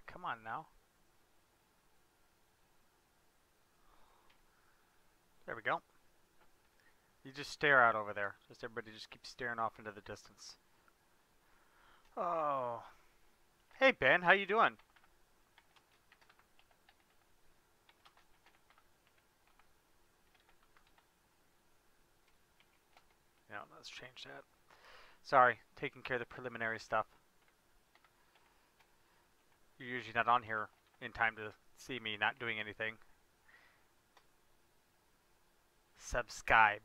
Come on now. There we go. You just stare out over there. Just everybody just keeps staring off into the distance. Oh. Hey Ben, how you doing? Yeah, let's change that. Sorry, taking care of the preliminary stuff. You're usually not on here in time to see me not doing anything. Subscribe.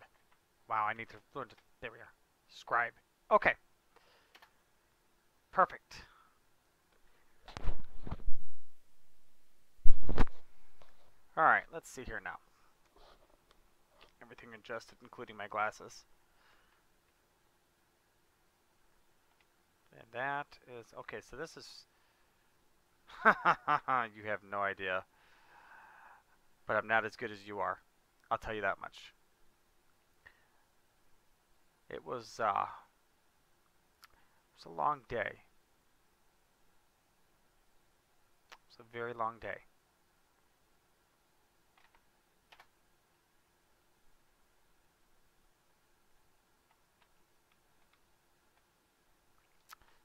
Wow, I need to learn to... There we are. Scribe. Okay. Perfect. Alright, let's see here now. Everything adjusted, including my glasses. And that is... Okay, so this is... You have no idea. But I'm not as good as you are. I'll tell you that much. It was a long day. It was a very long day.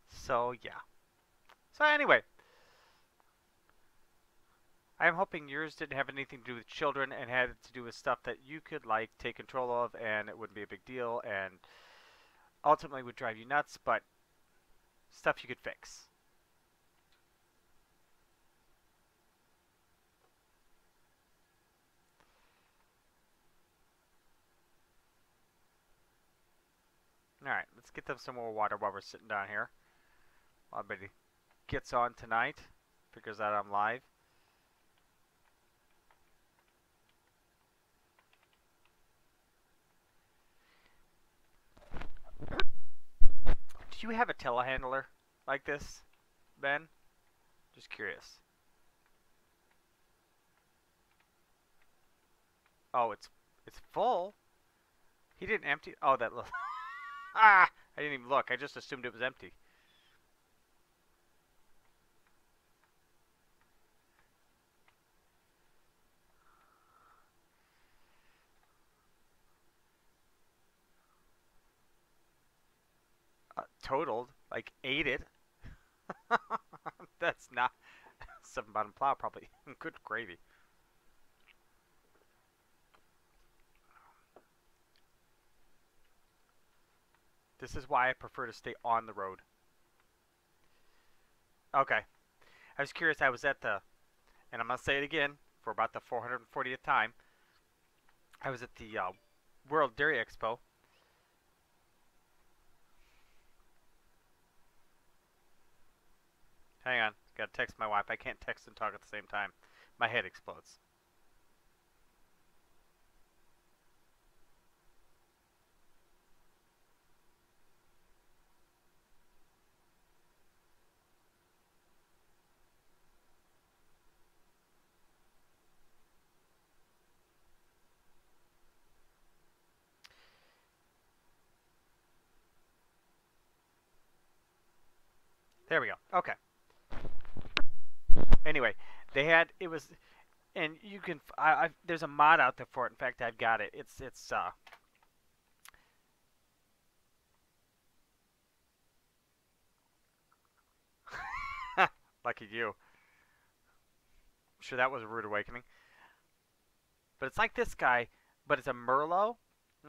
So, yeah. So, anyway. I'm hoping yours didn't have anything to do with children and had to do with stuff that you could, like, take control of and it wouldn't be a big deal and ultimately would drive you nuts, but stuff you could fix. Alright, let's get them some more water while we're sitting down here. While everybody gets on tonight, figures out I'm live. Do you have a telehandler like this, Ben? Just curious. Oh, it's full? He didn't empty... Oh, that little... Ah! I didn't even look. I just assumed it was empty. Totaled. Like, ate it. That's not... 7-bottom plow, probably. Good gravy. This is why I prefer to stay on the road. Okay. I was curious. I was at the... And I'm going to say it again for about the 440th time. I was at the World Dairy Expo. Hang on. Got to text my wife. I can't text and talk at the same time. My head explodes. There we go. Okay. Anyway, they had... It was... And you can... there's a mod out there for it. In fact, I've got it. It's lucky you. I'm sure that was a rude awakening. But it's like this guy, but it's a Merlot,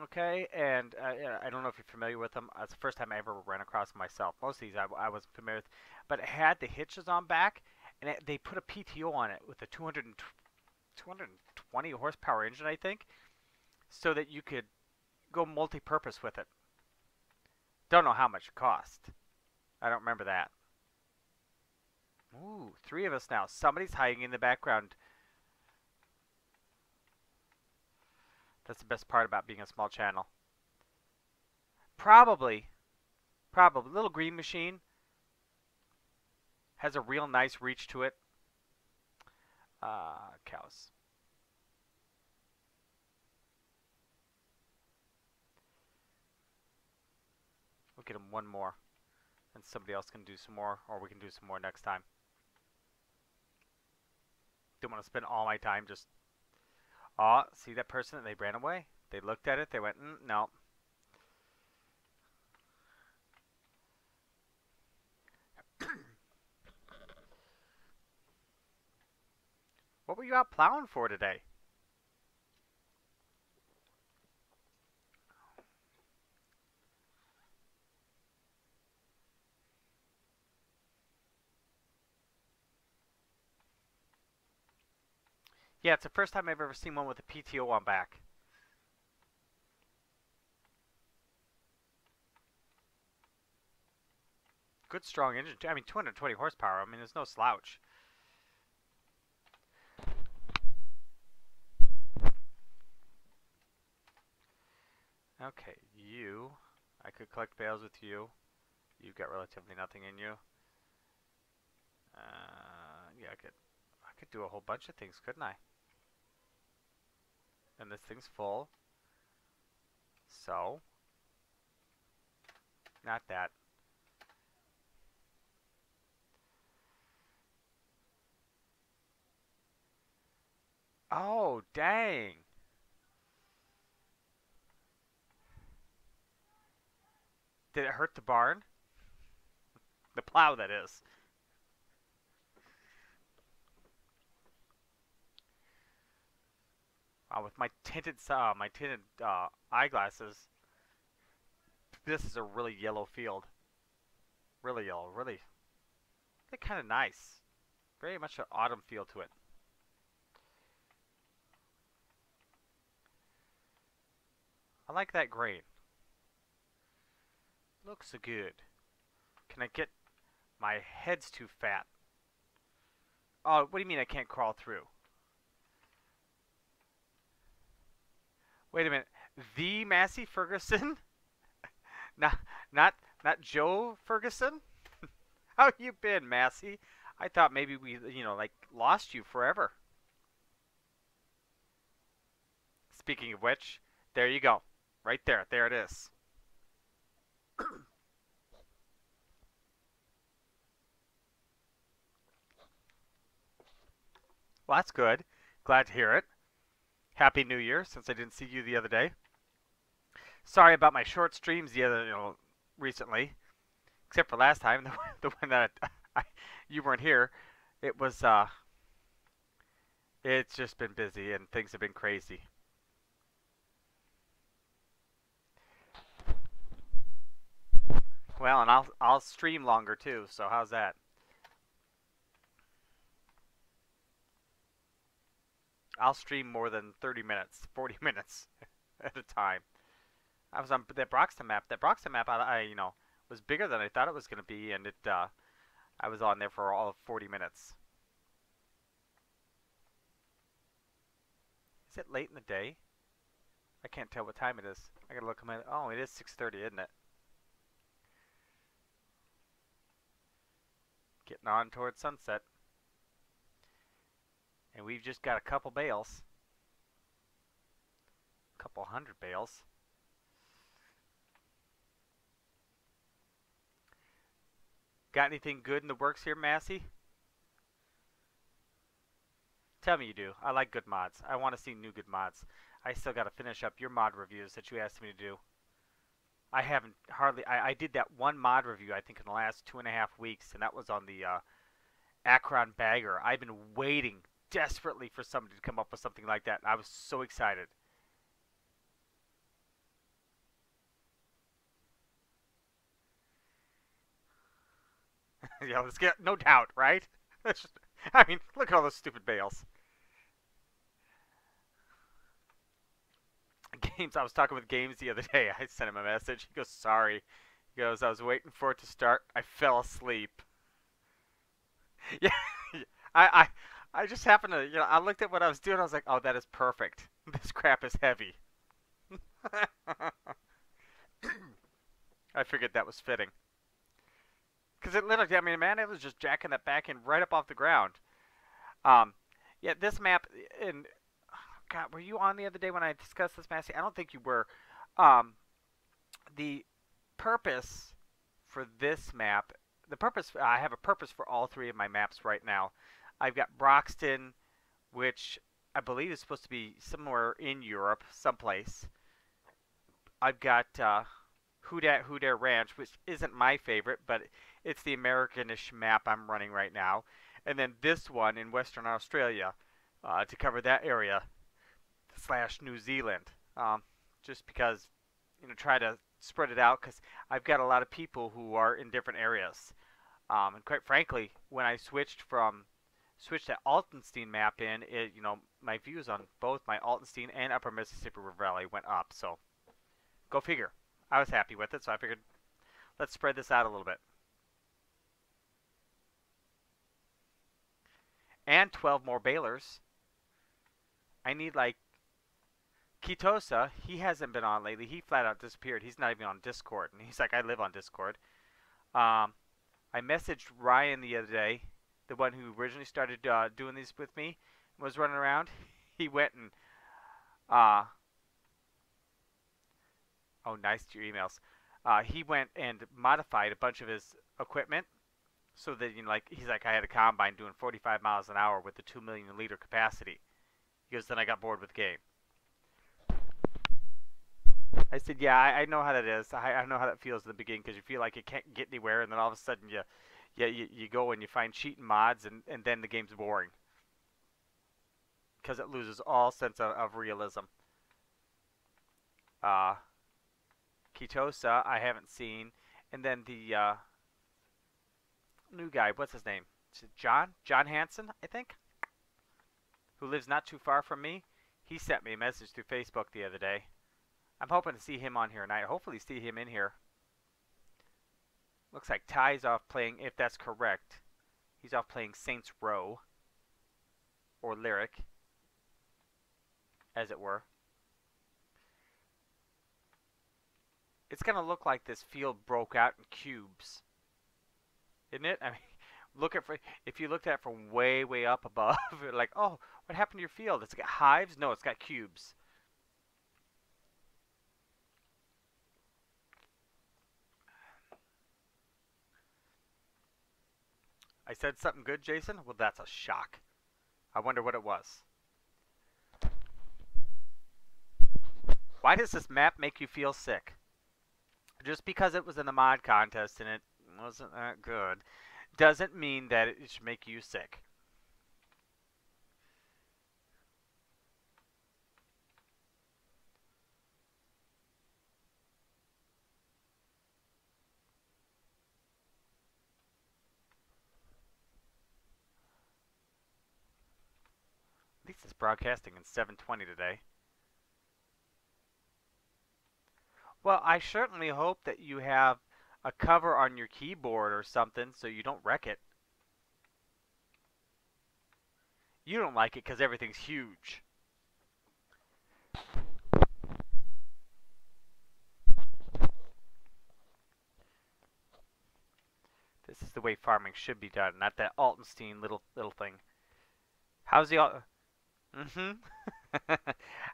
okay? And I don't know if you're familiar with them. It's the first time I ever ran across them myself. Most of these I was familiar with. But it had the hitches on back, and they put a PTO on it with a 220 horsepower engine, I think, so that you could go multi-purpose with it. Don't know how much it cost. I don't remember that. Ooh, 3 of us now. Somebody's hiding in the background. That's the best part about being a small channel. Probably. Little green machine has a real nice reach to it. Cows. We'll get him one more. And somebody else can do some more, or we can do some more next time. Don't want to spend all my time just... Oh, see that person? They ran away. They looked at it. They went, no. What were you out plowing for today? Yeah, it's the first time I've ever seen one with a PTO on back. Good strong engine. I mean, 220 horsepower. I mean, there's no slouch. Okay, you. I could collect bales with you. You've got relatively nothing in you. Yeah, I could do a whole bunch of things, couldn't I? And this thing's full. So, not that. Oh, dang. Did it hurt the barn? The plow, that is. With my tinted eyeglasses, this is a really yellow field. Really yellow, really kind of nice. Very much an autumn feel to it. I like that grain. Looks so good. Can I get... My head's too fat. Oh, what do you mean I can't crawl through? Wait a minute. The Massey Ferguson? not Joe Ferguson? How you been, Massey? I thought maybe we, like, lost you forever. Speaking of which, there you go. Right there. There it is. Well, that's good. Glad to hear it. Happy New Year, since I didn't see you the other day. Sorry about my short streams recently. Except for last time, the one that you weren't here. It was, it's just been busy and things have been crazy. Well, and I'll stream longer too, so how's that? I'll stream more than 30 minutes, 40 minutes at a time. I was on that Broxton map. That Broxton map, I was bigger than I thought it was going to be, and I was on there for all of 40 minutes. Is it late in the day? I can't tell what time it is. I gotta look at my... Oh, it is 6:30, isn't it? Getting on towards sunset. And we've just got a couple bales. A couple hundred bales. Got anything good in the works here, Massey? Tell me you do. I like good mods. I want to see new good mods. I still got to finish up your mod reviews that you asked me to do. I haven't hardly... I did that one mod review, I think, in the last 2.5 weeks, and that was on the Akron Bagger. I've been waiting desperately for somebody to come up with something like that. I was so excited. Yeah, let's get... No doubt, right? I mean, look at all those stupid bales. Games, I was talking with Games the other day. I sent him a message. He goes, sorry. He goes, I was waiting for it to start. I fell asleep. Yeah, I just happened to, I looked at what I was doing. I was like, oh, that is perfect. This crap is heavy. I figured that was fitting. Because it literally, I mean, man, it was just jacking that back in right up off the ground. Yeah, this map, and God, were you on the other day when I discussed this, Massey? I don't think you were. The purpose for this map, I have a purpose for all three of my maps right now. I've got Broxton, which I believe is supposed to be somewhere in Europe, someplace. I've got Houdair Ranch, which isn't my favorite, but it's the Americanish map I'm running right now. And then this one in Western Australia to cover that area / New Zealand. Just because, try to spread it out because I've got a lot of people who are in different areas. And quite frankly, when I switched that Altenstein map in, my views on both my Altenstein and Upper Mississippi River Valley went up. So go figure. I was happy with it, so I figured let's spread this out a little bit. And 12 more balers. I need like Kitosa. He hasn't been on lately. He flat out disappeared. He's not even on Discord. And he's like, I live on Discord. I messaged Ryan the other day, the one who originally started doing these with me, was running around. He went and oh, nice to your emails. He went and modified a bunch of his equipment so that he's like, I had a combine doing 45 miles an hour with the 2 million liter capacity. He goes, then I got bored with the game. I said, yeah, I know how that is. I know how that feels in the beginning because you feel like you can't get anywhere, and then all of a sudden you go and you find cheating mods, and then the game's boring because it loses all sense of realism. Kitosa, I haven't seen. And then the new guy, what's his name? Is it John? John Hansen, I think? Who lives not too far from me. He sent me a message through Facebook the other day. I'm hoping to see him on here tonight. Hopefully see him in here. Looks like Ty's off playing, if that's correct. He's off playing Saints Row. Or Lyric. As it were. It's going to look like this field broke out in cubes. Isn't it? I mean, if you looked at it from way, way up above, like, oh, what happened to your field? It's got hives? No, it's got cubes. I said something good, Jason? Well, that's a shock. I wonder what it was. Why does this map make you feel sick? Just because it was in the mod contest and it wasn't that good doesn't mean that it should make you sick. At least it's broadcasting in 720 today. Well, I certainly hope that you have a cover on your keyboard or something so you don't wreck it. You don't like it because everything's huge. This is the way farming should be done, not that Altenstein little thing. How's the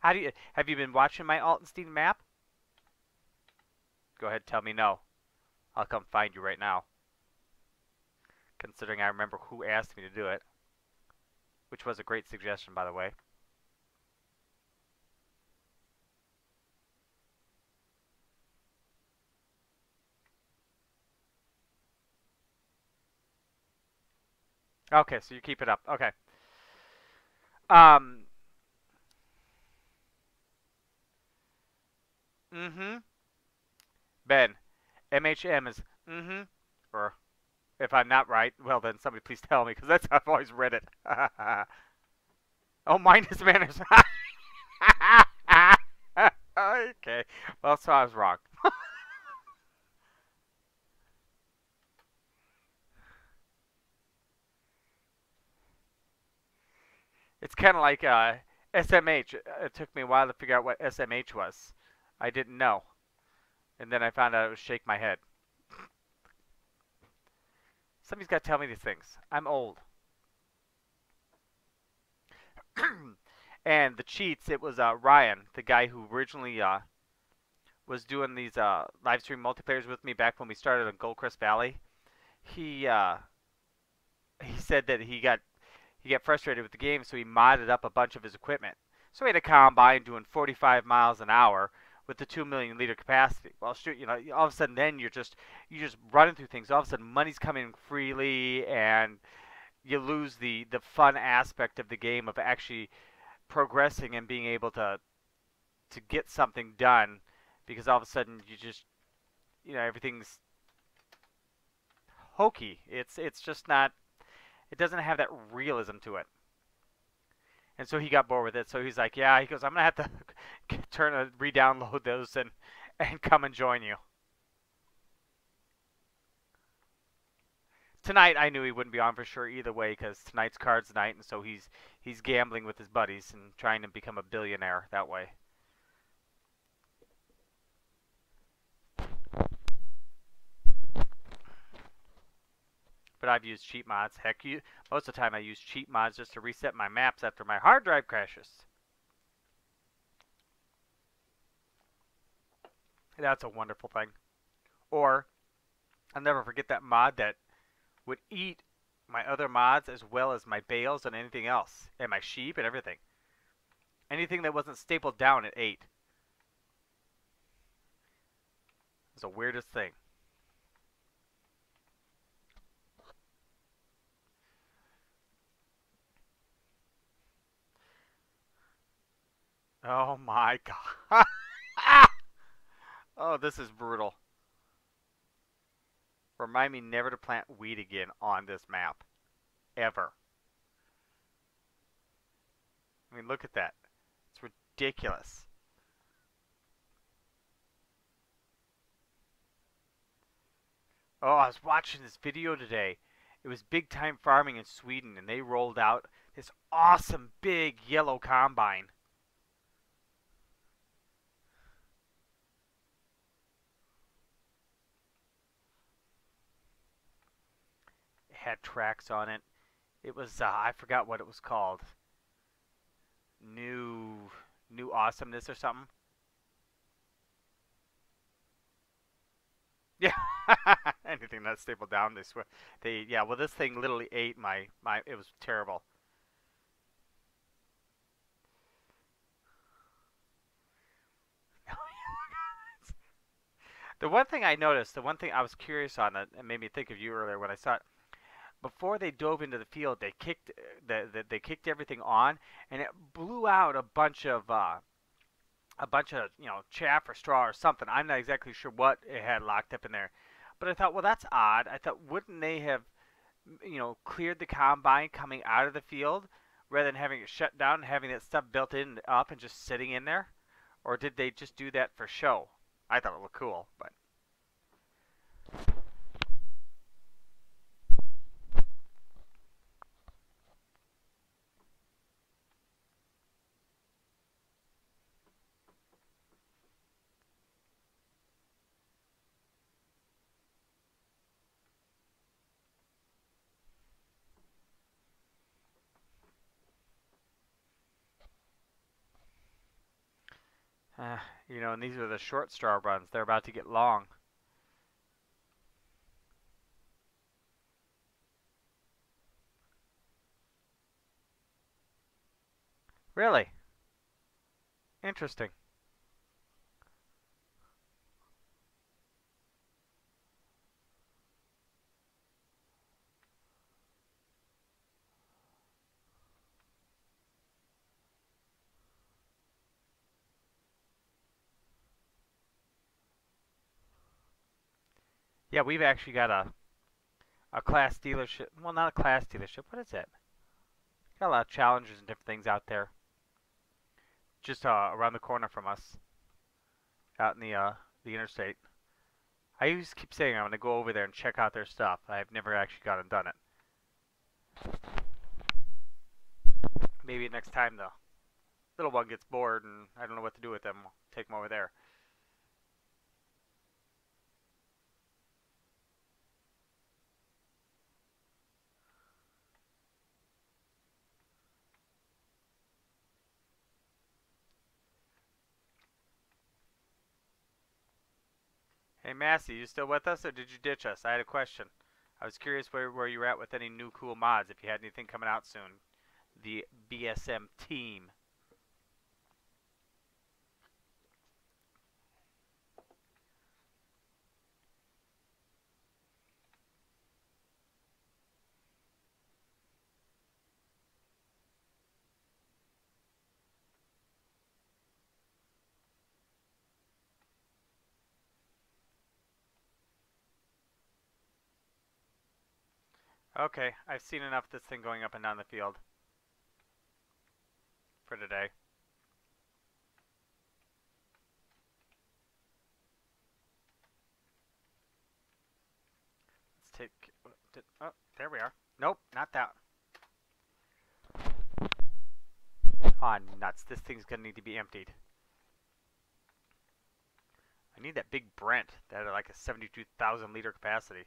have you been watching my Altenstein map? Go ahead, tell me no. I'll come find you right now. Considering I remember who asked me to do it. Which was a great suggestion, by the way. Okay, so you keep it up. Okay. Ben, MHM is or if I'm not right, well then somebody please tell me because that's how I've always read it. Oh, minus manners. Okay, well, so I was wrong. It's kind of like SMH. It took me a while to figure out what SMH was. I didn't know. And then I found out it was shake my head. Somebody's got to tell me these things. I'm old. And the cheats, it was Ryan, the guy who originally was doing these live stream multiplayers with me back when we started on Goldcrest Valley. He said that he got frustrated with the game, so he modded up a bunch of his equipment. So he had a combine doing 45 miles an hour with the 2 million liter capacity. Well, shoot, you know, all of a sudden then you're just running through things. All of a sudden money's coming freely, and you lose the fun aspect of the game of actually progressing and being able to get something done, because all of a sudden you just, you know, everything's hokey. It's just not. It doesn't have that realism to it. And so he got bored with it. So he's like, yeah, he goes, I'm gonna have to re-download those and come and join you. Tonight I knew he wouldn't be on for sure either way, because tonight's cards night, and so he's gambling with his buddies and trying to become a billionaire that way. But I've used cheat mods. Heck, most of the time I use cheat mods just to reset my maps after my hard drive crashes. That's a wonderful thing. Or, I'll never forget that mod that would eat my other mods as well as my bales and anything else. And my sheep and everything. Anything that wasn't stapled down, it ate. It was the weirdest thing. Oh my god. Oh, this is brutal. Remind me never to plant wheat again on this map. Ever. I mean, look at that. It's ridiculous. Oh, I was watching this video today. It was big time farming in Sweden, and they rolled out this awesome big yellow combine. It had tracks on it. It was, I forgot what it was called. New awesomeness or something. Yeah, anything that's stapled down, they swear. Yeah. Well, this thing literally ate my. It was terrible. The one thing I noticed, the one thing I was curious on that made me think of you earlier when I saw it. Before they dove into the field, they kicked they kicked everything on, and it blew out a bunch of, you know, chaff or straw or something. I'm not exactly sure what it had locked up in there, but I thought, well, that's odd. I thought, wouldn't they have, you know, cleared the combine coming out of the field rather than having it shut down and having that stuff built in up and just sitting in there? Or did they just do that for show? I thought it looked cool, but you know, and these are the short straw runs. They're about to get long. Really? Interesting. Yeah, we've actually got a class dealership. Well, not a class dealership. What is it? Got a lot of challengers and different things out there, just around the corner from us, out in the interstate. I used to keep saying I'm gonna go over there and check out their stuff. I've never actually gone and done it. Maybe next time the little one gets bored and I don't know what to do with them, I'll take them over there. Hey Massey, you still with us or did you ditch us? I had a question. I was curious where you were at with any new cool mods, if you had anything coming out soon. The BSM team. Okay, I've seen enough of this thing going up and down the field for today. Let's take... Oh, there we are. Nope, not that. Oh, nuts. This thing's going to need to be emptied. I need that big Brent that had like a 72,000 liter capacity.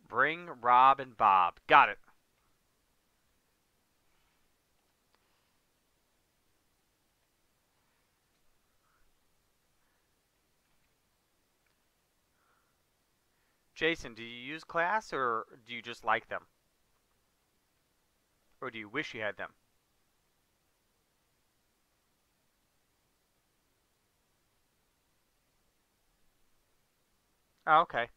Bring Rob and Bob. Got it. Jason, do you use class or do you just like them? Or do you wish you had them? Oh, okay.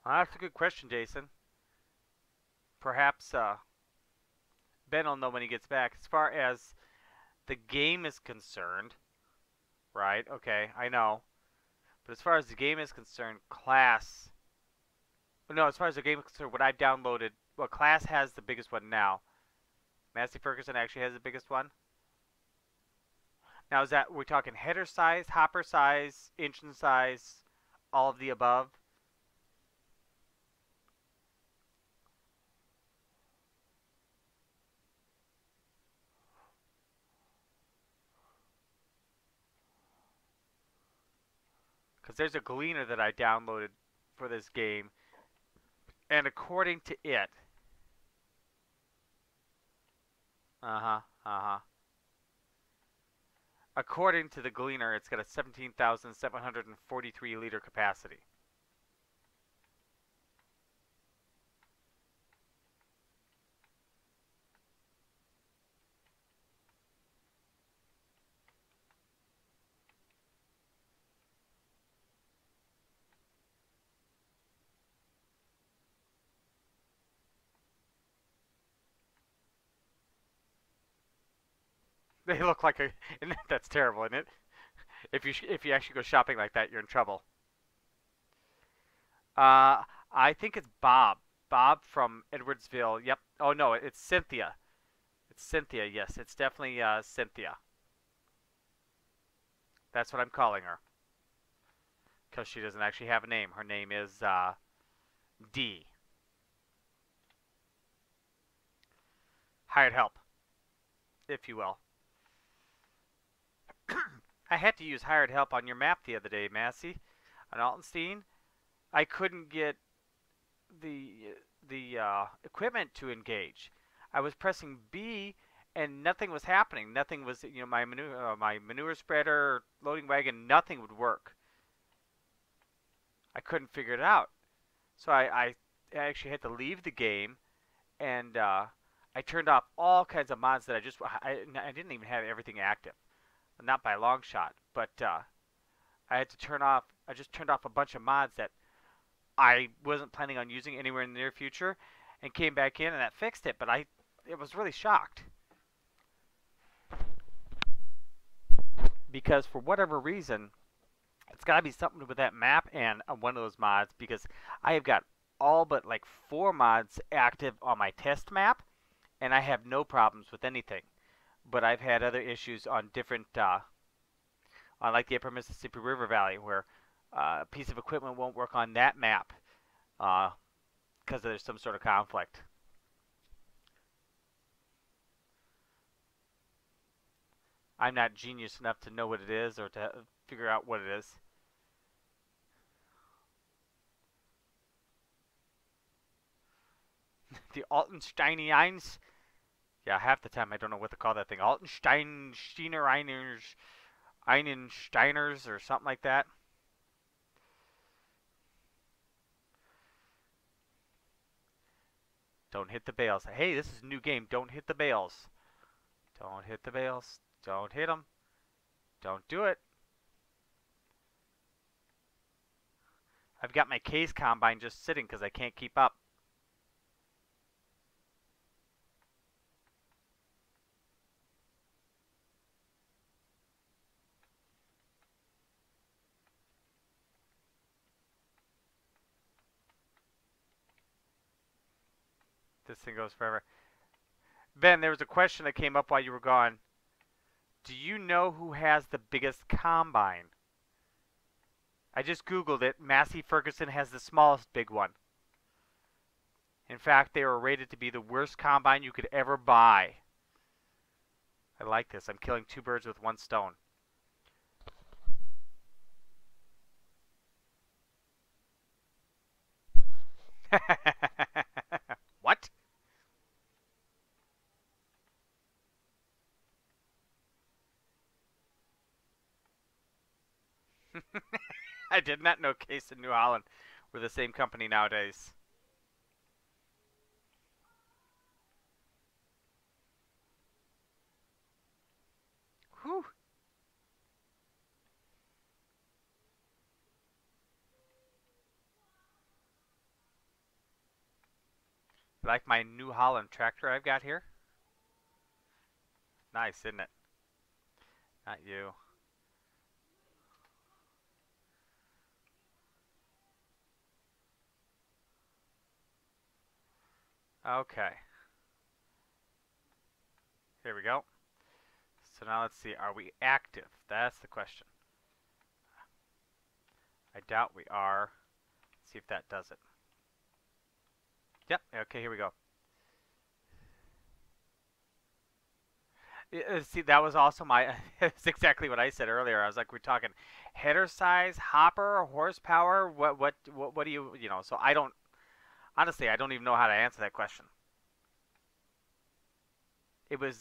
Well, that's a good question, Jason. Perhaps Ben will know when he gets back. As far as the game is concerned, right? Okay, I know. But as far as the game is concerned, class... No, as far as the game is concerned, what I've downloaded... Well, class has the biggest one now. Massey Ferguson actually has the biggest one. Now, is that... We're talking header size, hopper size, engine size, all of the above? Because there's a Gleaner that I downloaded for this game. And according to it... According to the Gleaner, it's got a 17,743 liter capacity. They look like a... That's terrible, isn't it? If you actually go shopping like that, you're in trouble. I think it's Bob. Bob from Edwardsville. Yep. Oh no, it's Cynthia. It's Cynthia. Yes, it's definitely Cynthia. That's what I'm calling her. Because she doesn't actually have a name. Her name is D. Hired help, if you will. I had to use hired help on your map the other day, Massey, on Altenstein. I couldn't get the equipment to engage. I was pressing B and nothing was happening. Nothing was, my manure spreader, loading wagon, nothing would work. I couldn't figure it out. So I actually had to leave the game, and I turned off all kinds of mods that I didn't even have everything active. Not by a long shot, but I had to turn off, I just turned off a bunch of mods that I wasn't planning on using anywhere in the near future, and came back in and that fixed it, but it was really shocked. Because for whatever reason, it's got to be something with that map and one of those mods, because I have got all but like 4 mods active on my test map, and I have no problems with anything. But I've had other issues on different, on like the Upper Mississippi River Valley, where a piece of equipment won't work on that map because there's some sort of conflict. I'm not genius enough to know what it is or to figure out what it is. The Altensteinians. Yeah, half the time I don't know what to call that thing. Altensteiners, Einsteiners, or something like that. Don't hit the bales. Hey, this is a new game. Don't hit the bales. Don't hit the bales. Don't hit them. Don't do it. I've got my case combine just sitting because I can't keep up. This thing goes forever. Ben, there was a question that came up while you were gone. Do you know who has the biggest combine? I just Googled it. Massey Ferguson has the smallest big one. In fact, they were rated to be the worst combine you could ever buy. I like this. I'm killing two birds with one stone. What? I did not know Case and New Holland were the same company nowadays. Whew. Like my New Holland tractor I've got here? Nice, isn't it? Not you. Okay. Here we go. So now let's see. Are we active? That's the question. I doubt we are. Let's see if that does it. Yep. Okay, here we go. See, that was also my. It's exactly what I said earlier. I was like, we're talking header size, hopper, horsepower. What do you know? So I don't. Honestly, I don't even know how to answer that question. It was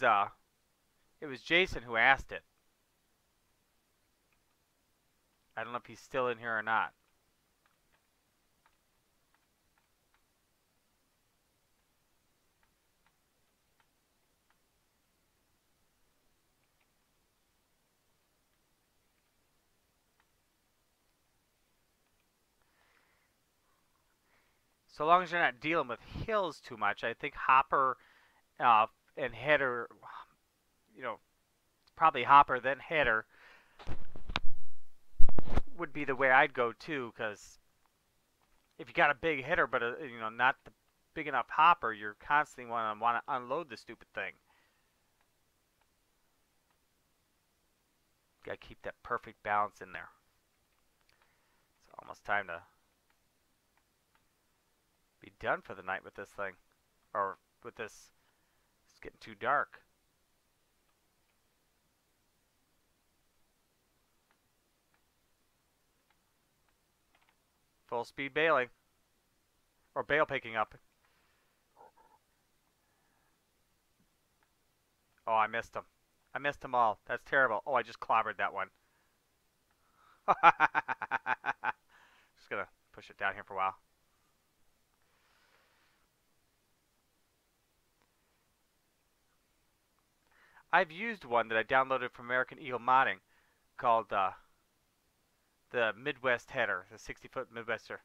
Jason who asked it. I don't know if he's still in here or not. So long as you're not dealing with hills too much, I think hopper and header, you know, probably hopper then header would be the way I'd go too. Because if you got a big header but you know, not the big enough hopper, you're constantly want to unload the stupid thing. Got to keep that perfect balance in there. It's almost time to be done for the night with this thing, or with this. It's getting too dark. Full speed bailing, or bale picking up. Oh, I missed them. I missed them all. That's terrible. Oh, I just clobbered that one. Just gonna push it down here for a while. I've used one that I downloaded from American Eagle Modding called the Midwest header, the 60-foot Midwester.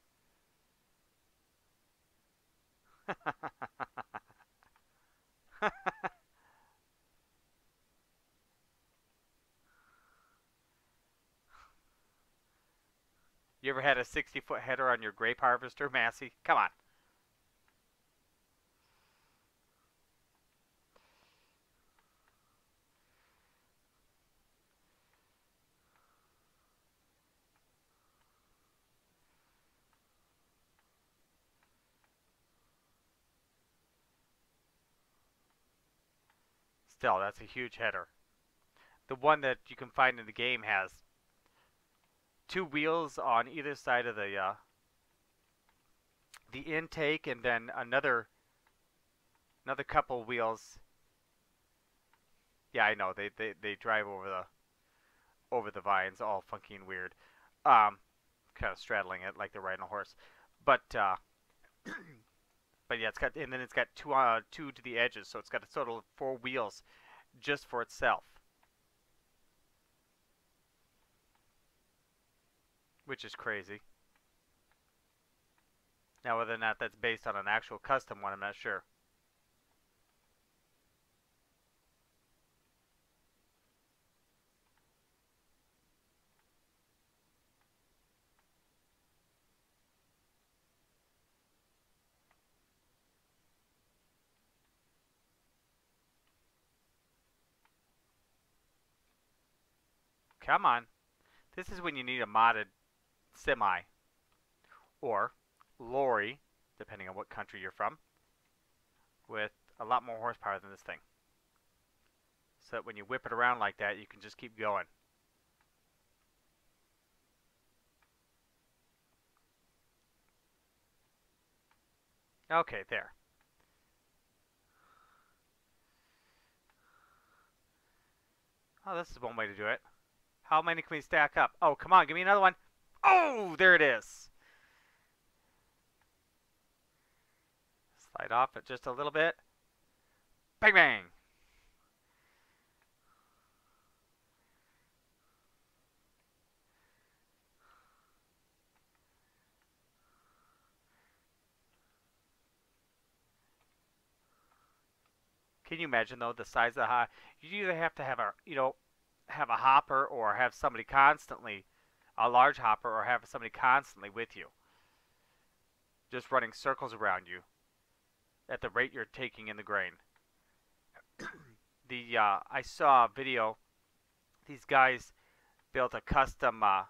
You ever had a 60-foot header on your grape harvester, Massey? Come on. Still, that's a huge header. The one that you can find in the game has two wheels on either side of the intake, and then another Another couple wheels. Yeah, I know. They drive over the vines, all funky and weird. Um, kind of straddling it like they're riding a horse. But but yeah, it's got, and then it's got two to the edges, so it's got a total of four wheels just for itself, which is crazy. Now, whether or not that's based on an actual custom one, I'm not sure. Come on. This is when you need a modded semi or lorry, depending on what country you're from, with a lot more horsepower than this thing. So that when you whip it around like that, you can just keep going. Okay, there. Oh, this is one way to do it. How many can we stack up? Oh, come on, give me another one. Oh, there it is. Slide off it just a little bit. Bang, bang. Can you imagine though the size of the hopper? You either have to have have a hopper or have somebody constantly, a large hopper, or have somebody constantly with you, just running circles around you at the rate you're taking in the grain. I saw a video. These guys built a custom. I'm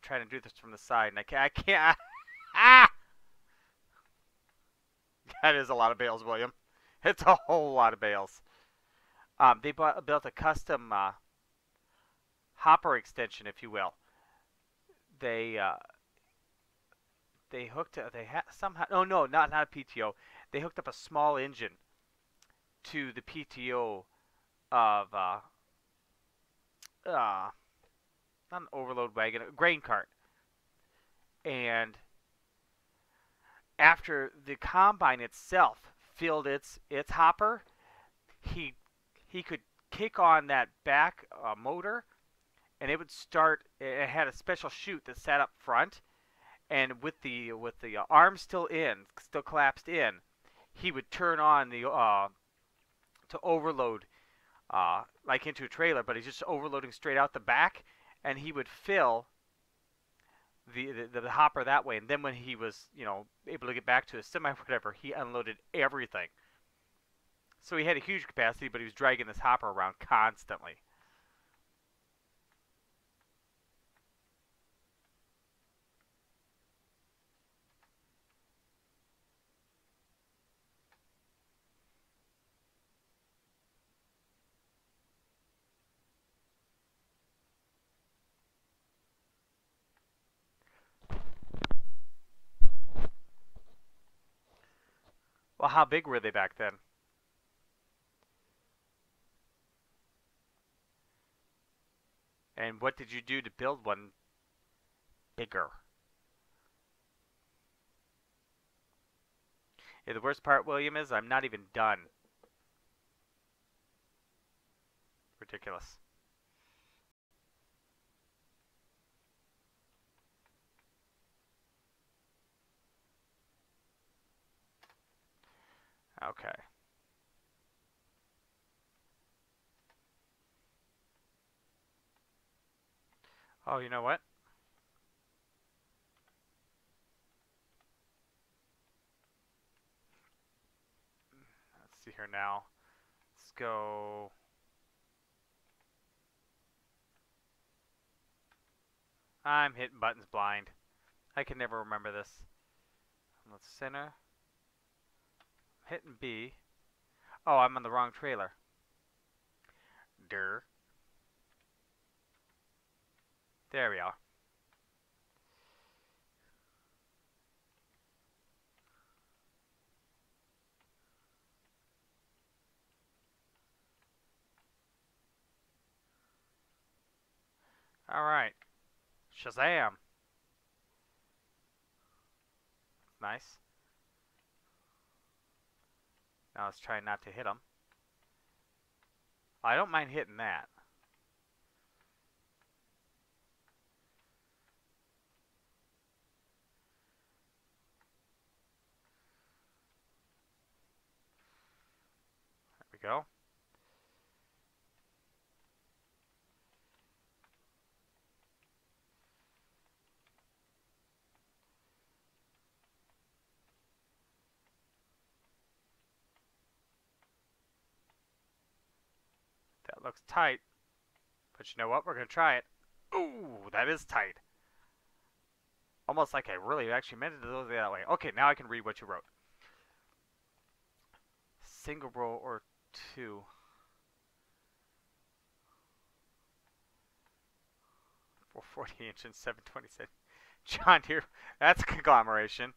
trying to do this from the side, and I can't. I can't. Ah! That is a lot of bales, William. It's a whole lot of bales. They built a custom hopper extension, if you will. They they hooked they had somehow. Oh no, not a PTO. They hooked up a small engine to the PTO of not an overload wagon, a grain cart. And after the combine itself filled its hopper, he he could kick on that back motor, and it would start. It had a special chute that sat up front, and with the arm still collapsed in, he would turn on the to overload like into a trailer, but he's just overloading straight out the back, and he would fill the hopper that way. And then when he was able to get back to his semi or whatever, he unloaded everything. So he had a huge capacity, but he was dragging this hopper around constantly. Well, how big were they back then? And what did you do to build one bigger? Yeah, the worst part, William, is I'm not even done. Ridiculous. Okay. Oh, you know what? Let's see here now. Let's go. I'm hitting buttons blind. I can never remember this. Let's center. Hitting B. Oh, I'm on the wrong trailer. Durr. There we are. Alright. Shazam! Nice. Now let's try not to hit him. I don't mind hitting that. There we go. That looks tight. But you know what? We're going to try it. Ooh, that is tight. Almost like I really actually meant it to go that way. Okay, now I can read what you wrote. Single row or two. 440 inch and 726. John Deere, that's a conglomeration.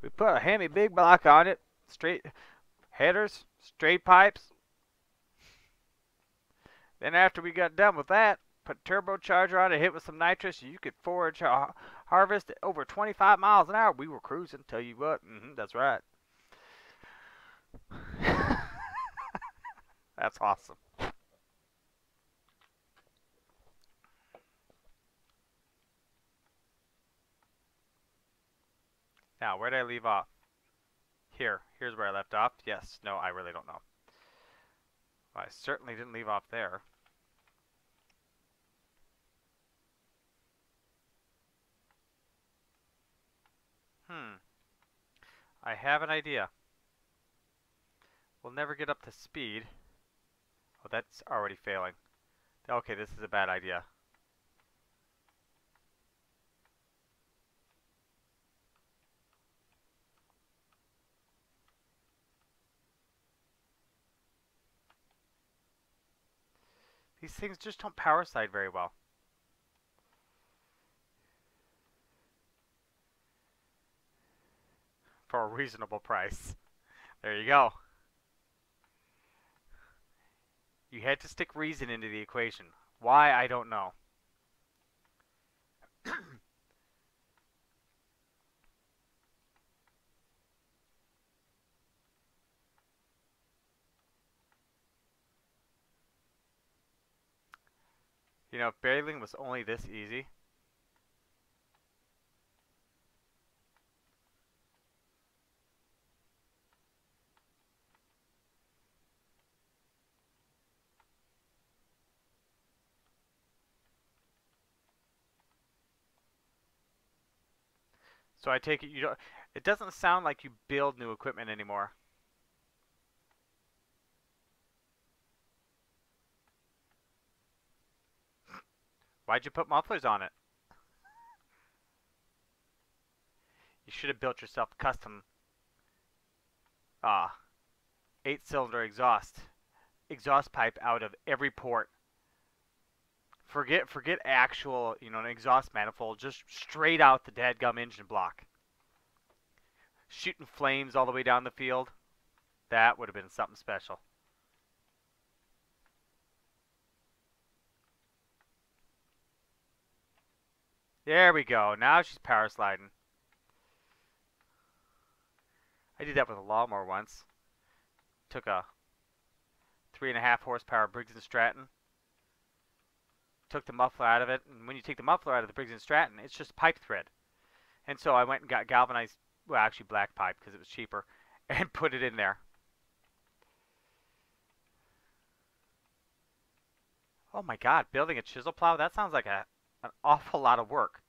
We put a Hemi big block on it. Straight headers, straight pipes. Then after we got done with that, put turbocharger on it, hit with some nitrous. You could forage harvest at over 25 miles an hour. We were cruising, tell you what. That's right. That's awesome. Now, where did I leave off? Here's where I left off. Yes, no, I really don't know. Well, I certainly didn't leave off there. I have an idea. We'll never get up to speed. Oh, that's already failing. Okay, this is a bad idea. These things just don't power slide very well. For a reasonable price. There you go. You had to stick reason into the equation. Why, I don't know. You know, if baling was only this easy. So I take it you don't. It doesn't sound like you build new equipment anymore. Why'd you put mufflers on it? You should have built yourself a custom 8-cylinder exhaust pipe out of every port. Forget actual, an exhaust manifold. Just straight out the dadgum engine block. Shooting flames all the way down the field. That would have been something special. There we go. Now she's power sliding. I did that with a lawnmower once. Took a 3.5 horsepower Briggs & Stratton. Took the muffler out of it, and when you take the muffler out of the Briggs & Stratton, it's just pipe thread. And so I went and got galvanized, well, actually black pipe because it was cheaper, and put it in there. Oh my god, building a chisel plow? That sounds like an awful lot of work.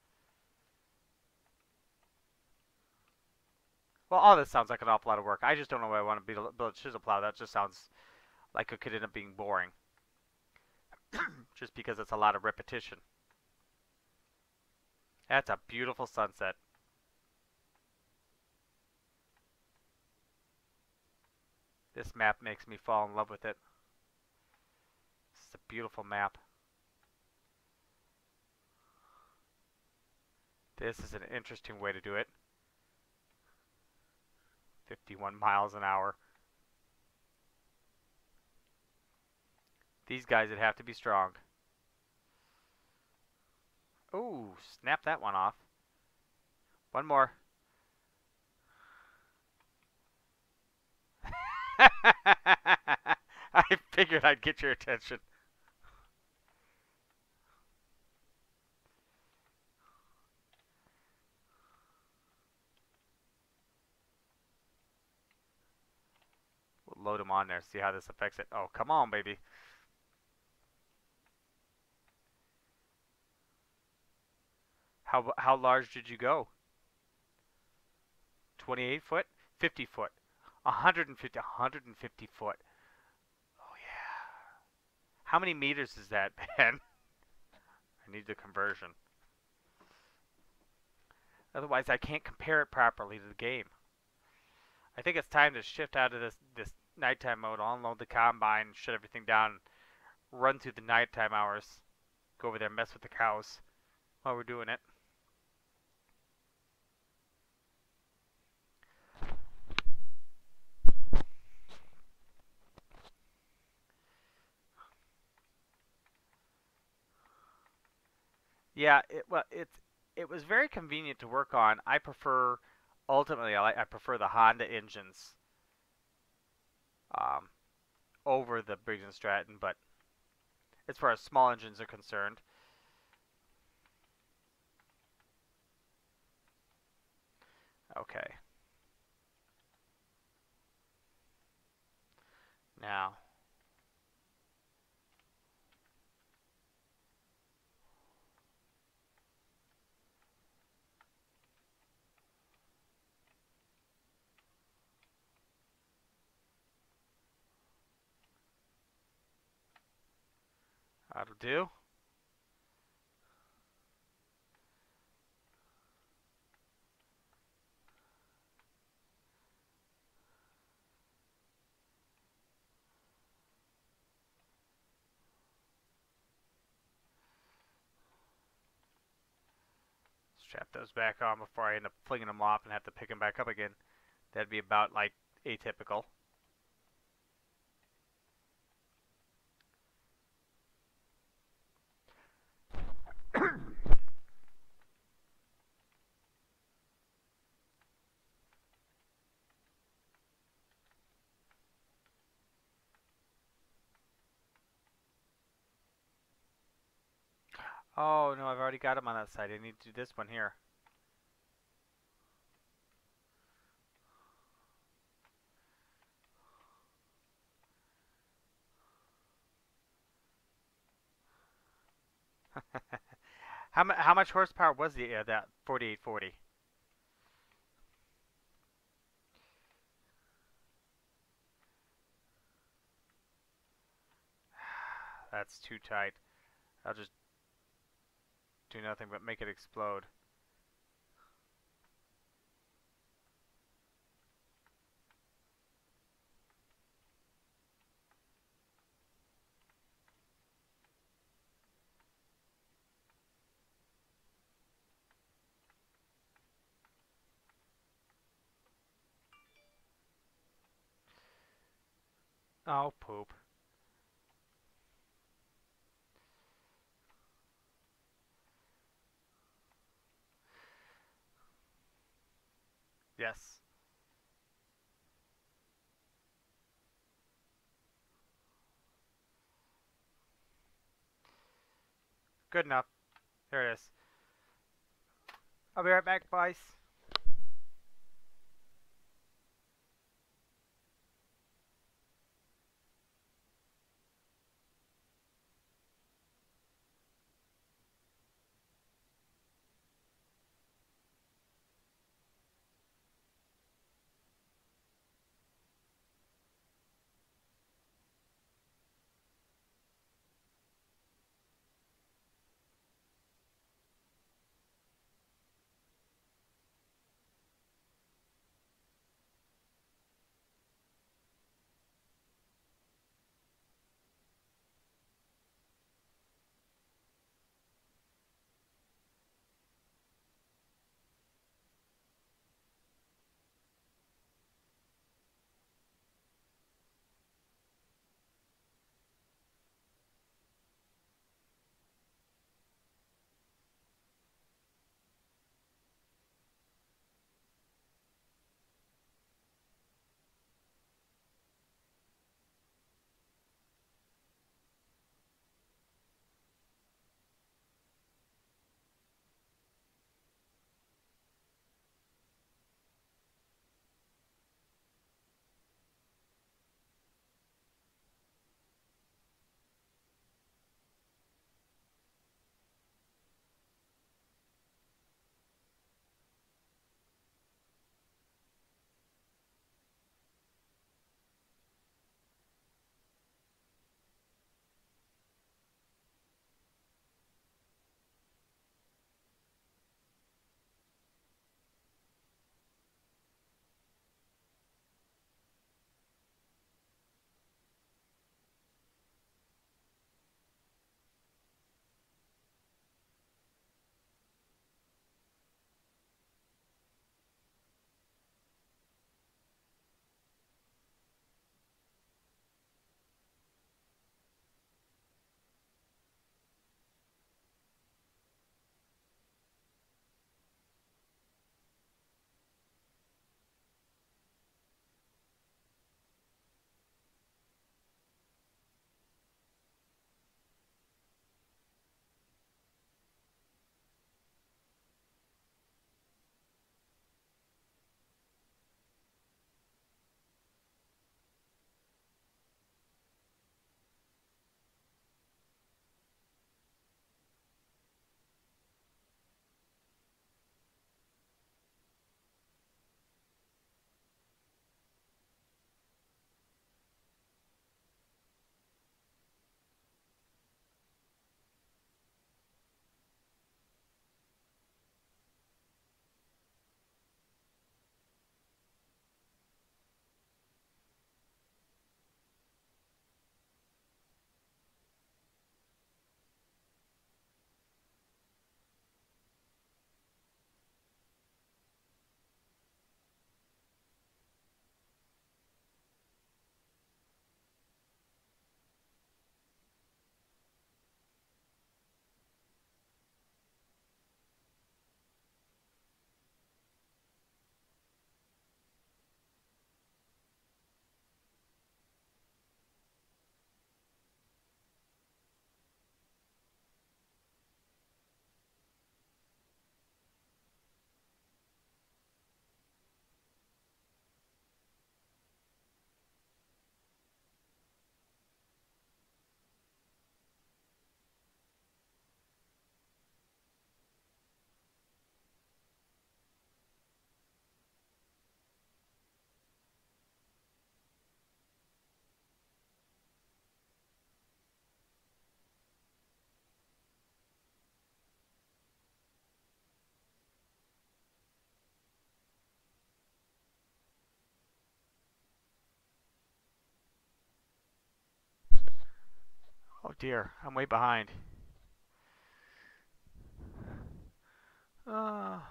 Well, all this sounds like an awful lot of work. I just don't know why I want to build a chisel plow. That just sounds like it could end up being boring. Just because it's a lot of repetition. That's a beautiful sunset. This map makes me fall in love with it. This is a beautiful map. This is an interesting way to do it. 51 miles an hour. These guys would have to be strong. Ooh, snap that one off. One more. I figured I'd get your attention. We'll load them on there, see how this affects it. Oh, come on, baby. How large did you go? 28 foot? 50 foot. 150 foot. Oh, yeah. How many meters is that, Ben? I need the conversion. Otherwise, I can't compare it properly to the game. I think it's time to shift out of this nighttime mode, unload the combine, shut everything down, run through the nighttime hours, go over there, mess with the cows while we're doing it. Yeah, it was very convenient to work on. I prefer ultimately I prefer the Honda engines um, over the Briggs and Stratton, but as far as small engines are concerned. Okay. Now, that'll do. Strap those back on before I end up flinging them off and have to pick them back up again. That'd be about like atypical. Oh no, I've already got them on that side. I need to do this one here. How much horsepower was that 4840? That's too tight. I'll just do nothing but make it explode. Oh, poop. Yes. Good enough. There it is. I'll be right back, boys. dear, I'm way behind. Oh,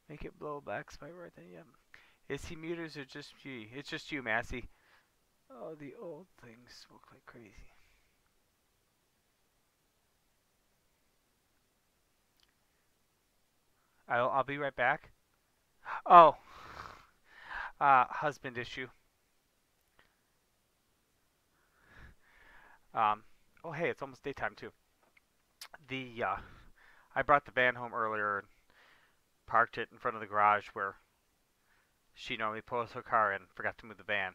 make it blow back spike right there. Yep. Is he muted or just you? It's just you, Massey. Oh, the old things smoke like crazy. I'll be right back. Oh, husband issue. Um, oh hey, it's almost daytime too. I brought the van home earlier and parked it in front of the garage where she normally pulls her car in. Forgot to move the van.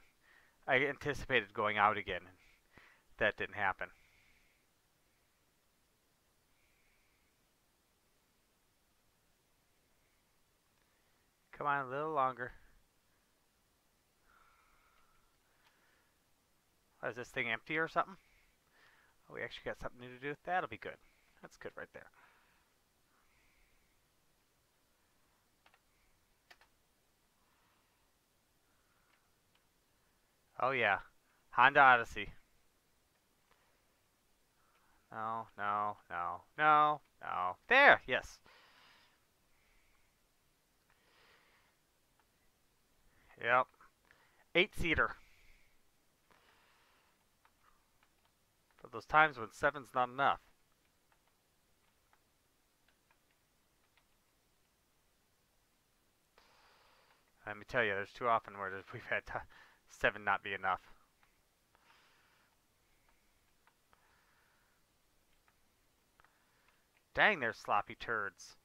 I anticipated going out again. That didn't happen. Come on, a little longer. Oh, is this thing empty or something? Oh, we actually got something new to do. That'll be good. That's good right there. Oh yeah, Honda Odyssey. No, no, no, no, no. There, yes. Yep. 8-seater. For those times when 7's not enough. Let me tell you, there's too often where we've had 7 not be enough. Dang, they're sloppy turds.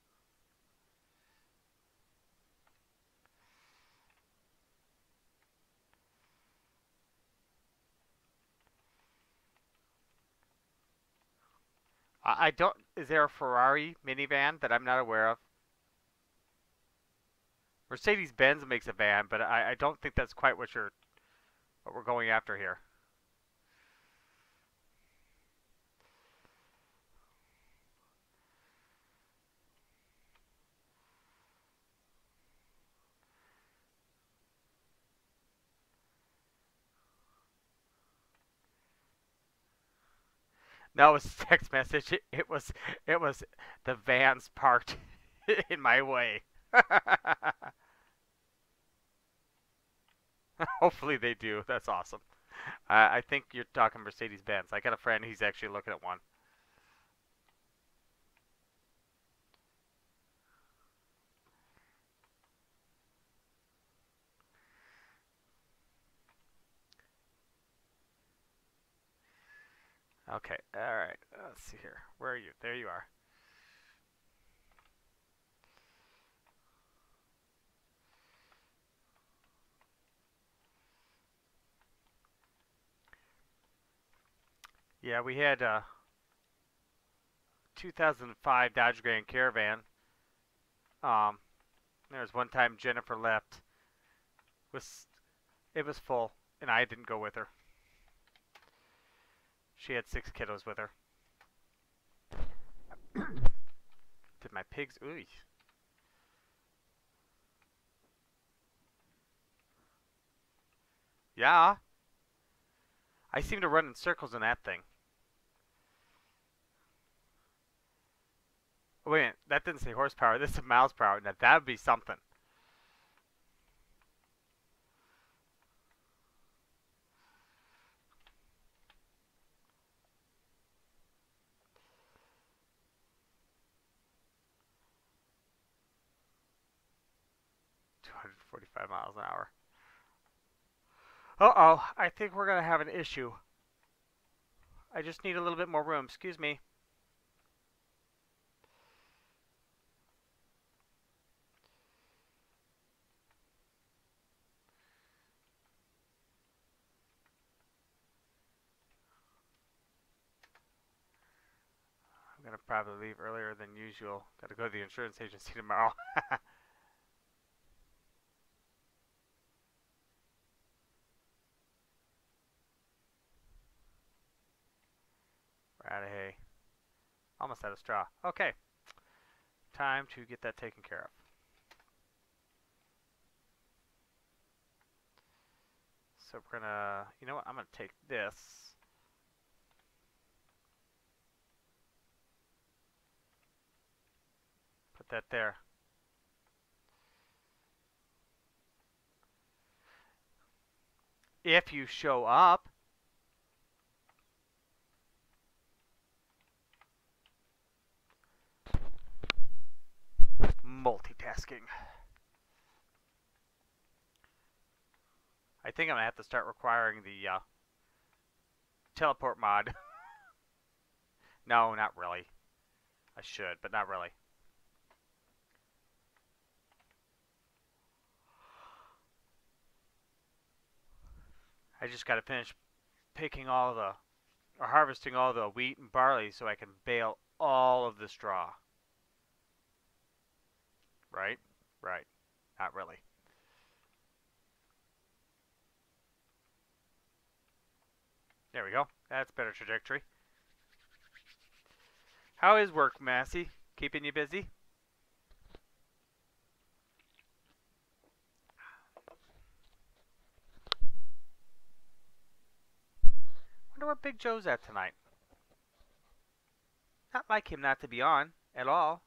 I don't. Is there a Ferrari minivan that I'm not aware of? Mercedes-Benz makes a van, but I don't think that's quite what we're going after here. No, it was a text message. It was the vans parked in my way. Hopefully they do. That's awesome. I think you're talking Mercedes-Benz. I got a friend. He's actually looking at one. Okay. All right. Let's see here. Where are you? There you are. Yeah, we had a 2005 Dodge Grand Caravan. There was one time Jennifer left. It was full, and I didn't go with her. She had 6 kiddos with her. Did my pigs? Ooh. Yeah. I seem to run in circles in that thing. Wait a minute, that didn't say horsepower. This is miles per hour. Now that would be something. $245 miles an hour. Uh-oh, I think we're going to have an issue. I just need a little bit more room. Excuse me. I'm going to probably leave earlier than usual. Got to go to the insurance agency tomorrow. We're out of hay. Almost out of straw. Okay. Time to get that taken care of. So we're going to, you know what, I'm going to take this. that there. If you show up. Multitasking. I think I'm going to have to start requiring the teleport mod. No, not really. I should, but not really. I just got to finish picking all the, or harvesting all the wheat and barley so I can bale all of the straw. Right? Right. Not really. There we go. That's better trajectory. How is work, Massey? Keeping you busy? Wonder what Big Joe's at tonight. Not like him not to be on at all.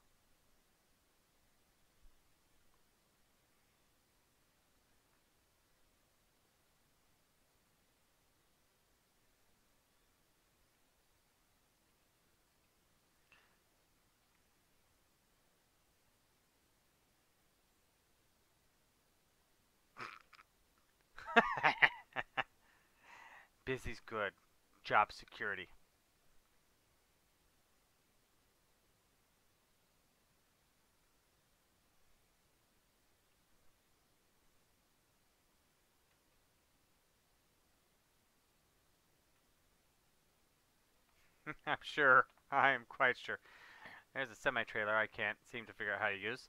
Busy's good. Job security. I'm sure. I'm quite sure. There's a semi-trailer I can't seem to figure out how to use.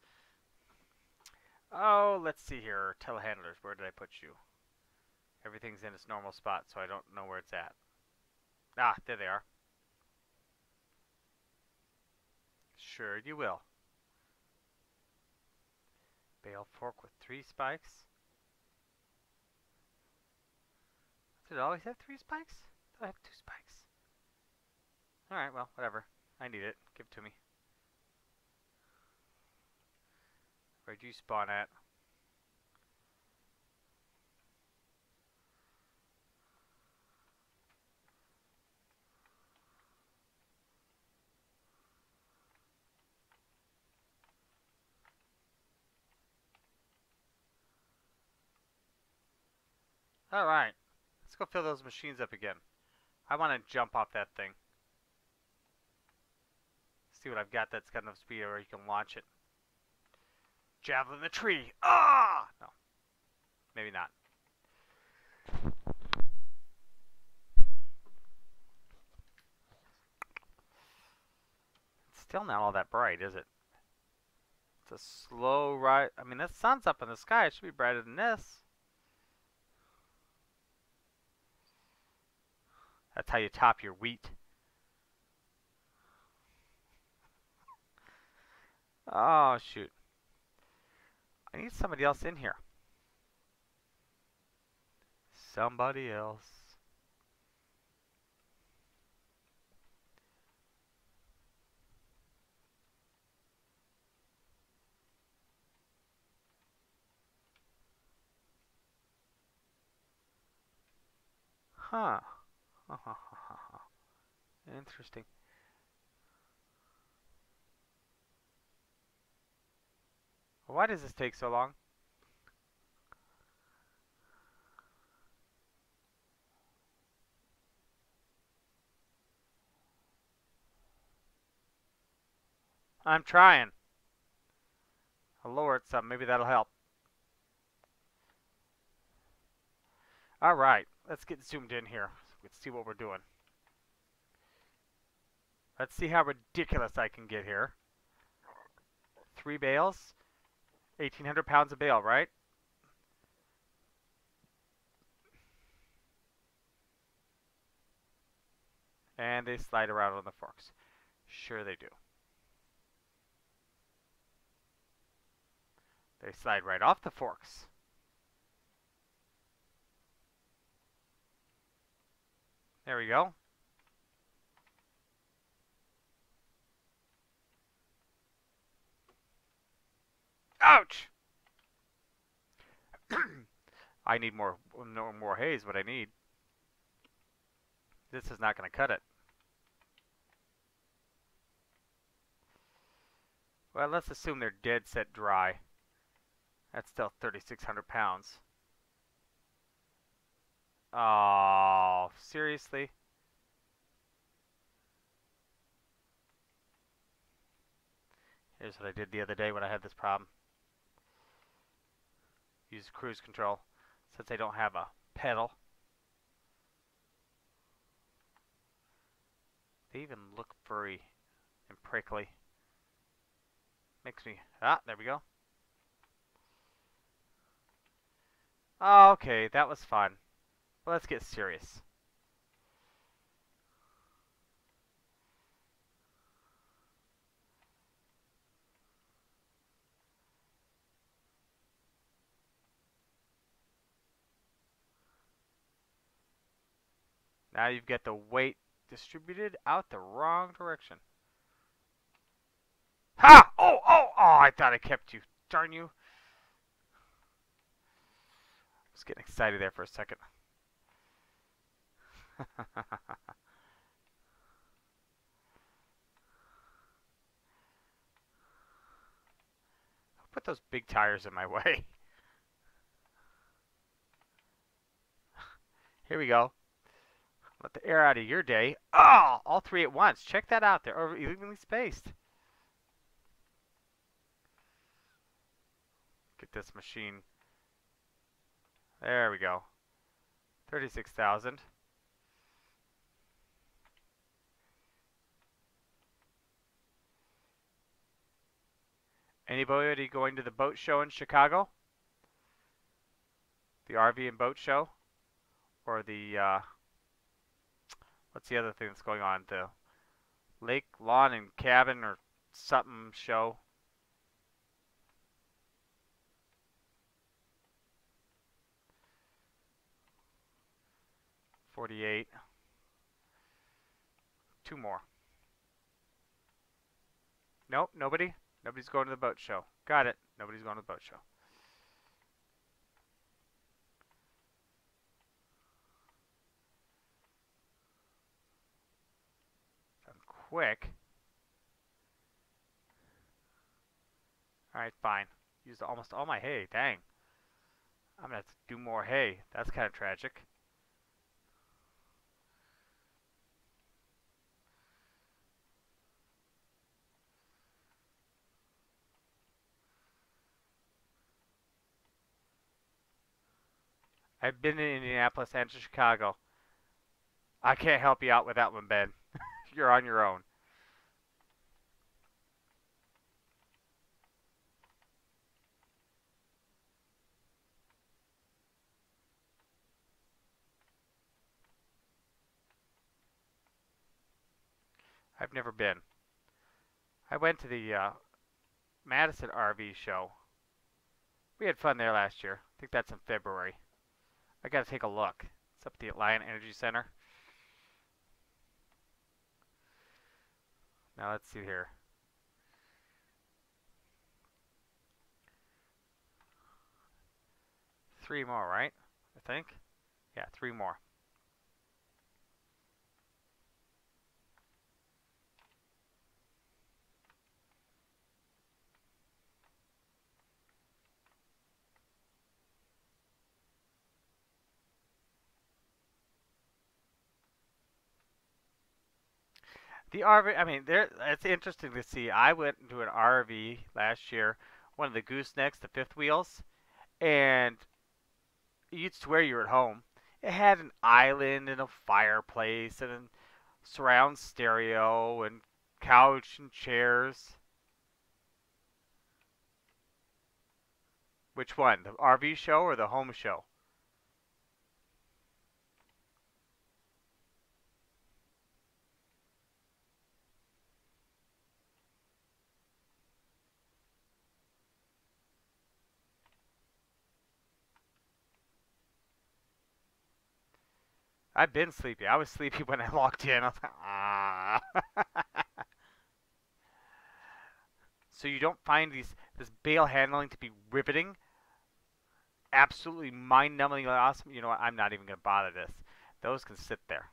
Oh, let's see here. Telehandlers, where did I put you? Everything's in its normal spot, so I don't know where it's at. Ah, there they are. Sure you will. Bale fork with 3 spikes. Did it always have 3 spikes? I have 2 spikes. Alright, well, whatever. I need it. Give it to me. Where'd you spawn at? Alright. Let's go fill those machines up again. I want to jump off that thing. See what I've got that's got enough speed where you can launch it. Javelin the tree! Ah! No. Maybe not. It's still not all that bright, is it? It's a slow ride. I mean, the sun's up in the sky. It should be brighter than this. That's how you top your wheat. Oh, shoot. I need somebody else in here. Somebody else. Huh. Interesting. Why does this take so long? I'm trying. I'll lower it some. Maybe that'll help. Alright. Let's get zoomed in here. Let's see what we're doing. Let's see how ridiculous I can get here. 3 bales. 1,800 pounds of bale, right? And they slide around on the forks. Sure they do. They slide right off the forks. There we go. Ouch! I need more hay is what I need. This is not going to cut it. Well, let's assume they're dead set dry. That's still 3,600 pounds. Oh, seriously? Here's what I did the other day when I had this problem. Use cruise control since I don't have a pedal. They even look furry and prickly. Makes me... Ah, there we go. Oh, okay, that was fun. Well, let's get serious. Now you've got the weight distributed out the wrong direction. Ha! Oh, oh, oh, I thought I kept you. Darn you. I was getting excited there for a second. Put those big tires in my way. Here we go. Let the air out of your day. Oh, all three at once. Check that out. They're evenly spaced. Get this machine. There we go. 36,000. Anybody going to the boat show in Chicago? The RV and boat show? Or the, what's the other thing that's going on? The Lake, Lawn, and Cabin or something show? $48. Two more. Nope, nobody? Nobody's going to the boat show. Got it. Nobody's going to the boat show. I'm quick. Alright, fine. Used almost all my hay. Dang. I'm going to have to do more hay. That's kind of tragic. I've been in Indianapolis and to Chicago. I can't help you out with that one, Ben. You're on your own. I've never been. I went to the Madison RV show. We had fun there last year. I think that's in February. I gotta take a look. It's up at the Alliant Energy Center. Now let's see here. Three more, right? I think. Yeah, three more. The RV, I mean, it's interesting to see. I went into an RV last year, one of the goosenecks, the fifth wheels, and you'd swear you were at home. It had an island and a fireplace and a surround stereo and couch and chairs. Which one? The RV show or the home show? I've been sleepy. I was sleepy when I logged in. I was like, ah. So you don't find this bale handling to be riveting, absolutely mind-numbingly awesome. You know what? I'm not even going to bother this. Those can sit there.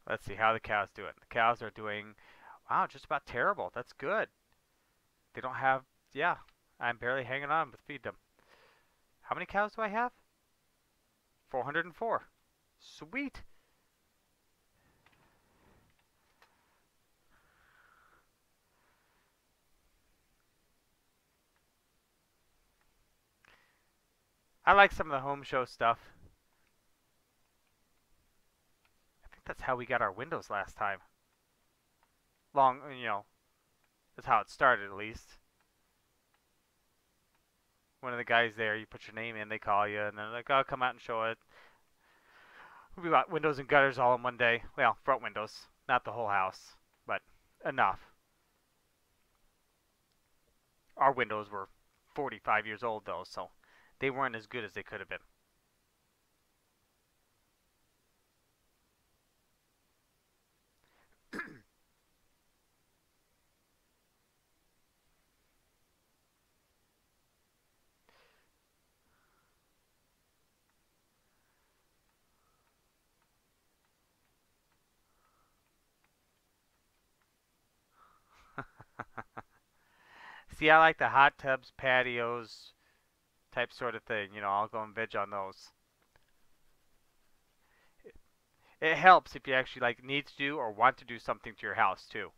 Let's see how the cows doing. The cows are doing, wow, just about terrible. That's good. They don't have, yeah, I'm barely hanging on to feed them. How many cows do I have? 404. Sweet. I like some of the home show stuff. I think that's how we got our windows last time. That's how it started at least. One of the guys there, you put your name in, they call you, and they're like, oh, come out and show it. We got windows and gutters all in one day. Well, front windows, not the whole house, but enough. Our windows were 45 years old though, so they weren't as good as they could have been. See, I like the hot tubs, patios, type sort of thing. I'll go and veg on those. It helps if you actually need to do or want to do something to your house too.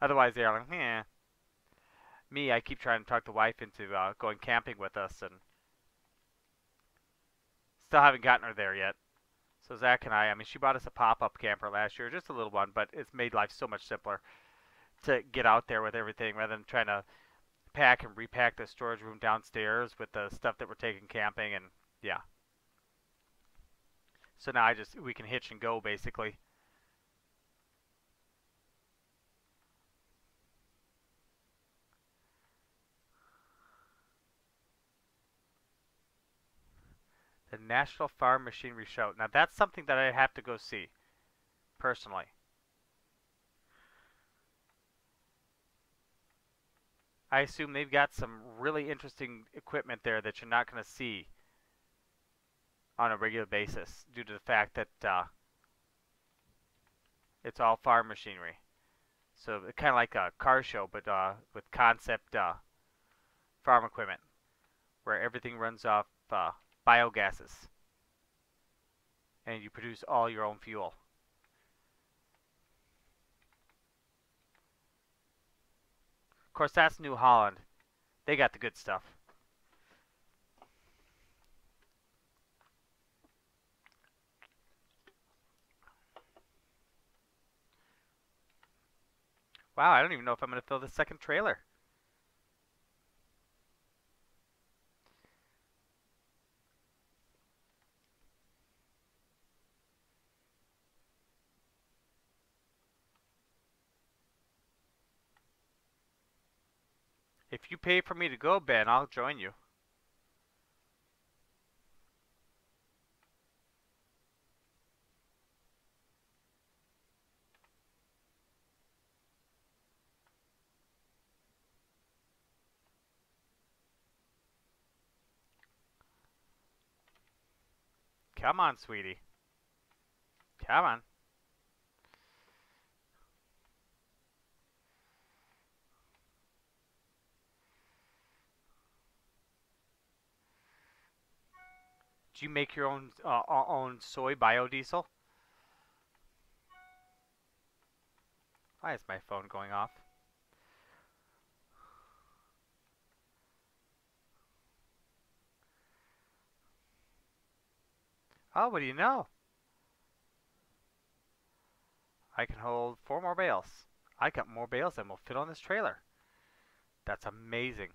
Otherwise, they're like, eh. Me, I keep trying to talk the wife into going camping with us, and still haven't gotten her there yet. So Zach and I mean, she bought us a pop-up camper last year, just a little one, but it's made life so much simpler to get out there with everything rather than trying to pack and repack the storage room downstairs with the stuff that we're taking camping, and yeah. So now we can hitch and go basically. The National Farm Machinery Show. Now that's something that I have to go see, personally. I assume they've got some really interesting equipment there that you're not going to see on a regular basis due to the fact that it's all farm machinery. So kind of like a car show, but with concept farm equipment, where everything runs off biogases, and you produce all your own fuel. Of course, that's New Holland. They got the good stuff. Wow, I don't even know if I'm going to fill the second trailer. If you pay for me to go, Ben, I'll join you. Come on, sweetie. Come on. Do you make your own soy biodiesel? Why is my phone going off? Oh, what do you know? I can hold 4 more bales. I got more bales than will fit on this trailer. That's amazing.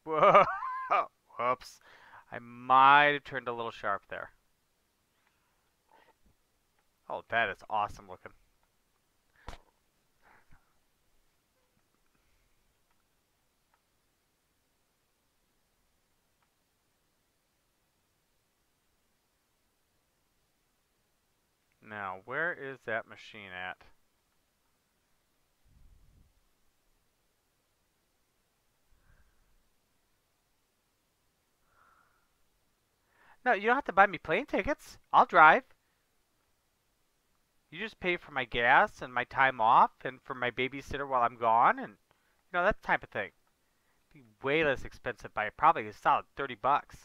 Whoa! Whoops. I might have turned a little sharp there. Oh, that is awesome looking. Now, where is that machine at? No, you don't have to buy me plane tickets. I'll drive. You just pay for my gas and my time off and for my babysitter while I'm gone and that type of thing. Be way less expensive by probably a solid 30 bucks.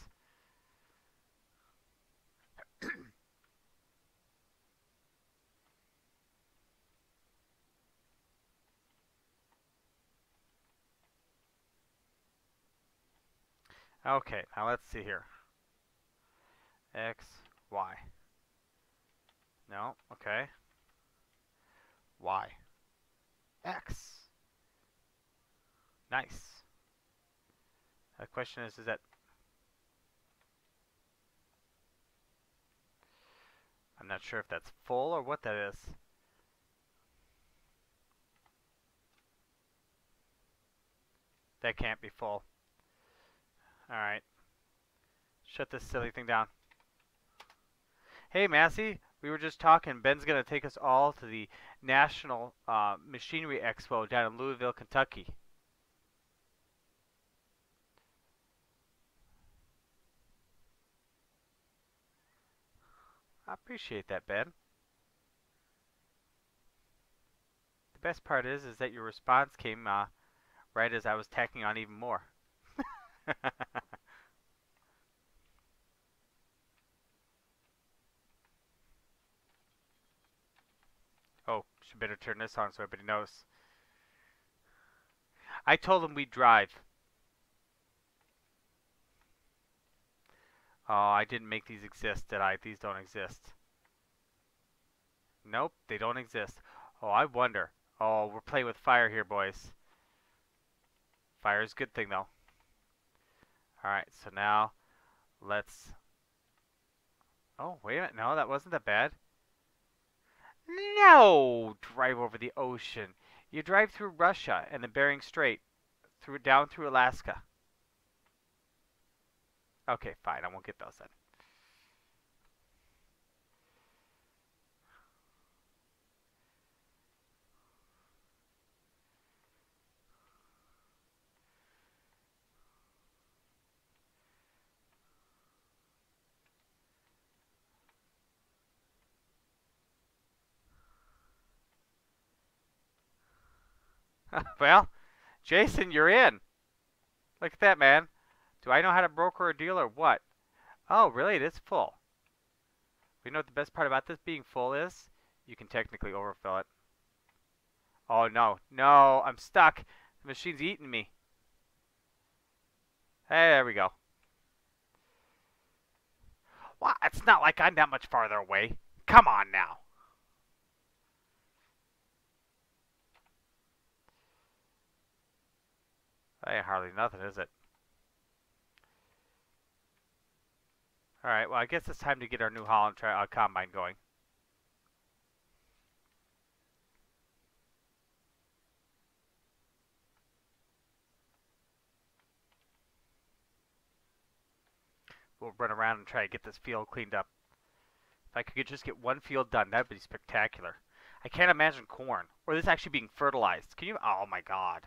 Okay, now let's see here. X, Y. No, okay. Y. X. Nice. The question is that I'm not sure if that's full or what that is. That can't be full. Alright. Shut this silly thing down. Hey, Massey. We were just talking. Ben's going to take us all to the National Machinery Expo down in Louisville, Kentucky. I appreciate that, Ben. The best part is that your response came right as I was tacking on even more. Oh, should better turn this on so everybody knows. I told him we'd drive. Oh, I didn't make these exist, did I? These don't exist. Nope, they don't exist. Oh, I wonder. Oh, we're playing with fire here, boys. Fire is a good thing, though. Alright, so now let's... Oh, wait a minute. No, that wasn't that bad. No! Drive over the ocean. You drive through Russia and the Bering Strait, down through Alaska. Okay, fine. I won't get those then. Well, Jason, you're in. Look at that, man. Do I know how to broker a deal or what? Oh, really? It is full. You know what the best part about this being full is? You can technically overfill it. Oh, no. No, I'm stuck. The machine's eating me. Hey, there we go. Well, it's not like I'm that much farther away. Come on now. That ain't hardly nothing, is it? Alright, well, I guess it's time to get our New Holland combine going. We'll run around and try to get this field cleaned up. If I could just get one field done, that'd be spectacular. I can't imagine corn, or this actually being fertilized. Can you? Oh my god.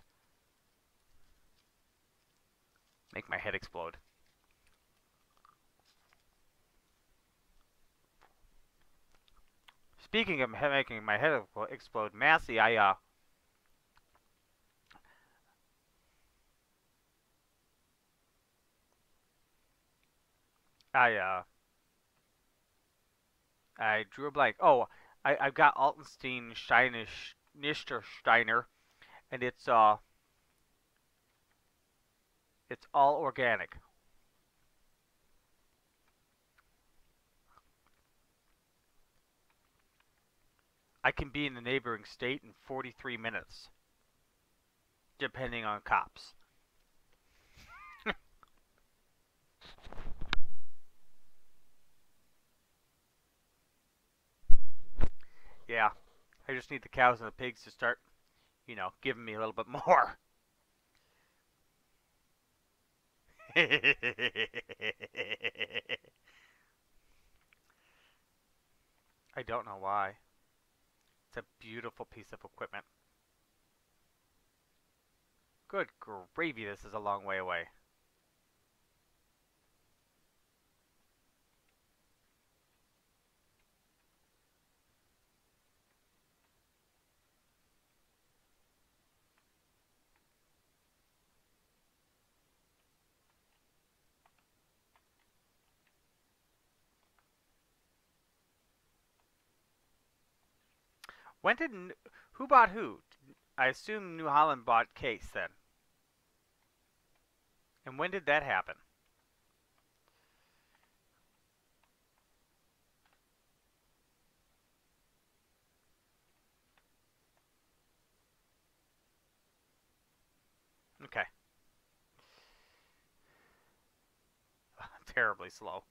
Make my head explode. Speaking of making my head explode, Massey, I drew a blank. Oh, I've got Altenstein Steiner, and it's all organic. I can be in the neighboring state in 43 minutes, depending on cops. Yeah, I just need the cows and the pigs to start, giving me a little bit more. I don't know why. It's a beautiful piece of equipment. Good gravy, this is a long way away. When did... Who bought who? I assume New Holland bought Case then. And when did that happen? Okay. Terribly slow.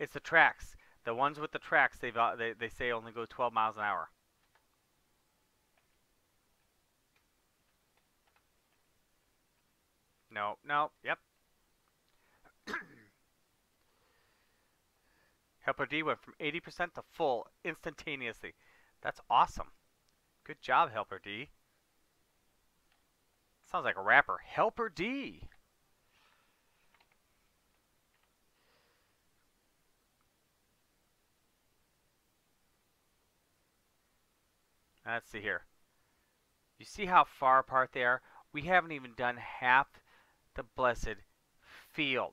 It's the tracks. The ones with the tracks, they say only go 12 miles an hour. No, no, yep. Helper D went from 80% to full instantaneously. That's awesome. Good job, Helper D. Sounds like a rapper. Helper D. Let's see here. You see how far apart they are? We haven't even done half the blessed field.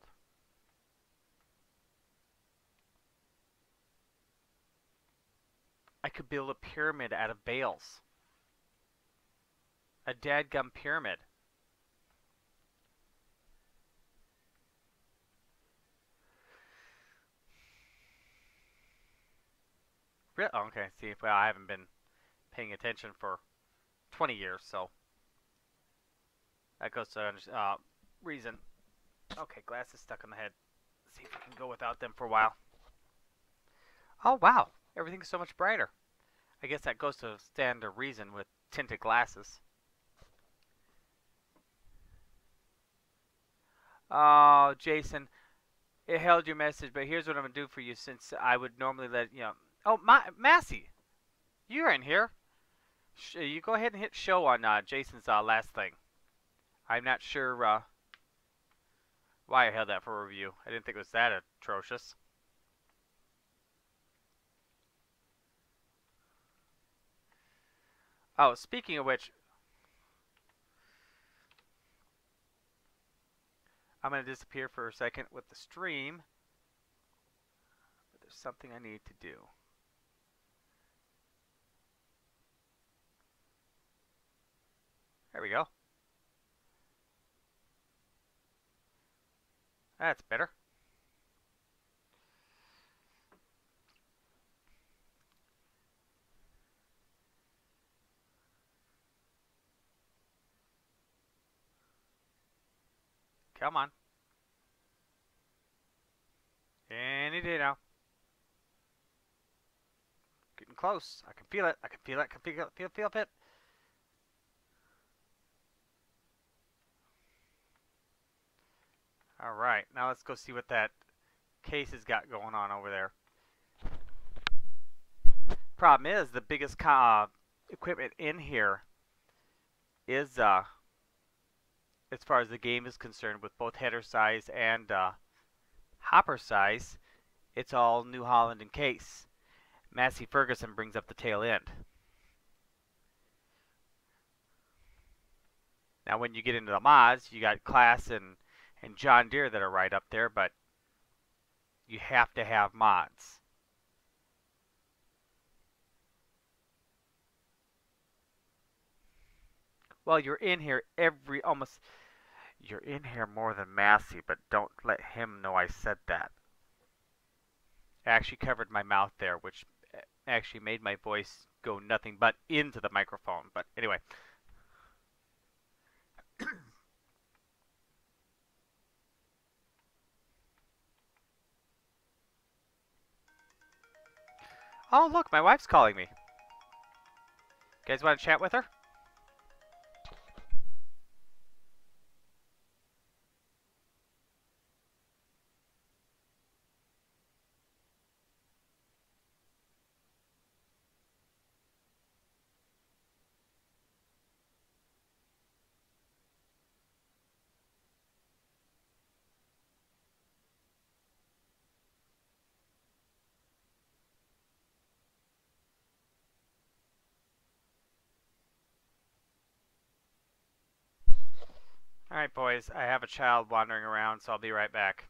I could build a pyramid out of bales. A dadgum pyramid. Really? Oh, okay, see, well, I haven't been paying attention for 20 years, so that goes to reason. Okay, glasses stuck in the head. Let's see if I can go without them for a while. Oh, wow. Everything's so much brighter. I guess that goes to stand to reason with tinted glasses. Oh, Jason, it held your message, but here's what I'm going to do for you since I would normally let, you know. Oh, Massey, you're in here. You go ahead and hit show on Jason's last thing. I'm not sure why I held that for review. I didn't think it was that atrocious. Oh, speaking of which, I'm going to disappear for a second with the stream. But there's something I need to do. There we go. That's better. Come on. Any day now. Getting close. I can feel it. I can feel it. I can feel it. All right. Now let's go see what that case has got going on over there. Problem is, the biggest equipment in here is, as far as the game is concerned, with both header size and hopper size, it's all New Holland and Case. Massey Ferguson brings up the tail end. Now, when you get into the mods, you got Class and John Deere that are right up there, but you have to have mods. Well, you're in here you're in here more than Massey, but don't let him know I said that. I actually covered my mouth there, which actually made my voice go nothing but into the microphone. But anyway. Oh, look, my wife's calling me. You guys want to chat with her? Alright, boys, I have a child wandering around, so I'll be right back.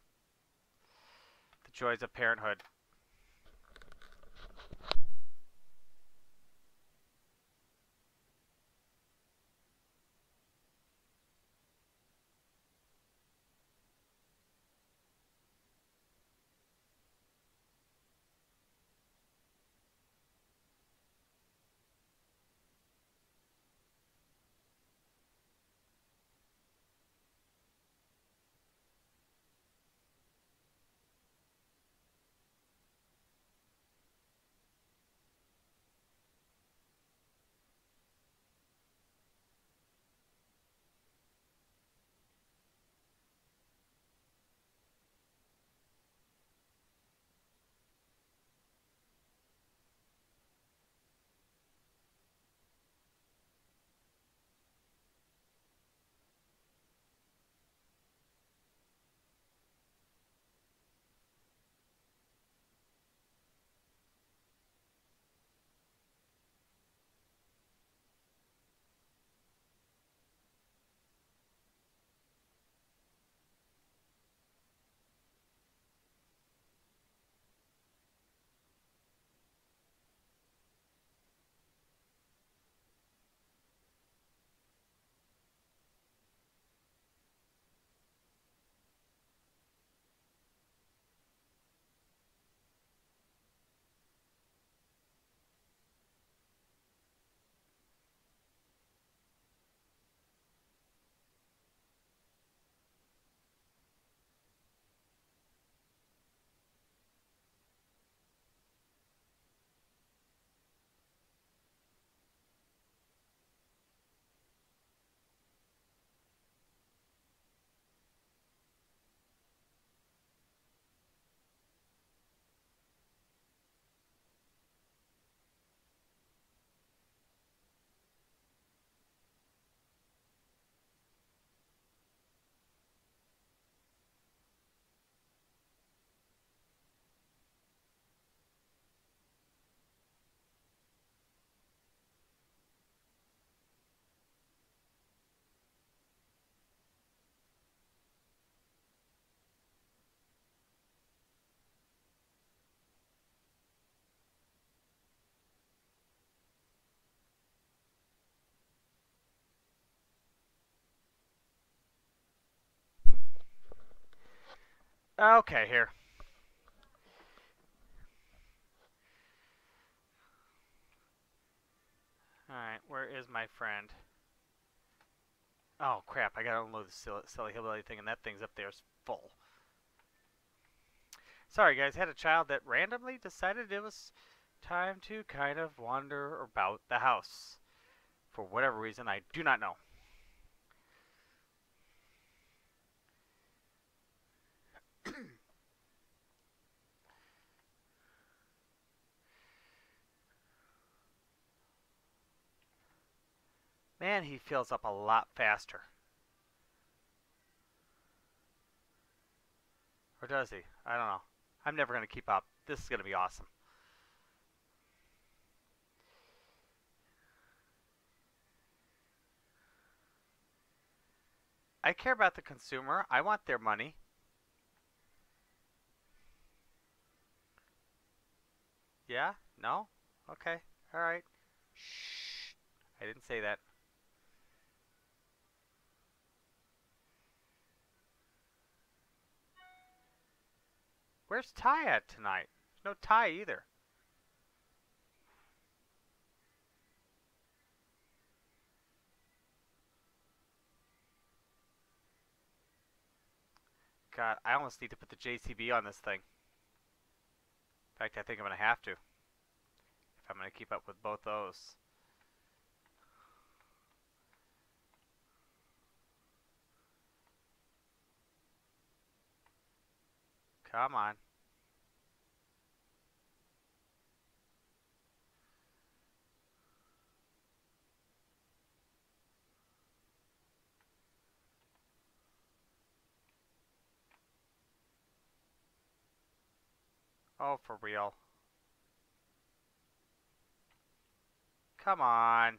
The joys of parenthood. Okay, here. Alright, where is my friend? Oh, crap, I gotta unload the silly hillbilly thing, and that thing's up there is full. Sorry, guys, had a child that randomly decided it was time to kind of wander about the house. For whatever reason, I do not know. Man, he fills up a lot faster. Or does he? I don't know. I'm never going to keep up. This is going to be awesome. I care about the consumer. I want their money. Yeah? No? Okay. Alright. Shh. I didn't say that. Where's Ty at tonight? There's no Ty either. God, I almost need to put the JCB on this thing. In fact, I think I'm going to have to. If I'm going to keep up with both those. Come on. Oh, for real. Come on.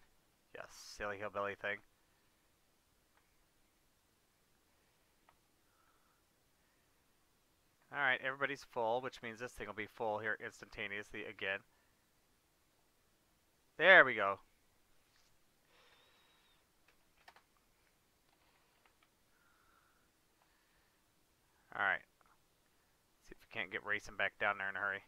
You silly hillbilly thing. Alright, everybody's full, which means this thing will be full here instantaneously again. There we go. Alright. See if we can't get racing back down there in a hurry.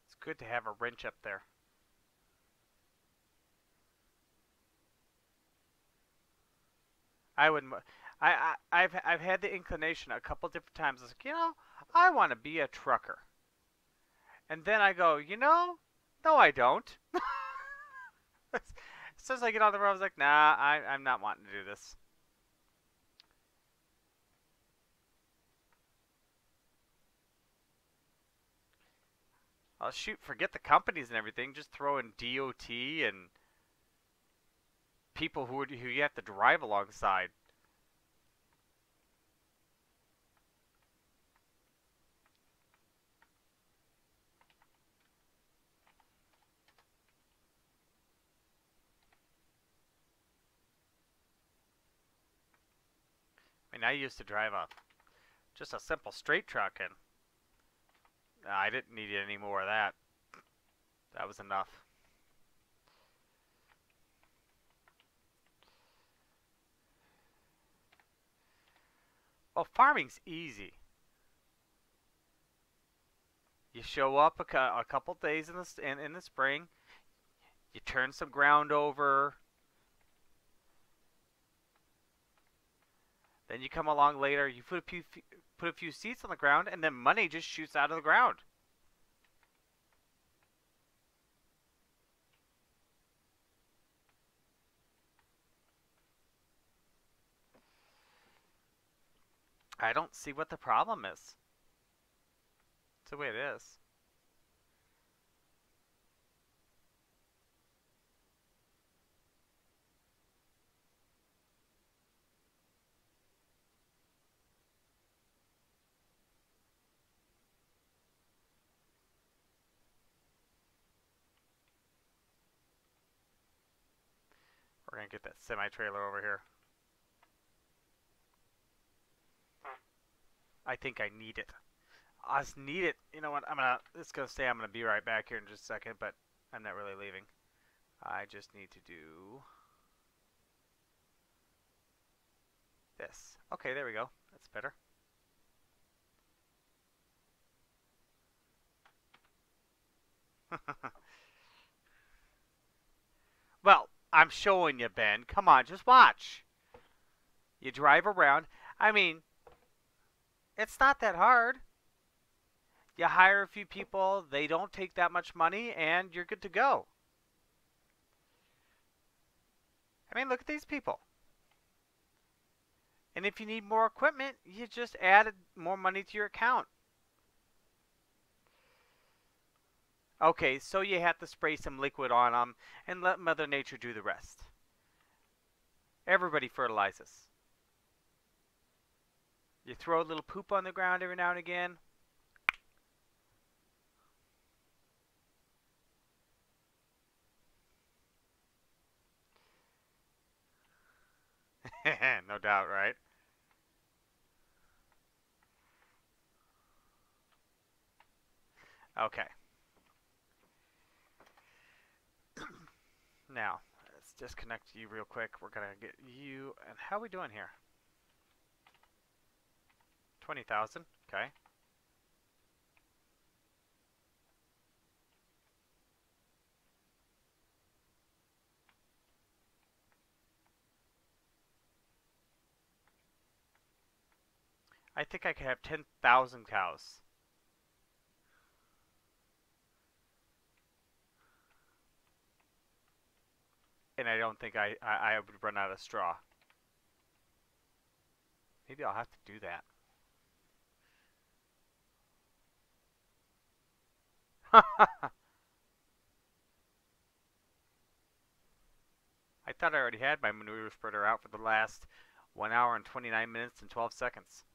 It's good to have a wrench up there. I would. I've had the inclination a couple different times. I was like, I want to be a trucker. And then I go, no, I don't. As soon as I get on the road, I was like, nah, I'm not wanting to do this. Oh, shoot, forget the companies and everything. Just throw in DOT and people who you have to drive alongside. I mean, I used to drive just a simple straight truck, and I didn't need any more of that. That was enough. Well, farming's easy. You show up a couple days in the spring. You turn some ground over. Then you come along later. You put a few seeds on the ground, and then money just shoots out of the ground. I don't see what the problem is. It's the way it is. We're going to get that semi-trailer over here. I think I need it. I just need it. You know what? It's going to say I'm going to be right back here in just a second, but I'm not really leaving. I just need to do this. Okay, there we go. That's better. Well, I'm showing you, Ben. Come on, just watch. You drive around. I mean, it's not that hard. You hire a few people, they don't take that much money, and you're good to go. I mean, look at these people. And if you need more equipment, you just added more money to your account. Okay, so you have to spray some liquid on them and let Mother Nature do the rest. Everybody fertilizes. You throw a little poop on the ground every now and again. No doubt, right? Okay. Now, let's disconnect you real quick. We're going to get you. And how are we doing here? 20,000. Okay. I think I could have 10,000 cows. And I don't think I would run out of straw. Maybe I'll have to do that. I thought I already had my manure spreader out for the last 1 hour and 29 minutes and 12 seconds.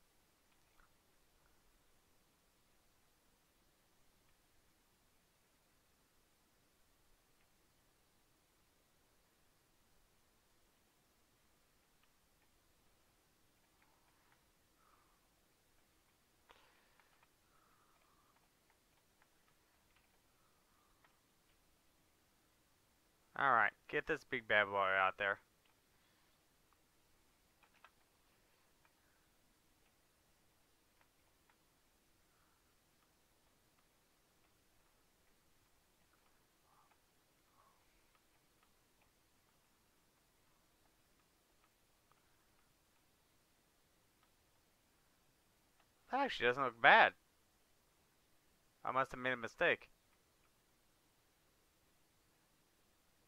Alright, get this big bad boy out there. That actually doesn't look bad. I must have made a mistake.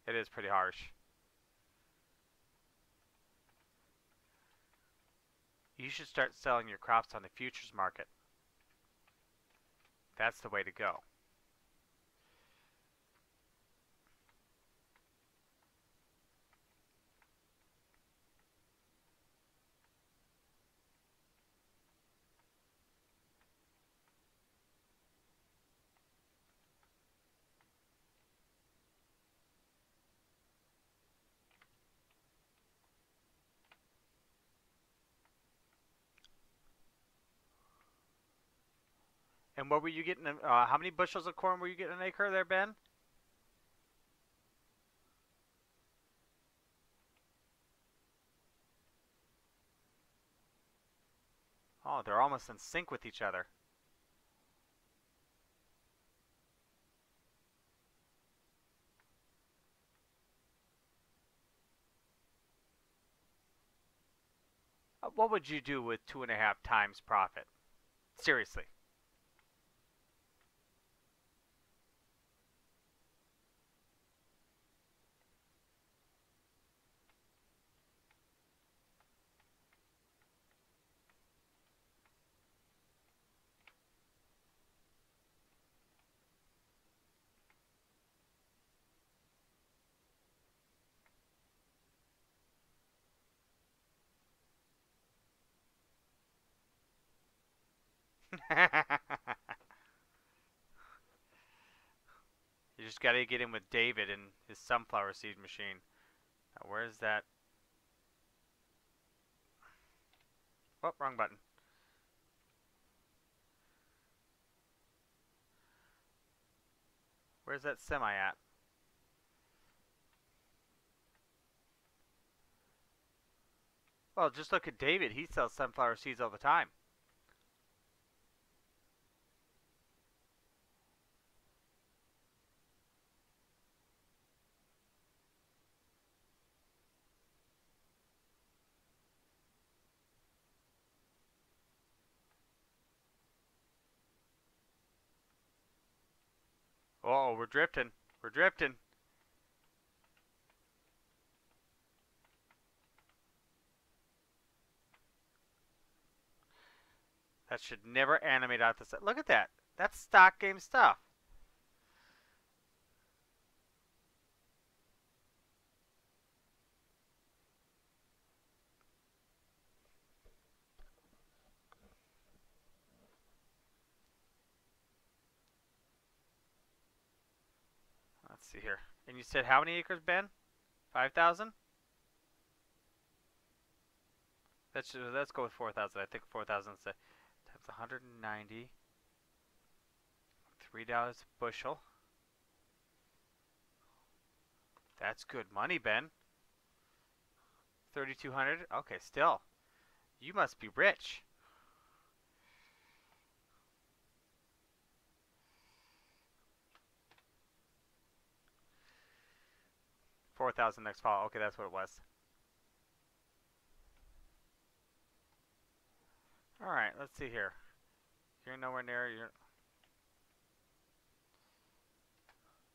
It is pretty harsh. You should start selling your crops on the futures market. That's the way to go. And what were you getting? How many bushels of corn were you getting an acre there, Ben? Oh, they're almost in sync with each other. What would you do with 2.5 times profit? Seriously. You just gotta get in with David and his sunflower seed machine. Now, where's that? Oh, wrong button. Where's that semi at? Well, just look at David. He sells sunflower seeds all the time. Oh, we're drifting. We're drifting. That should never animate out the side. Look at that. That's stock game stuff. Let's see here. And you said how many acres, Ben? 5,000? Let's go with 4,000. I think 4,000 times 190. $3 a bushel. That's good money, Ben. 3,200. Okay, still. You must be rich. 4,000 next fall. Okay, that's what it was. All right, let's see here. You're nowhere near.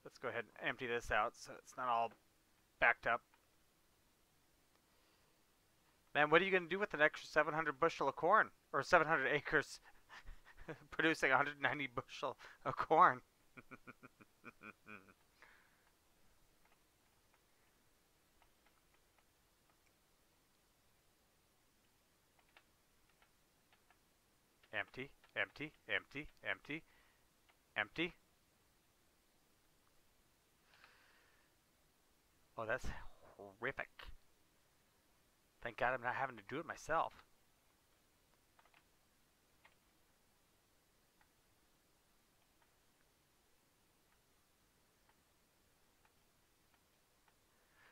Let's go ahead and empty this out so it's not all backed up. Man, what are you going to do with an extra 700 bushel of corn? Or 700 acres producing 190 bushel of corn? Empty, empty, empty, empty, empty. Oh, that's horrific. Thank God I'm not having to do it myself.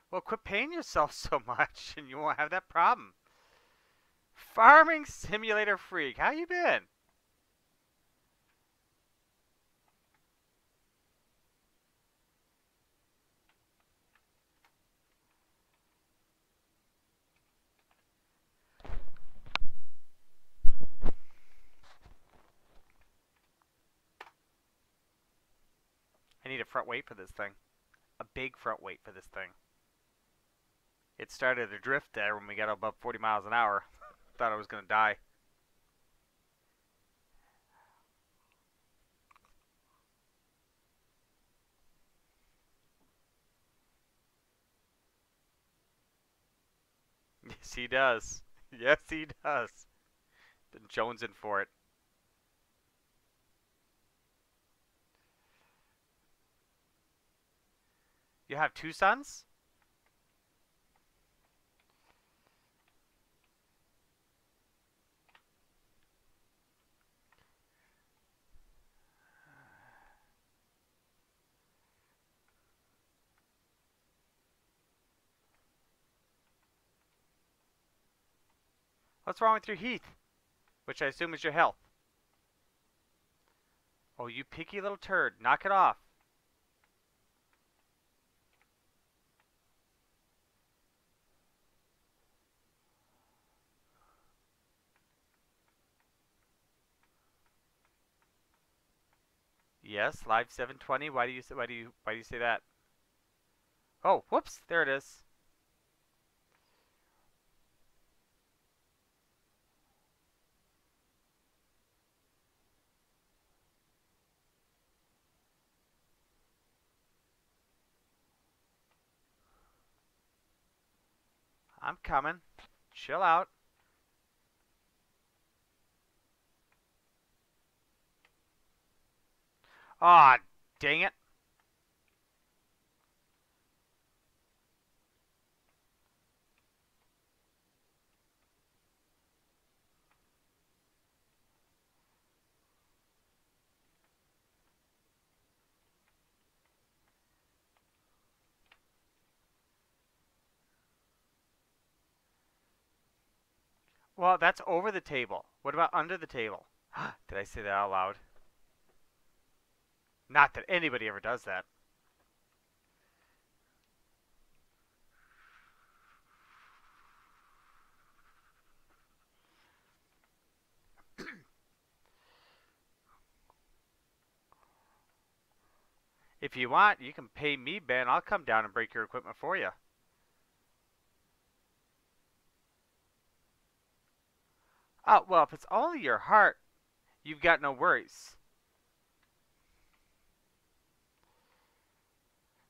Well, quit paying yourself so much and you won't have that problem. Farming Simulator Freak, how you been? I need a front weight for this thing. A big front weight for this thing. It started to drift there when we got above 40 miles an hour. Thought I was going to die. Yes, he does. Yes, he does. Been jonesing for it. You have two sons? What's wrong with your heath? Which I assume is your health. Oh, you picky little turd. Knock it off. Yes, live 720. Why do you say that? Oh, whoops. There it is. I'm coming. Chill out. Aw, dang it. Well, that's over the table. What about under the table? Did I say that out loud? Not that anybody ever does that. If you want, you can pay me, Ben. I'll come down and break your equipment for you. Oh, well, if it's only your heart, you've got no worries.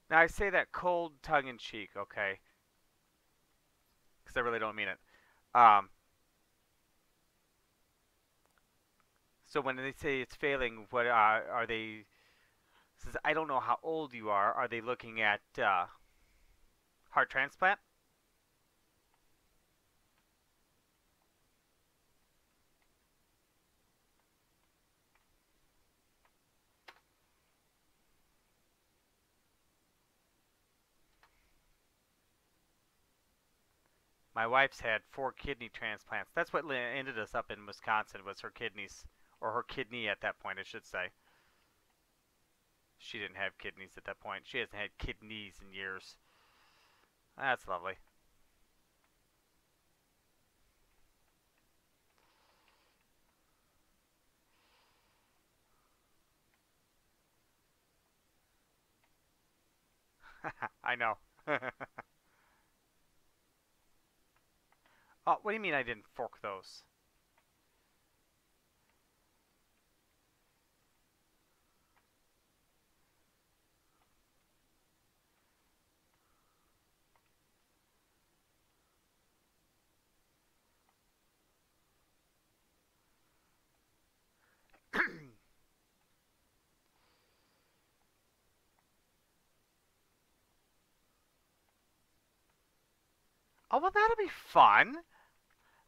Now, I say that cold tongue-in-cheek, okay? Because I really don't mean it. So when they say it's failing, what are they... Says, I don't know how old you are. Are they looking at heart transplant? My wife's had 4 kidney transplants. That's what ended us up in Wisconsin was her kidneys, or her kidney at that point, I should say. She didn't have kidneys at that point. She hasn't had kidneys in years. That's lovely. I know. Oh, what do you mean I didn't fork those? Oh, well, that'll be fun.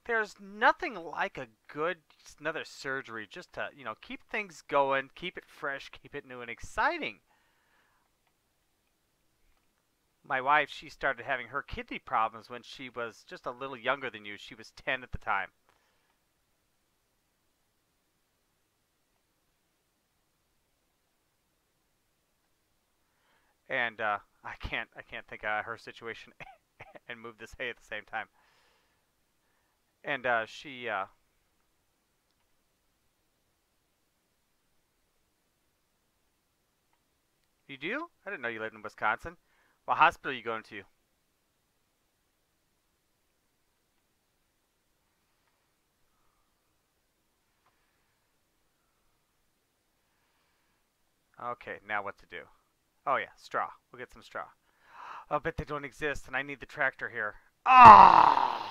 There's nothing like a good another surgery just to, keep things going, keep it fresh, keep it new and exciting. My wife, she started having her kidney problems when she was just a little younger than you. She was 10 at the time. And I can't think of her situation and move this hay at the same time. And you do? I didn't know you lived in Wisconsin. What hospital are you going to? Okay, now what to do? Oh yeah, straw. We'll get some straw. I'll bet they don't exist, and I need the tractor here. Ah!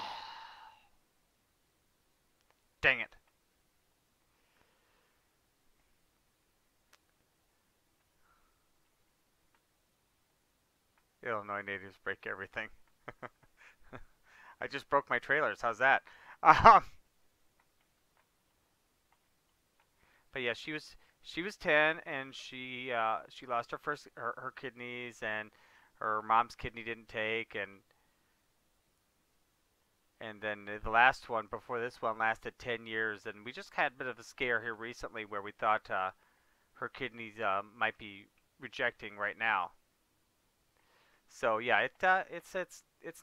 Dang it. Illinois natives break everything. I just broke my trailers. How's that? Um, but yeah, she was 10 and she lost her kidneys, and her mom's kidney didn't take, and then the last one before this one lasted 10 years, and we just had a bit of a scare here recently where we thought her kidneys might be rejecting right now. So yeah, it's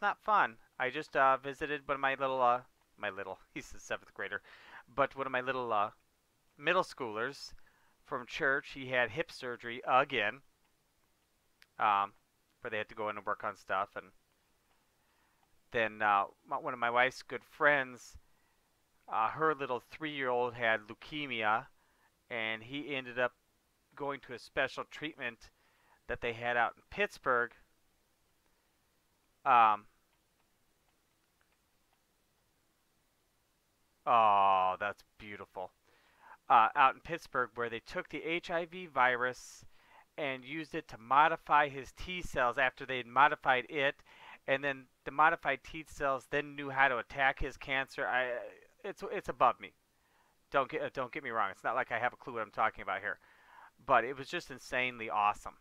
not fun. I just visited one of my little he's a seventh grader, but one of my little middle schoolers from church. He had hip surgery again, um, where they had to go in and work on stuff, and then one of my wife's good friends, her little 3-year-old had leukemia, and he ended up going to a special treatment that they had out in Pittsburgh. Um, oh, that's beautiful. Out in Pittsburgh, where they took the HIV virus and used it to modify his T cells after they'd modified it, and then the modified T cells then knew how to attack his cancer. It's above me. Don't get me wrong. It's not like I have a clue what I'm talking about here, but it was just insanely awesome.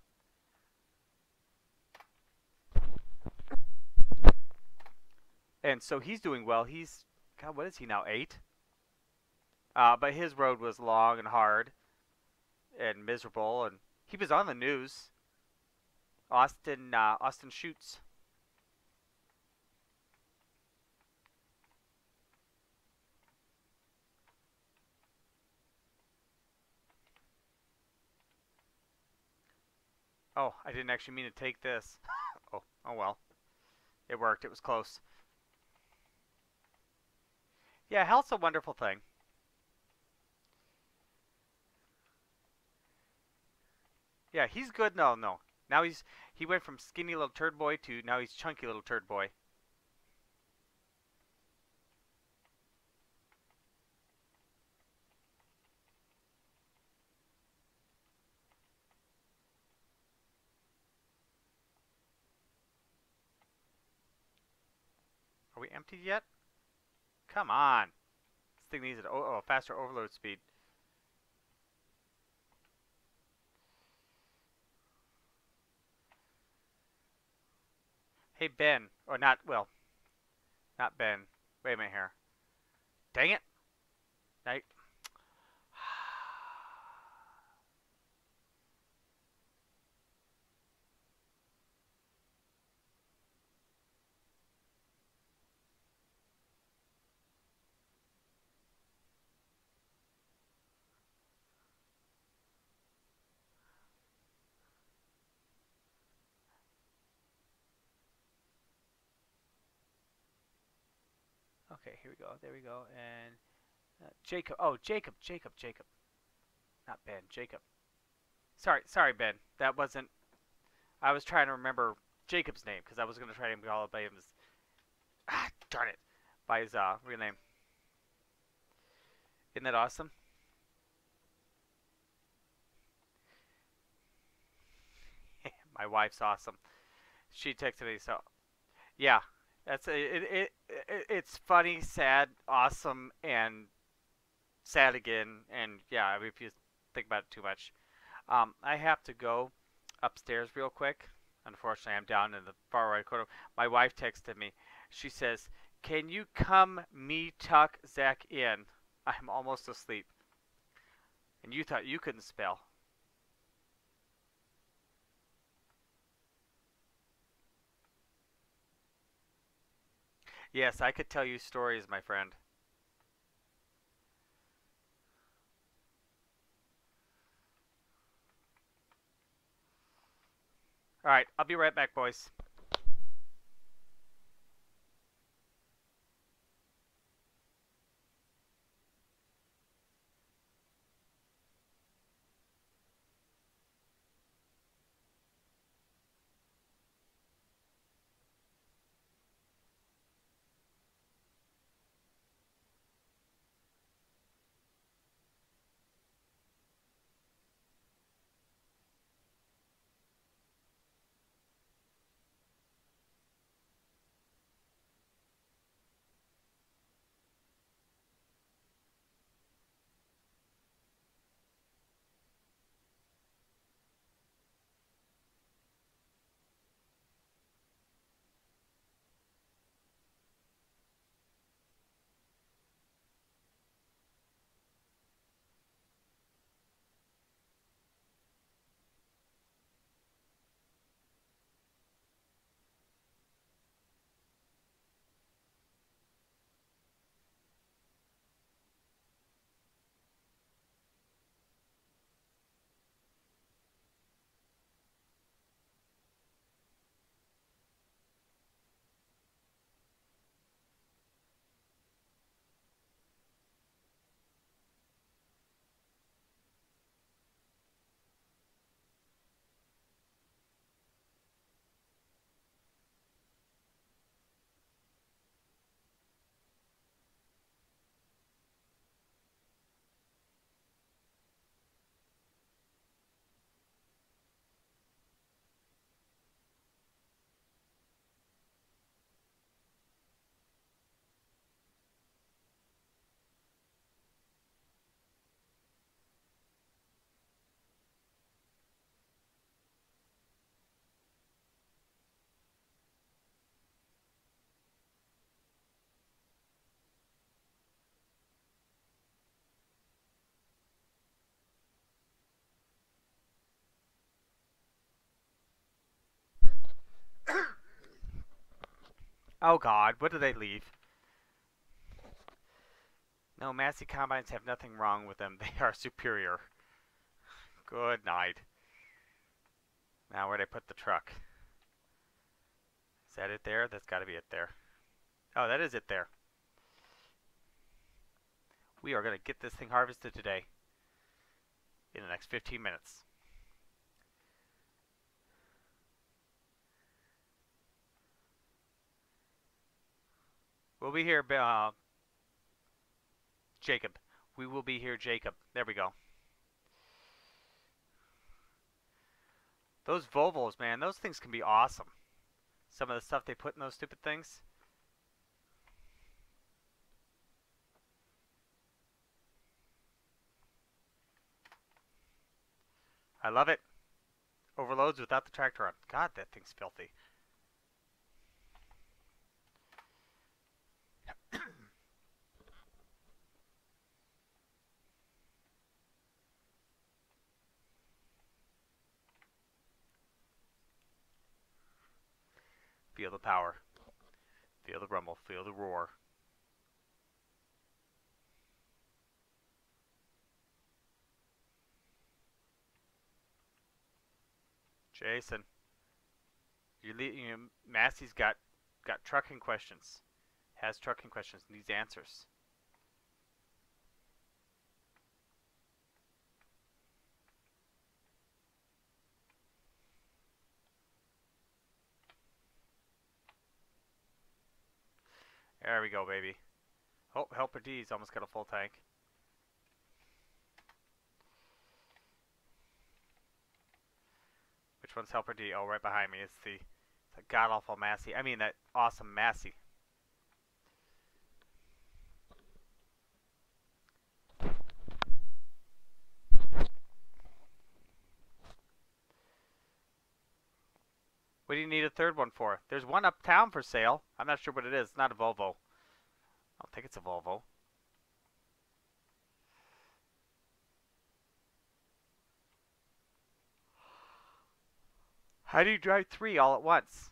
And so he's doing well. He's God, what is he now? 8. But his road was long and hard and miserable, and he was on the news. Austin shoots. Oh, I didn't actually mean to take this. Oh well. It worked. It was close. Yeah, health's a wonderful thing. Yeah, he's good. No, no. Now he went from skinny little turd boy to now he's chunky little turd boy. Are we emptied yet? Come on. This thing needs a faster overload speed. Hey Ben, or not? Well, not Ben. Wait a minute here. Dang it! I, okay, here we go. There we go. And Jacob. Oh, Jacob. Not Ben. Jacob. Sorry, Ben. That wasn't. I was trying to remember Jacob's name because I was going to try to call it by him as. Ah, darn it! By his real name. Isn't that awesome? My wife's awesome. She texted me, so yeah. It's funny, sad, awesome, and sad again. And yeah, I mean, if you think about it too much, I have to go upstairs real quick. Unfortunately, I'm down in the far right corner. My wife texted me. She says, "Can you come me tuck Zach in? I'm almost asleep." And you thought you couldn't spell. Yes, I could tell you stories, my friend. All right, I'll be right back, boys. Oh God, what did they leave? No, Massey combines have nothing wrong with them. They are superior. Good night. Now where'd I put the truck? Is that it there? That's got to be it there. Oh, that is it there. We are going to get this thing harvested today in the next 15 minutes. We'll be here, Jacob. We will be here, Jacob. There we go. Those Volvos, man, those things can be awesome. Some of the stuff they put in those stupid things. I love it. Overloads without the tractor on. God, that thing's filthy. Feel the power. Feel the rumble. Feel the roar. Jason, Massey's got trucking questions. Has trucking questions. Needs answers. There we go, baby. Oh, Helper D's almost got a full tank. Which one's Helper D? Oh, right behind me. It's That god-awful Massey. I mean, that awesome Massey. What do you need a third one for? There's one uptown for sale. I'm not sure what it is. It's not a Volvo. I don't think it's a Volvo. How do you drive 3 all at once?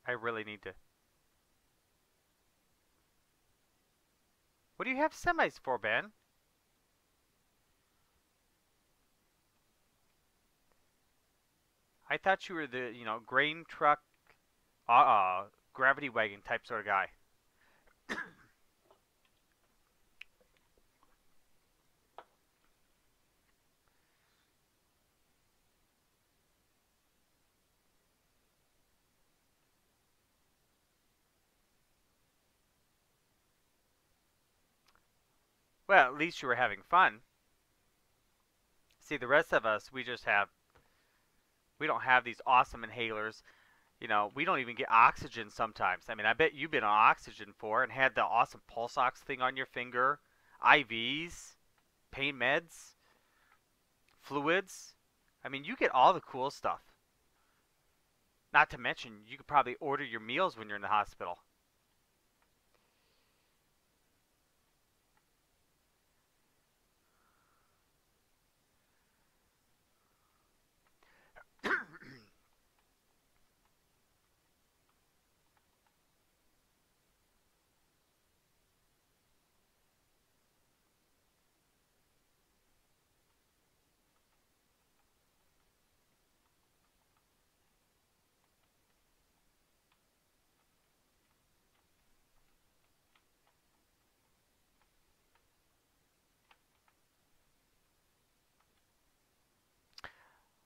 I really need to. What do you have semis for, Ben? I thought you were the, grain truck, gravity wagon type sort of guy. Well, at least you were having fun. See, the rest of us, we don't have these awesome inhalers. We don't even get oxygen sometimes. I mean, I bet you've been on oxygen before and had the awesome pulse ox thing on your finger, IVs, pain meds, fluids. I mean, you get all the cool stuff. Not to mention, you could probably order your meals when you're in the hospital.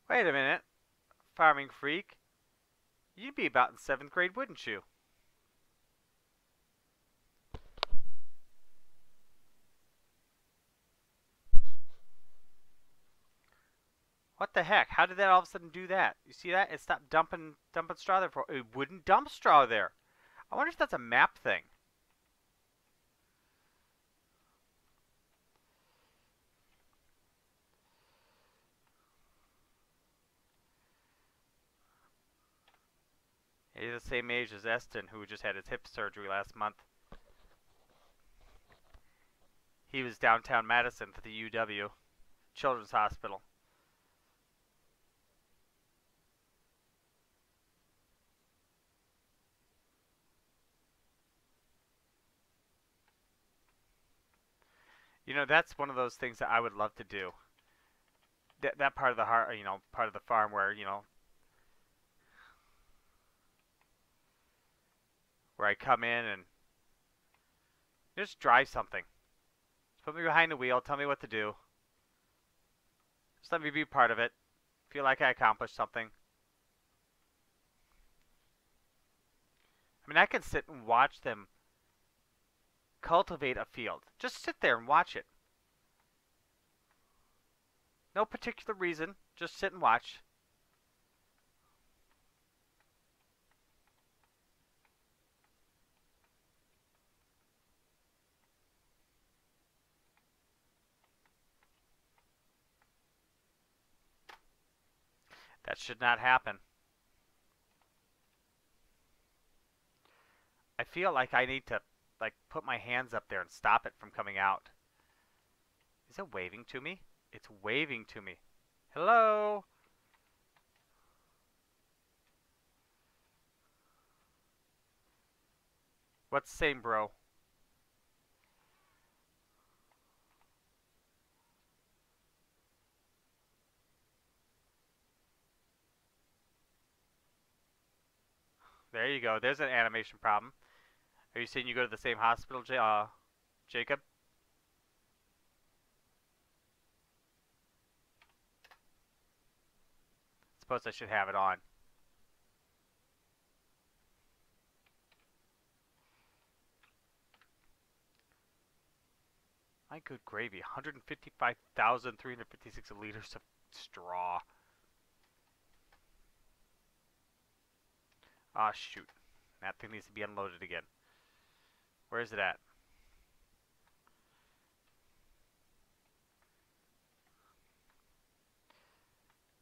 Wait a minute, farming freak. You'd be about in 7th grade, wouldn't you? What the heck? How did that all of a sudden do that? You see that? It stopped dumping straw there for it wouldn't dump straw there. I wonder if that's a map thing. He's the same age as Eston, who just had his hip surgery last month. He was downtown Madison at the UW Children's Hospital. That's one of those things that I would love to do. That part of the part of the farm where, where I come in and just drive something. Just put me behind the wheel, tell me what to do. Just let me be part of it. Feel like I accomplished something. I mean, I can sit and watch them cultivate a field. Just sit there and watch it. No particular reason. Just sit and watch. That should not happen. I feel like I need to put my hands up there and stop it from coming out. Is it waving to me? It's waving to me. Hello? What's the same, bro? There you go. There's an animation problem. Are you saying you go to the same hospital, Jacob? Suppose I should have it on. My good gravy. 155,356 liters of straw. Ah, shoot. That thing needs to be unloaded again. Where is it at?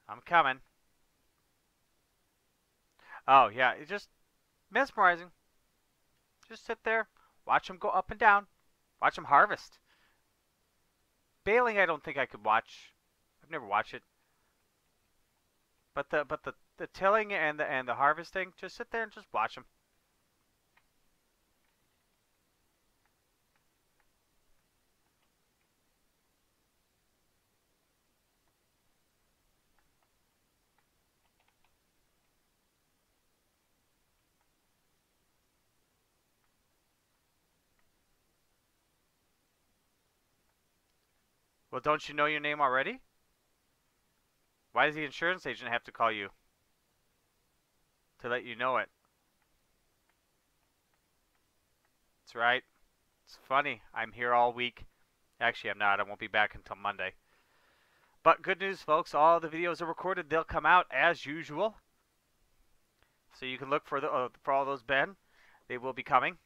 I'm coming. Oh, yeah. It's just mesmerizing. Just sit there. Watch them go up and down. Watch them harvest. Baling, I don't think I could watch. I've never watched it. But the tilling and the harvesting, just sit there and just watch them. Well, don't you know your name already? Why does the insurance agent have to call you to let you know it? That's right. It's funny. I'm here all week. Actually, I'm not. I won't be back until Monday. But good news, folks. All the videos are recorded. They'll come out as usual. So you can look for all those Ben. They will be coming.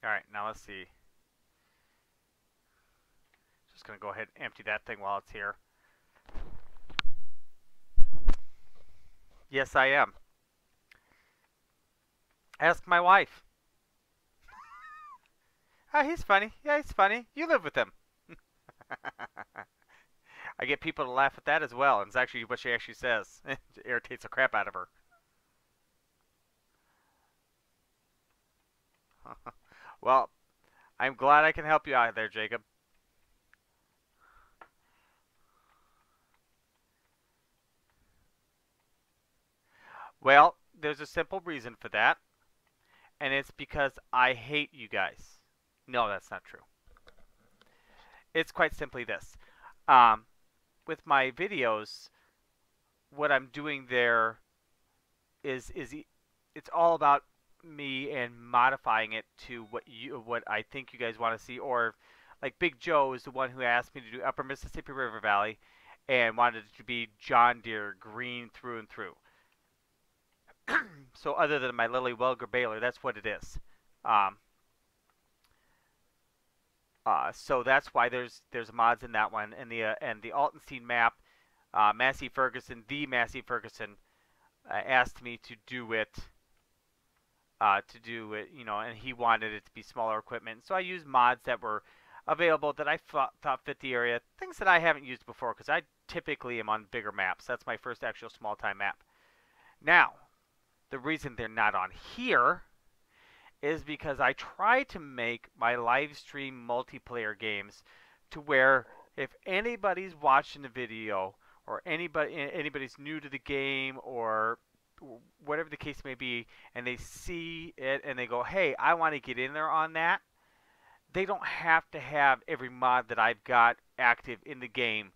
All right, now let's see. Just going to go ahead and empty that thing while it's here. Yes, I am. Ask my wife. Ah, he's funny. Yeah, he's funny. You live with him. I get people to laugh at that as well, and it's actually what she actually says. It irritates the crap out of her. Well, I'm glad I can help you out there, Jacob. Well, there's a simple reason for that, and it's because I hate you guys. No, that's not true. It's quite simply this. With my videos, what I'm doing there is it's all about me and modifying it to what I think you guys want to see. Or like Big Joe is the one who asked me to do Upper Mississippi River Valley and wanted it to be John Deere green through and through. So other than my Lily Welger baler, that's what it is. So that's why there's mods in that one, and the Altenstein map, Massey Ferguson, asked me to do it, you know, and he wanted it to be smaller equipment. So I used mods that were available that I thought fit the area, things that I haven't used before, because I typically am on bigger maps. That's my first actual small time map. Now, the reason they're not on here is because I try to make my live stream multiplayer games to where if anybody's watching the video or anybody's new to the game or whatever the case may be, and they see it and they go, hey, I want to get in there on that, they don't have to have every mod that I've got active in the game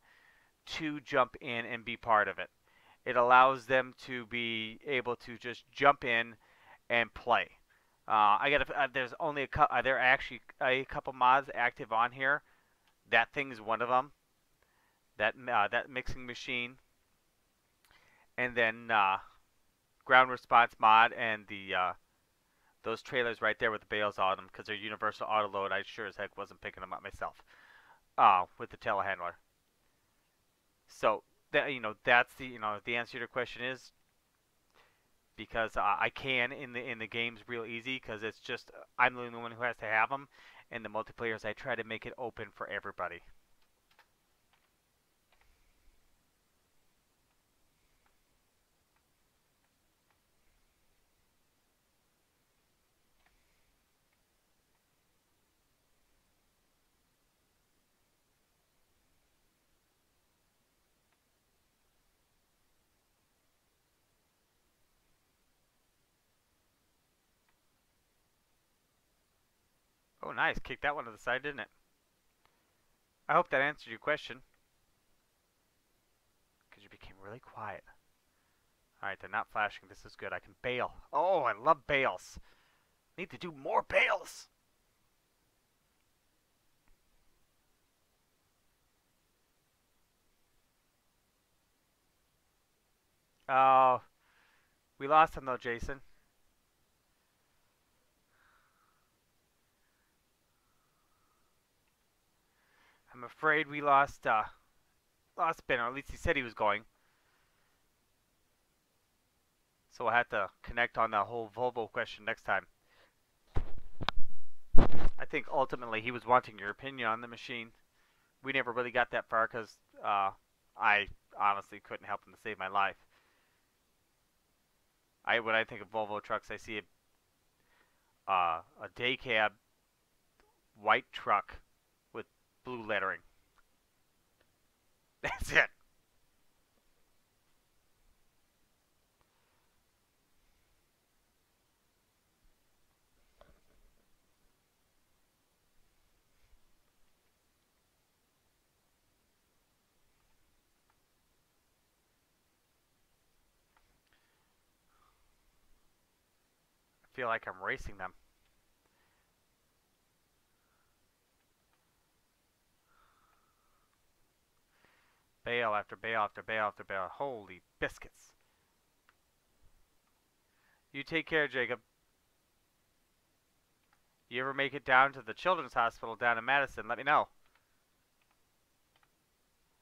to jump in and be part of it. It allows them to be able to just jump in and play. There's only there are actually a couple mods active on here. That thing's one of them. That mixing machine, and then ground response mod, and those trailers right there with the bales on them because they're universal auto load. I sure as heck wasn't picking them up myself. With the telehandler. So that that's the answer to your question is because I can in the games real easy because it's just I'm the only one who has to have them, and the multiplayers I try to make it open for everybody. Oh, nice. Kicked that one to the side, didn't it? I hope that answered your question. really quiet. Alright, they're not flashing. This is good. I can bail. Oh, I love bails. Need to do more bails. Oh, we lost him though, Jason. I'm afraid we lost Ben, or at least he said he was going. So we'll have to connect on the whole Volvo question next time. I think ultimately he was wanting your opinion on the machine. We never really got that far because I honestly couldn't help him to save my life. When I think of Volvo trucks, I see a day cab white truck with blue lettering. That's it. I feel like I'm racing them. Bale after bale after bale after bale. Holy biscuits. You take care, Jacob. You ever make it down to the children's hospital down in Madison, let me know.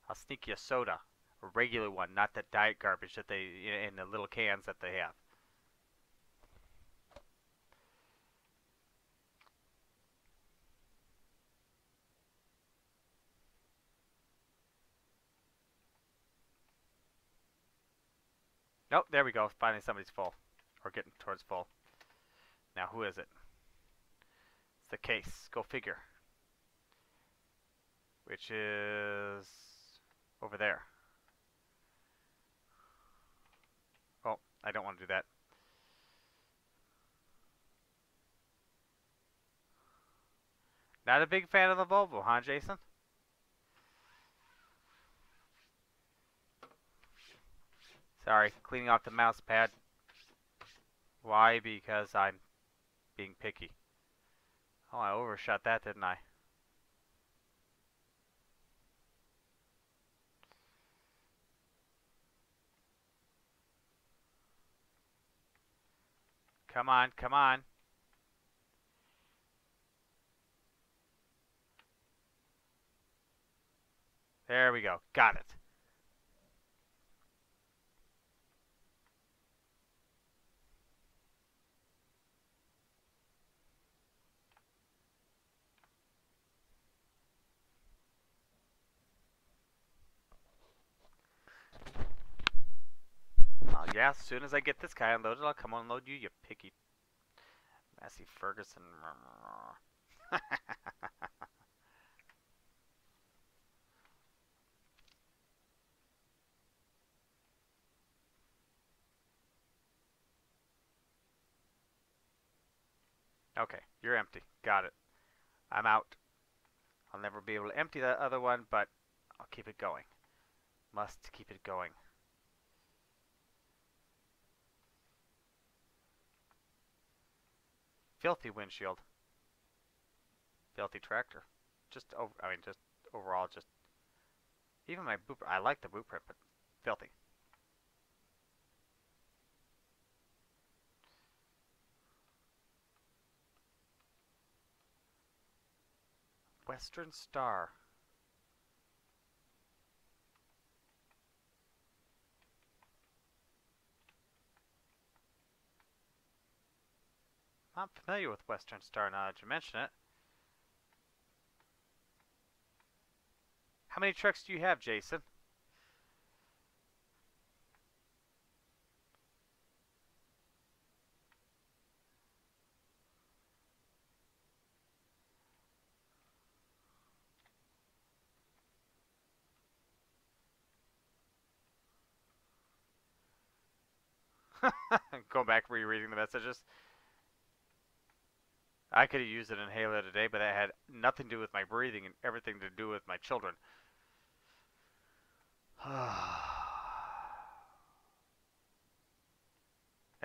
I'll sneak you a soda. A regular one, not that diet garbage that they in the little cans that they have. Nope, there we go. Finally somebody's full. Or getting towards full. Now who is it? It's the case. Go figure. Which is over there. Oh, I don't want to do that. Not a big fan of the Volvo, huh, Jason? Sorry, cleaning off the mouse pad. Why? Because I'm being picky. Oh, I overshot that, didn't I? Come on, come on. There we go. Got it. Yeah, as soon as I get this guy unloaded, I'll come unload you, you picky Massey Ferguson. Okay, you're empty. Got it. I'm out. I'll never be able to empty that other one, but I'll keep it going. Must keep it going. Filthy windshield. Filthy tractor. Just overall, just even my boot. I like the blueprint, but filthy. Western Star. I'm familiar with Western Star now that you mention it. How many trucks do you have, Jason? Go back rereading the messages. I could have used an inhaler today, but that had nothing to do with my breathing and everything to do with my children.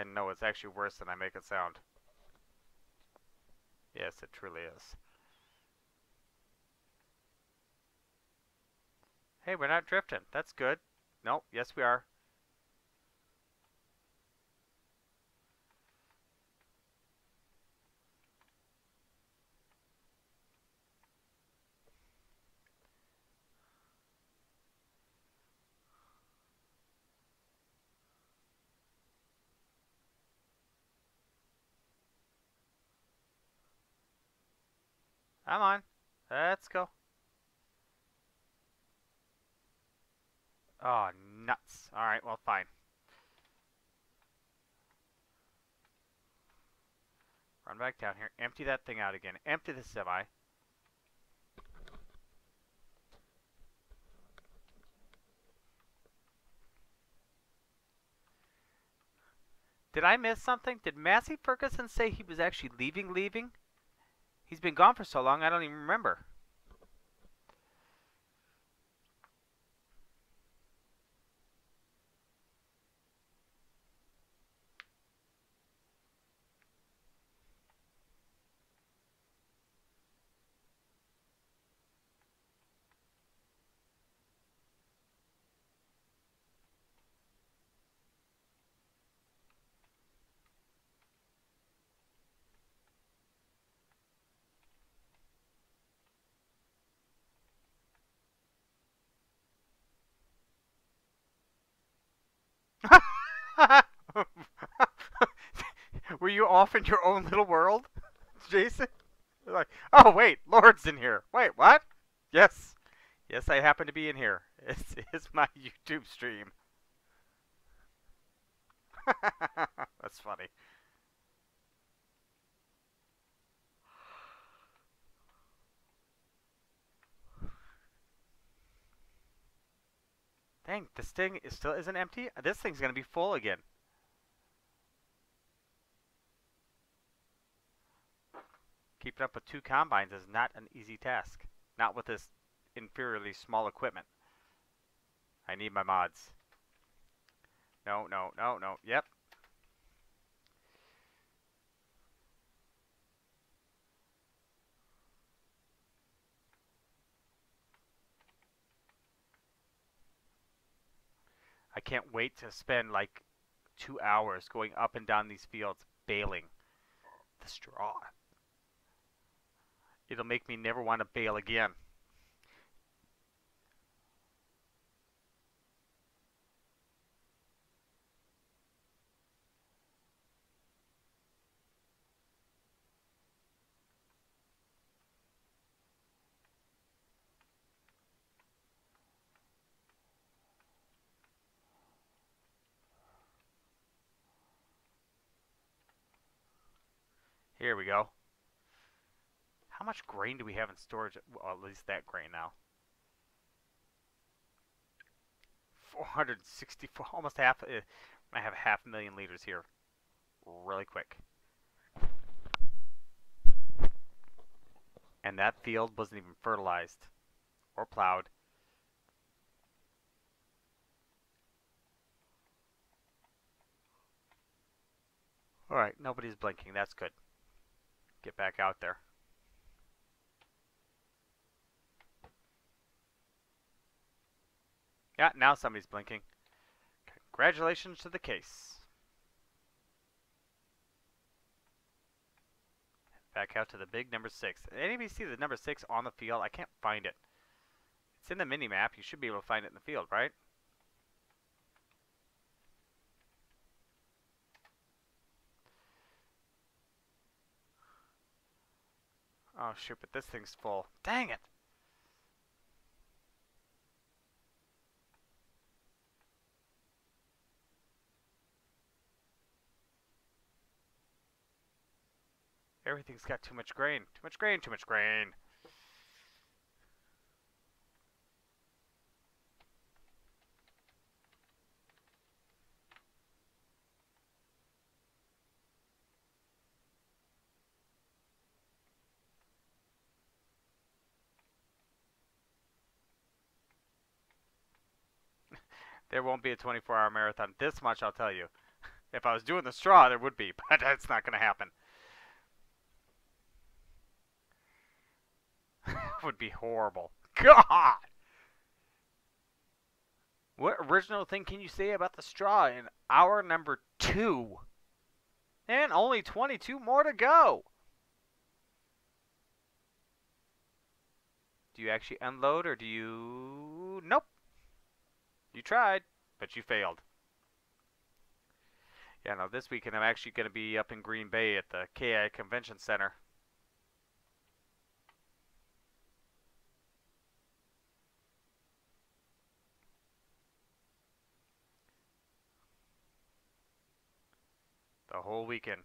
And no, it's actually worse than I make it sound. Yes, it truly is. Hey, we're not drifting. That's good. Nope, yes we are. I'm on. Let's go. Oh, nuts. Alright, well, fine. Run back down here. Empty that thing out again. Empty the semi. Did I miss something? Did Massey Ferguson say he was actually leaving? He's been gone for so long, I don't even remember. Were you off in your own little world, Jason? Like, oh wait, Lord's in here. Wait, what? Yes, yes, I happen to be in here. It's my YouTube stream. That's funny. Dang, this thing still isn't empty. This thing's gonna be full again. Keeping up with 2 combines is not an easy task. Not with this inferiorly small equipment. I need my mods. No, no, no, no. Yep. I can't wait to spend like 2 hours going up and down these fields baling the straw. It'll make me never want to bale again. Here we go. How much grain do we have in storage? Well, at least that grain now. 464, almost half. I have 500,000 liters here. Really quick. And that field wasn't even fertilized or plowed. Alright, nobody's blinking. That's good. Get back out there. Yeah, now somebody's blinking. Congratulations to the case. Back out to the big number 6. Anybody see the number 6 on the field? I can't find it. It's in the mini-map. You should be able to find it in the field, right? Oh, shoot, but this thing's full. Dang it! Everything's got too much grain. Too much grain, too much grain. There won't be a 24-hour marathon. This much I'll tell you. If I was doing the straw, there would be, but that's not going to happen. Would be horrible. God! What original thing can you say about the straw in hour number 2? And only 22 more to go. Do you actually unload or do you... Nope. You tried, but you failed. Yeah, no, this weekend I'm actually going to be up in Green Bay at the KI Convention Center. The whole weekend.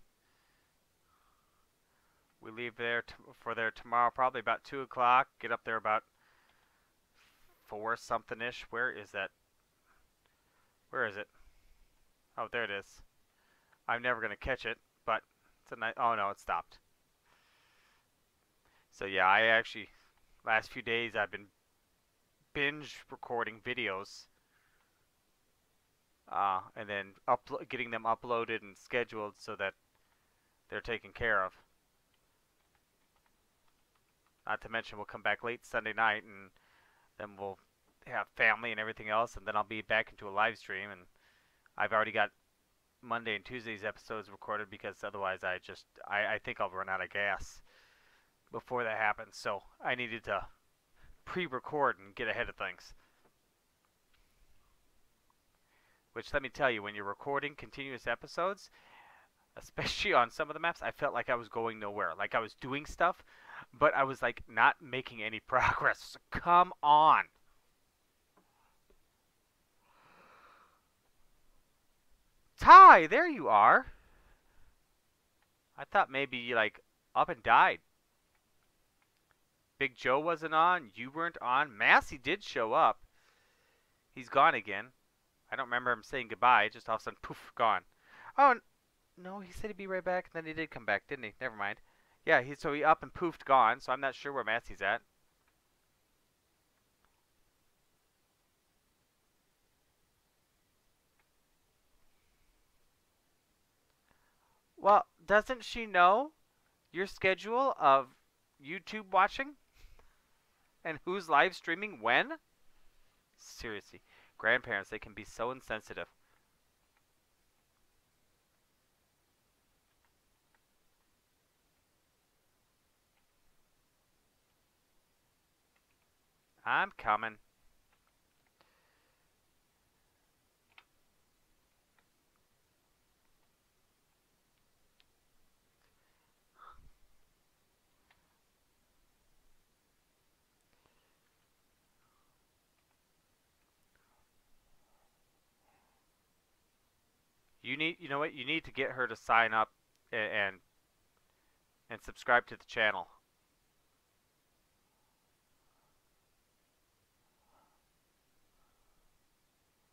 We leave there for there tomorrow, probably about 2 o'clock. Get up there about 4 something-ish. Where is that? Where is it? Oh, there it is. I'm never going to catch it, but it's a nice... Oh, no, it stopped. So, yeah, I actually... Last few days, I've been binge recording videos. And then getting them uploaded and scheduled so that they're taken care of. Not to mention, we'll come back late Sunday night, and then we'll have family and everything else, and then I'll be back into a live stream. And I've already got Monday and Tuesday's episodes recorded because otherwise I think I'll run out of gas before that happens. So I needed to pre-record and get ahead of things. Which, let me tell you, when you're recording continuous episodes, especially on some of the maps, I felt like I was going nowhere. Like I was doing stuff, but I was like not making any progress. So come on. Ty, there you are. I thought maybe you like up and died. Big Joe wasn't on. You weren't on. Massey did show up. He's gone again. I don't remember him saying goodbye. Just all of a sudden, poof, gone. Oh, no, he said he'd be right back, and then he did come back, didn't he? Never mind. Yeah, so he up and poofed gone, so I'm not sure where Massey's at. Well, doesn't she know your schedule of YouTube watching? And who's live streaming when? Seriously. Grandparents, they can be so insensitive. I'm coming. You know what? You need to get her to sign up and subscribe to the channel.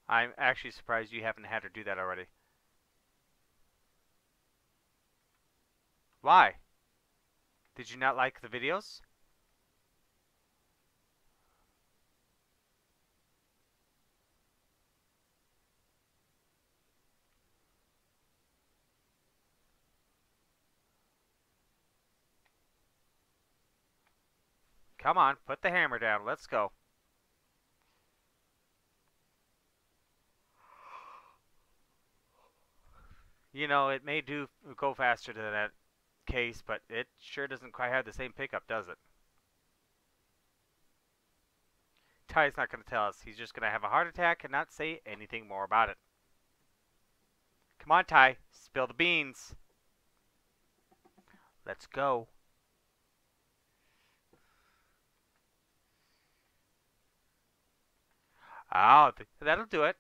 I'm actually surprised you haven't had her do that already. Why? Did you not like the videos? Come on, put the hammer down. Let's go. You know, it may go faster than that case, but it sure doesn't quite have the same pickup, does it? Ty's not going to tell us. He's just going to have a heart attack and not say anything more about it. Come on, Ty. Spill the beans. Let's go. Oh, that'll do it.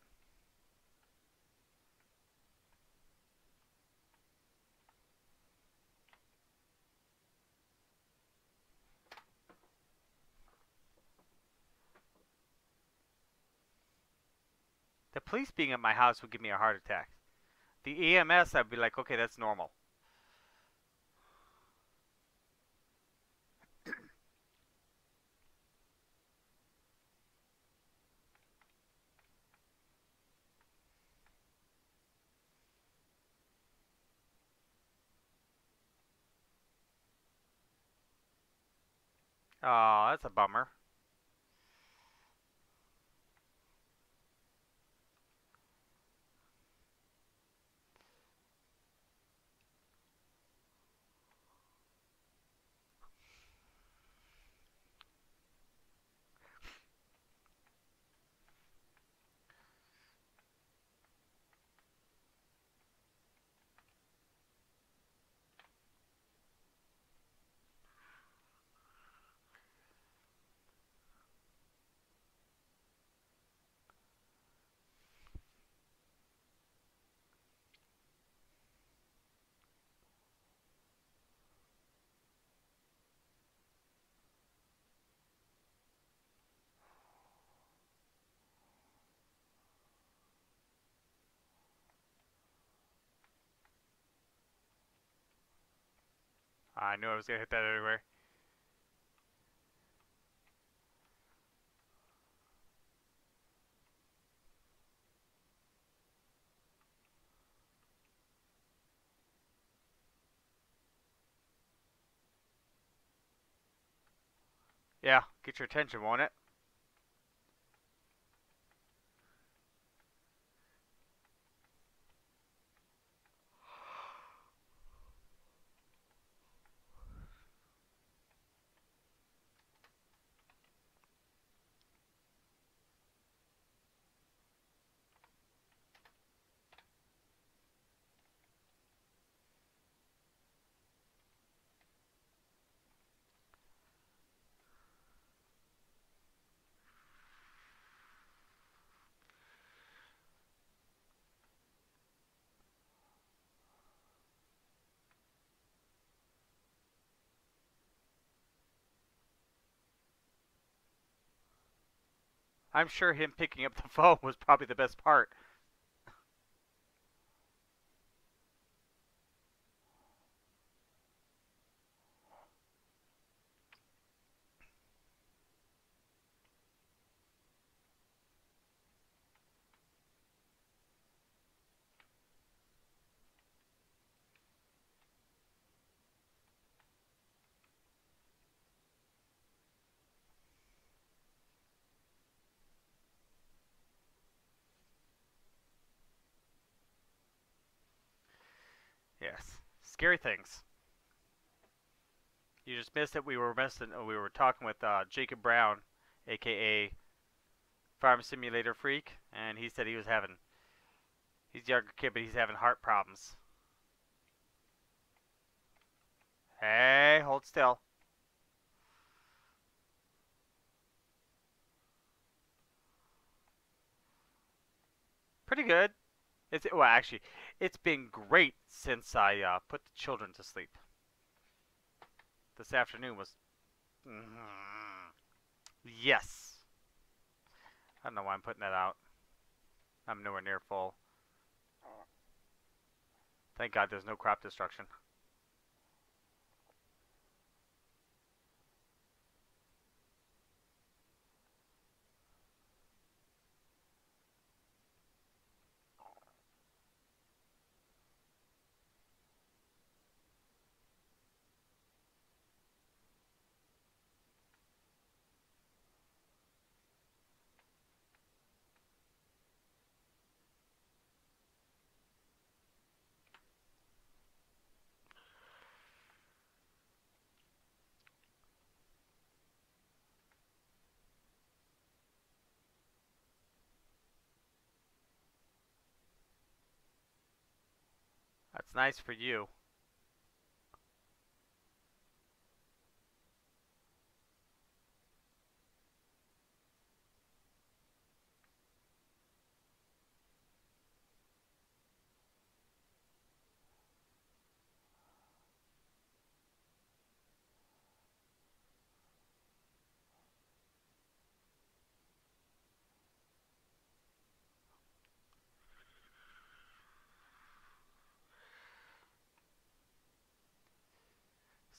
The police being at my house would give me a heart attack. The EMS, I'd be like, okay, that's normal. Oh, that's a bummer. I knew I was gonna hit that anywhere. Yeah, get your attention, won't it? I'm sure him picking up the phone was probably the best part. Yes. Scary things. You just missed it. We were missing. We were talking with Jacob Brown, aka Farm Simulator Freak, and he said he was having. He's a younger kid, but he's having heart problems. Hey, hold still. Pretty good. Actually, it's been great since I put the children to sleep. This afternoon was. Yes. I don't know why I'm putting that out. I'm nowhere near full. Thank God there's no crop destruction. That's nice for you.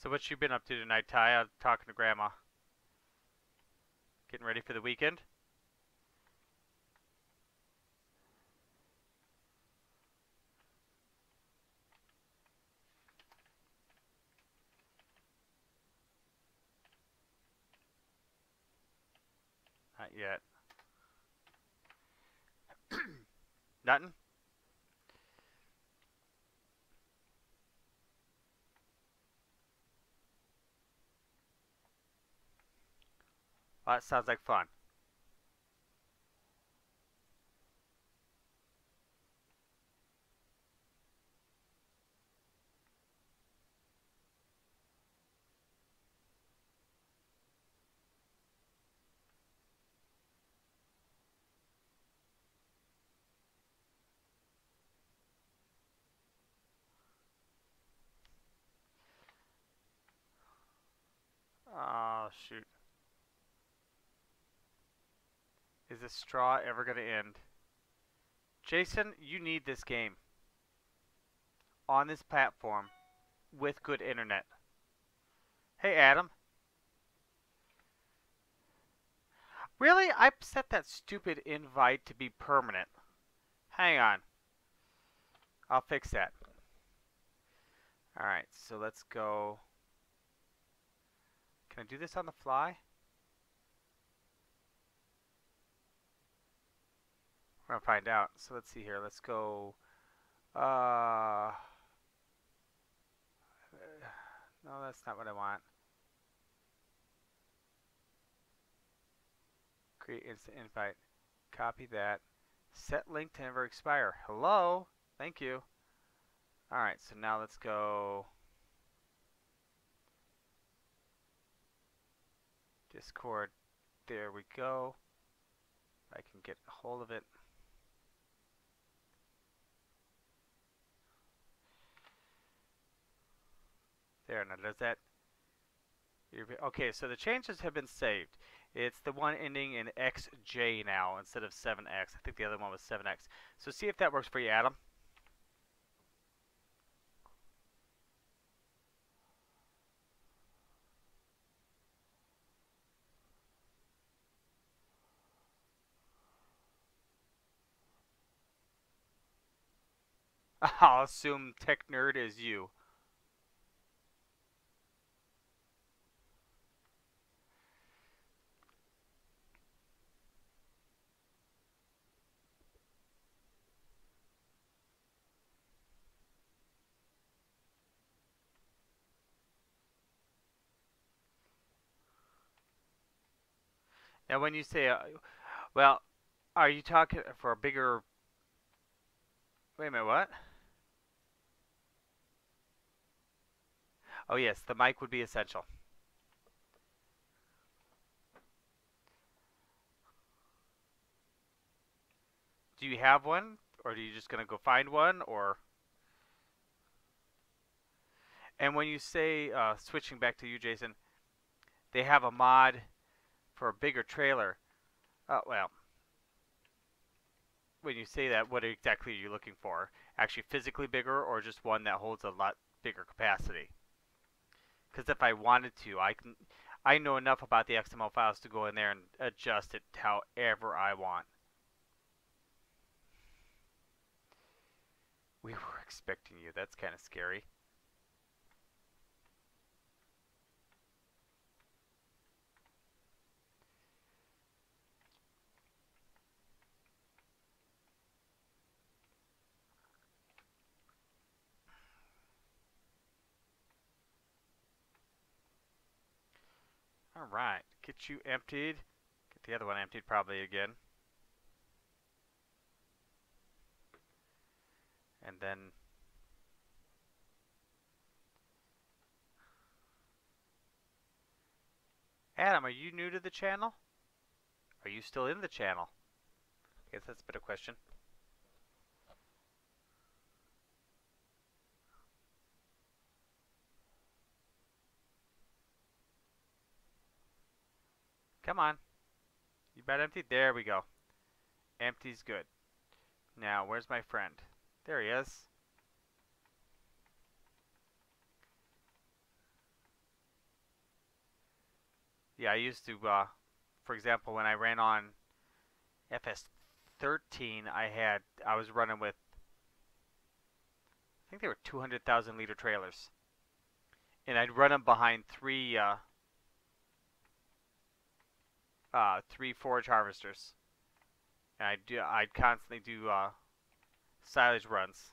So what you been up to tonight, Ty? I'm talking to Grandma. Getting ready for the weekend? yet. Nothing? Well, that sounds like fun. Oh, shoot. Is this straw ever going to end? Jason, you need this game. On this platform. With good internet. Hey, Adam. Really? I set that stupid invite to be permanent. Hang on. I'll fix that. Alright, so let's go. Can I do this on the fly? We're going to find out. So let's see here. Let's go. No, that's not what I want. Create instant invite. Copy that. Set link to never expire. Hello? Thank you. Alright, so now let's go. Discord. There we go. I can get a hold of it. There, now does that... Okay, so the changes have been saved. It's the one ending in XJ now instead of 7X. I think the other one was 7X. So see if that works for you, Adam. I'll assume Tech Nerd is you. Now when you say, well, are you talking for a bigger... Wait a minute, what? Oh yes, the mic would be essential. Do you have one? Or are you just going to go find one? Or... And when you say, switching back to you, Jason, they have a mod for a bigger trailer. Well, when you say that, what exactly are you looking for? Actually physically bigger or just one that holds a lot bigger capacity? Because if I wanted to, I know enough about the XML files to go in there and adjust it however I want. We were expecting you. That's kind of scary. Alright, get you emptied. Get the other one emptied probably again. And then... Adam, are you new to the channel? Are you still in the channel? I guess that's a better question. Come on. You about emptied? There we go. Empty's good. Now, where's my friend? There he is. Yeah, I used to, for example, when I ran on FS13, I was running with, I think they were 200,000 liter trailers. And I'd run them behind three 3 forage harvesters. And I constantly do silage runs.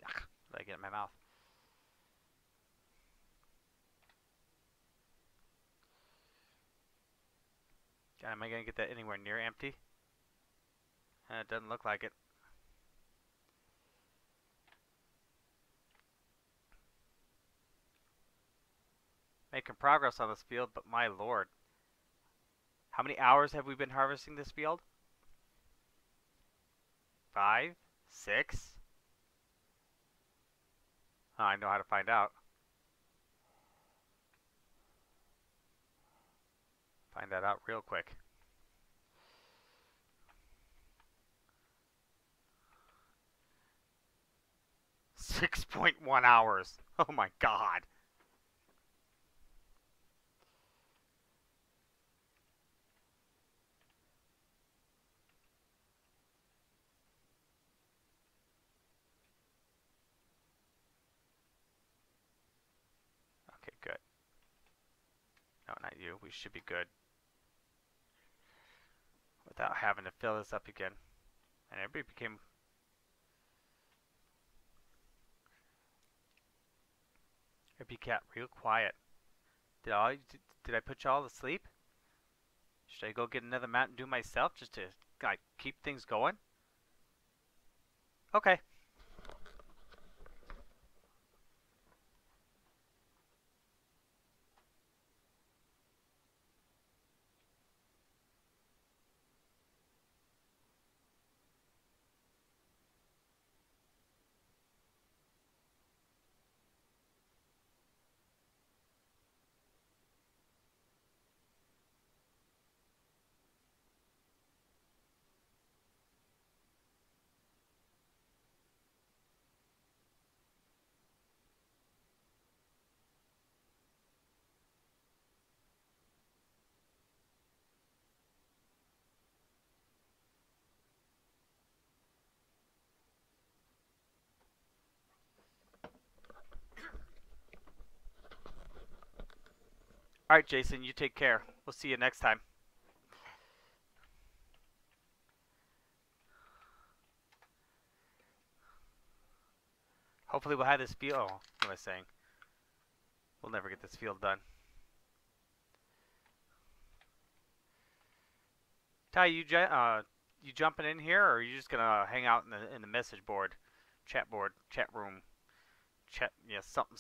Ugh, what did I get in my mouth? God, am I gonna get that anywhere near empty? It doesn't look like it. Making progress on this field, but my lord. How many hours have we been harvesting this field? 5? 6? Oh, I know how to find out. Find that out real quick. .1 hours. Oh my god. Okay, good. No, not you. We should be good. Without having to fill this up again. And everybody became... Everybody got real quiet. Did I put you all to sleep? Should I go get another mat and do myself just to like keep things going? Okay. Alright, Jason, you take care. We'll see you next time. Hopefully we'll have this field... Oh, what am I saying? We'll never get this field done. Ty, you jumping in here, or are you just gonna hang out in the message board, chat room, yeah, something.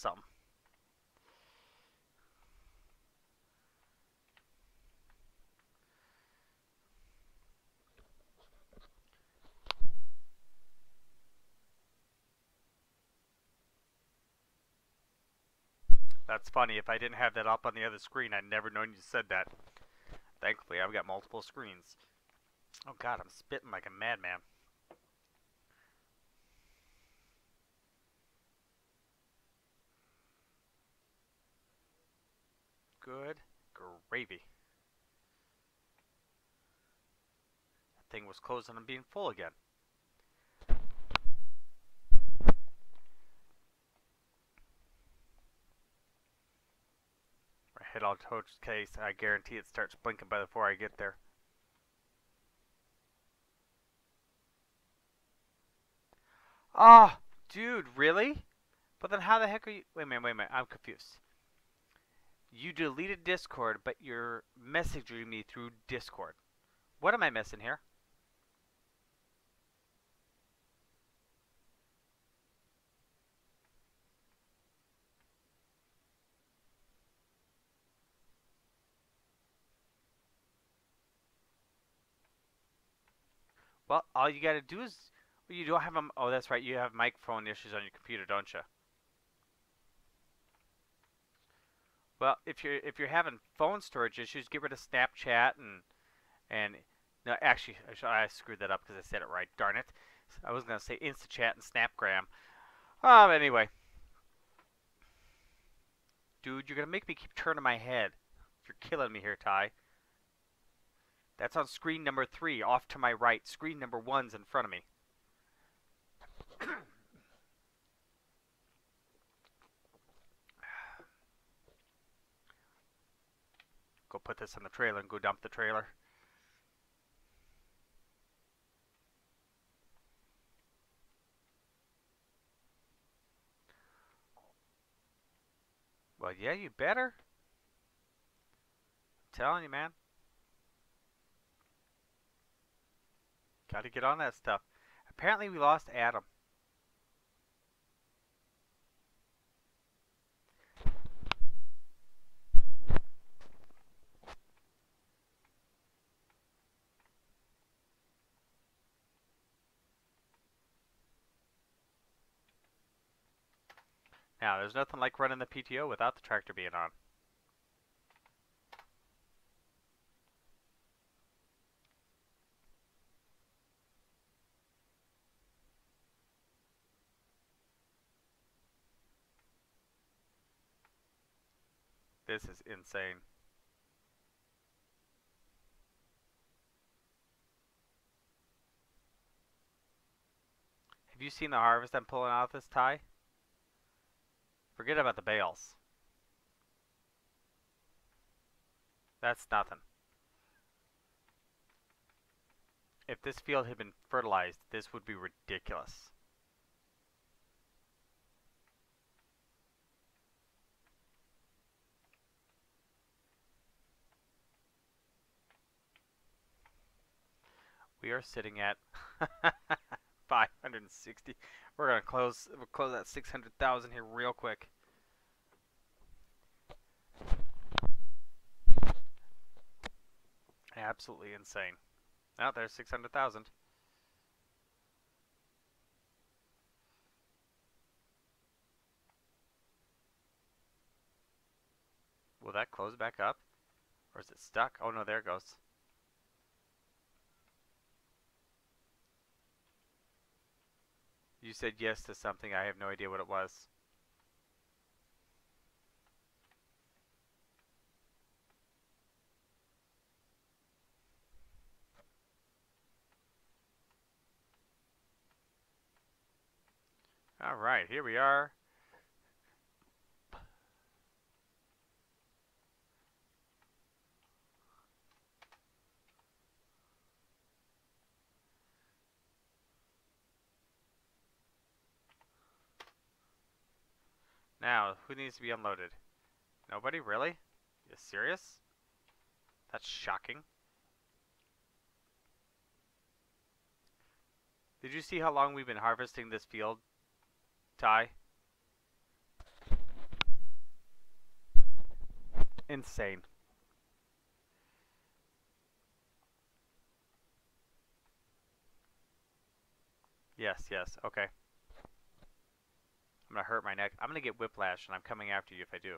That's funny. If I didn't have that up on the other screen, I'd never known you said that. Thankfully, I've got multiple screens. Oh God, I'm spitting like a madman. Good gravy. That thing was closing and being full again. Hit all toast case. I guarantee it starts blinking by before I get there. Oh, dude, really? But then how the heck are you... Wait a minute. I'm confused. You deleted Discord, but you're messaging me through Discord. What am I missing here? Well, all you gotta do is... You don't have a... Oh, that's right. You have microphone issues on your computer, don't you? Well, if you're having phone storage issues, get rid of Snapchat and no, actually, I screwed that up because I said it right. Darn it! I was gonna say InstaChat and Snapgram. Anyway, dude, you're gonna make me keep turning my head. You're killing me here, Ty. That's on screen number 3, off to my right. Screen number 1's in front of me. Go put this in the trailer and go dump the trailer. Well, yeah, you better. I'm telling you, man. Gotta get on that stuff. Apparently we lost Adam. Now, there's nothing like running the PTO without the tractor being on. This is insane. Have you seen the harvest I'm pulling out of this tie? Forget about the bales. That's nothing. If this field had been fertilized, this would be ridiculous. We are sitting at 560. We're gonna close that 600,000 here real quick. Absolutely insane. Now there's 600,000. Will that close back up? Or is it stuck? Oh no, there it goes. You said yes to something. I have no idea what it was. Alright, here we are. Now, who needs to be unloaded? Nobody? Really? You serious? That's shocking. Did you see how long we've been harvesting this field, Ty? Insane. Yes, yes, okay. I'm gonna hurt my neck. I'm gonna get whiplash, and I'm coming after you if I do.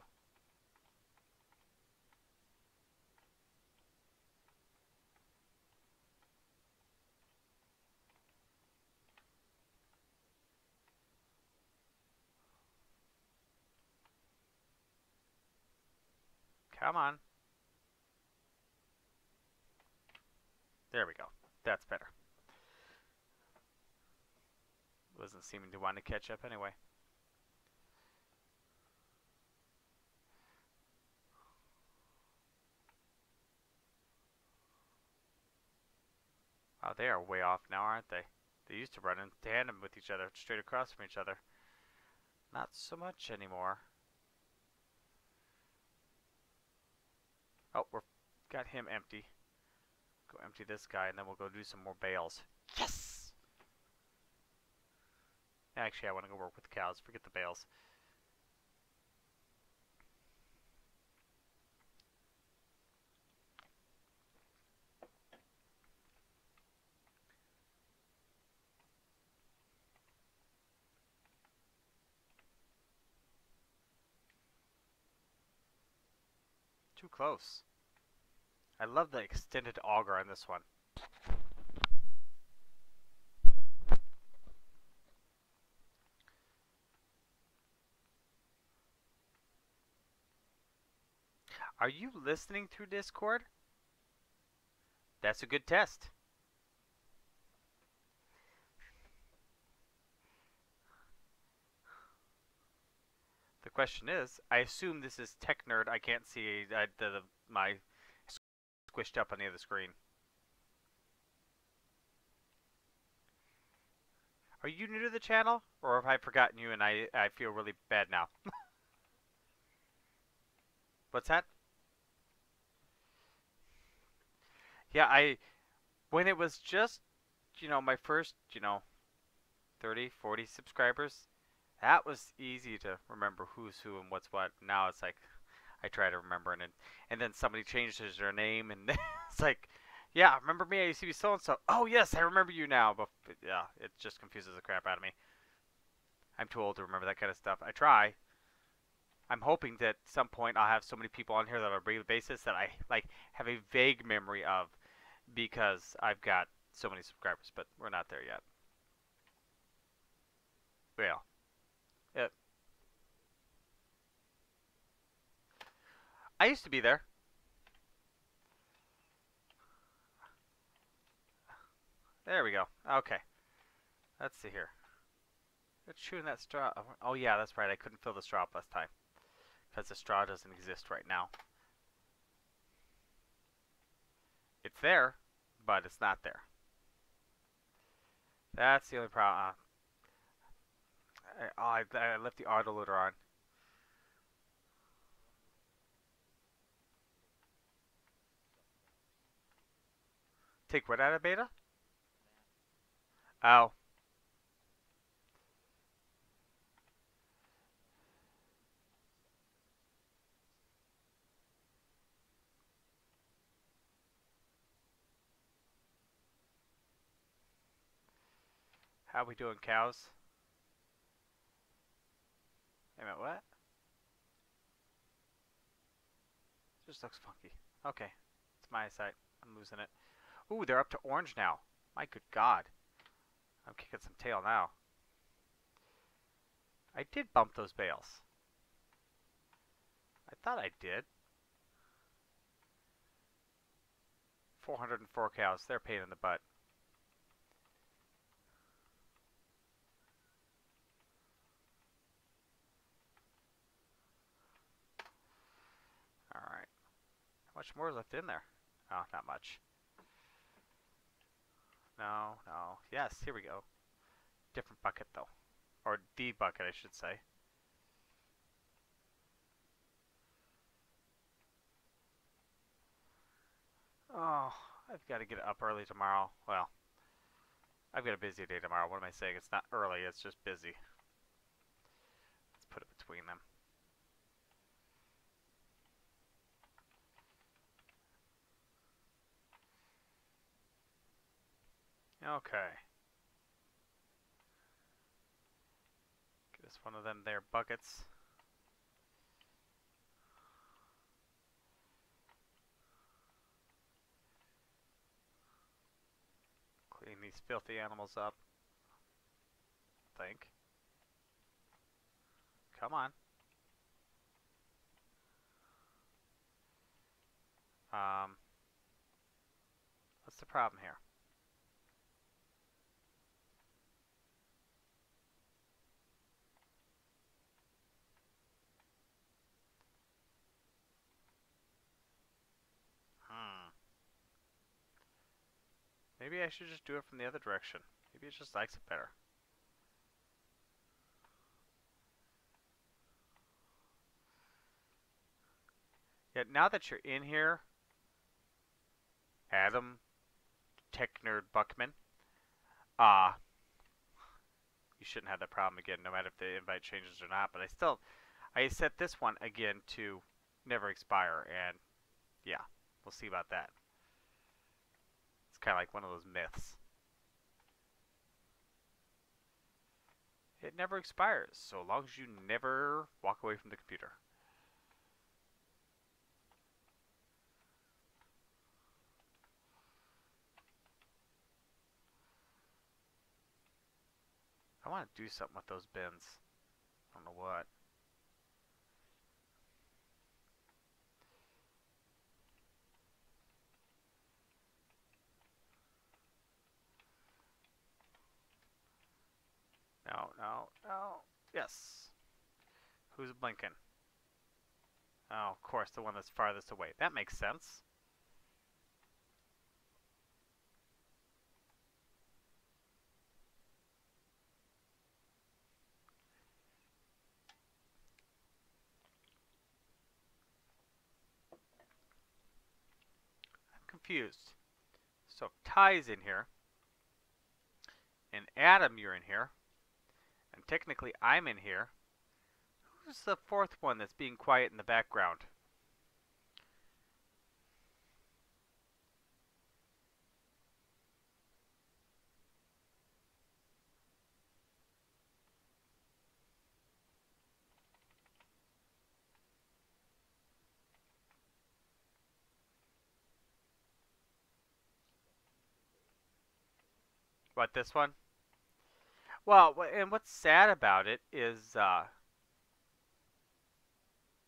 Come on. There we go. That's better. Wasn't seeming to want to catch up anyway. Oh, they are way off now, aren't they? They used to run in tandem with each other, straight across from each other. Not so much anymore. Oh, we've got him empty. Go empty this guy, and then we'll go do some more bales. Yes! Actually, I want to go work with the cows. Forget the bales. Too close. I love the extended auger on this one. Are you listening through Discord? That's a good test. The question is, I assume this is Tech Nerd. I can't see my squished up on the other screen. Are you new to the channel, or have I forgotten you and I feel really bad now? What's that? Yeah, when it was just, my first, 30, 40 subscribers, that was easy to remember who's who and what's what. Now it's like I try to remember, and then somebody changes their name, and it's like, yeah, remember me? I used to be so and so. Oh yes, I remember you now. But yeah, it just confuses the crap out of me. I'm too old to remember that kind of stuff. I try. I'm hoping that at some point I'll have so many people on here that on a regular basis that I like have a vague memory of because I've got so many subscribers. But we're not there yet. Well, it, I used to be there. There we go. Okay. Let's see here. Let's chewing that straw. Oh yeah, that's right. I couldn't fill the straw up last time because the straw doesn't exist right now. It's there, but it's not there. That's the only problem. I left the autoloader on. Take what out of beta? Oh. How we doing, cows? Wait a minute, what? It just looks funky. Okay. It's my eyesight. I'm losing it. Ooh, they're up to orange now. My good God. I'm kicking some tail now. I did bump those bales. I thought I did. 404 cows. They're a pain in the butt. Alright. How much more is left in there? Oh, not much. No, no. Yes, here we go. Different bucket, though. Or the bucket, I should say. Oh, I've got to get up early tomorrow. Well, I've got a busy day tomorrow. What am I saying? It's not early, it's just busy. Let's put it between them. Okay. Get us one of them there buckets. Clean these filthy animals up. Think. Come on. What's the problem here? Maybe I should just do it from the other direction. Maybe it just likes it better. Yeah, now that you're in here, Adam, Tech Nerd Buckman, you shouldn't have that problem again, no matter if the invite changes or not. But I set this one again to never expire, and yeah, we'll see about that. It's kind of like one of those myths. It never expires, so long as you never walk away from the computer. I want to do something with those bins. I don't know what. No, no, no. Yes. Who's blinking? Oh, of course, the one that's farthest away. That makes sense. I'm confused. So Ty's in here, and Adam, you're in here, and technically I'm in here. Who's the fourth one that's being quiet in the background? What, this one? Well, and what's sad about it is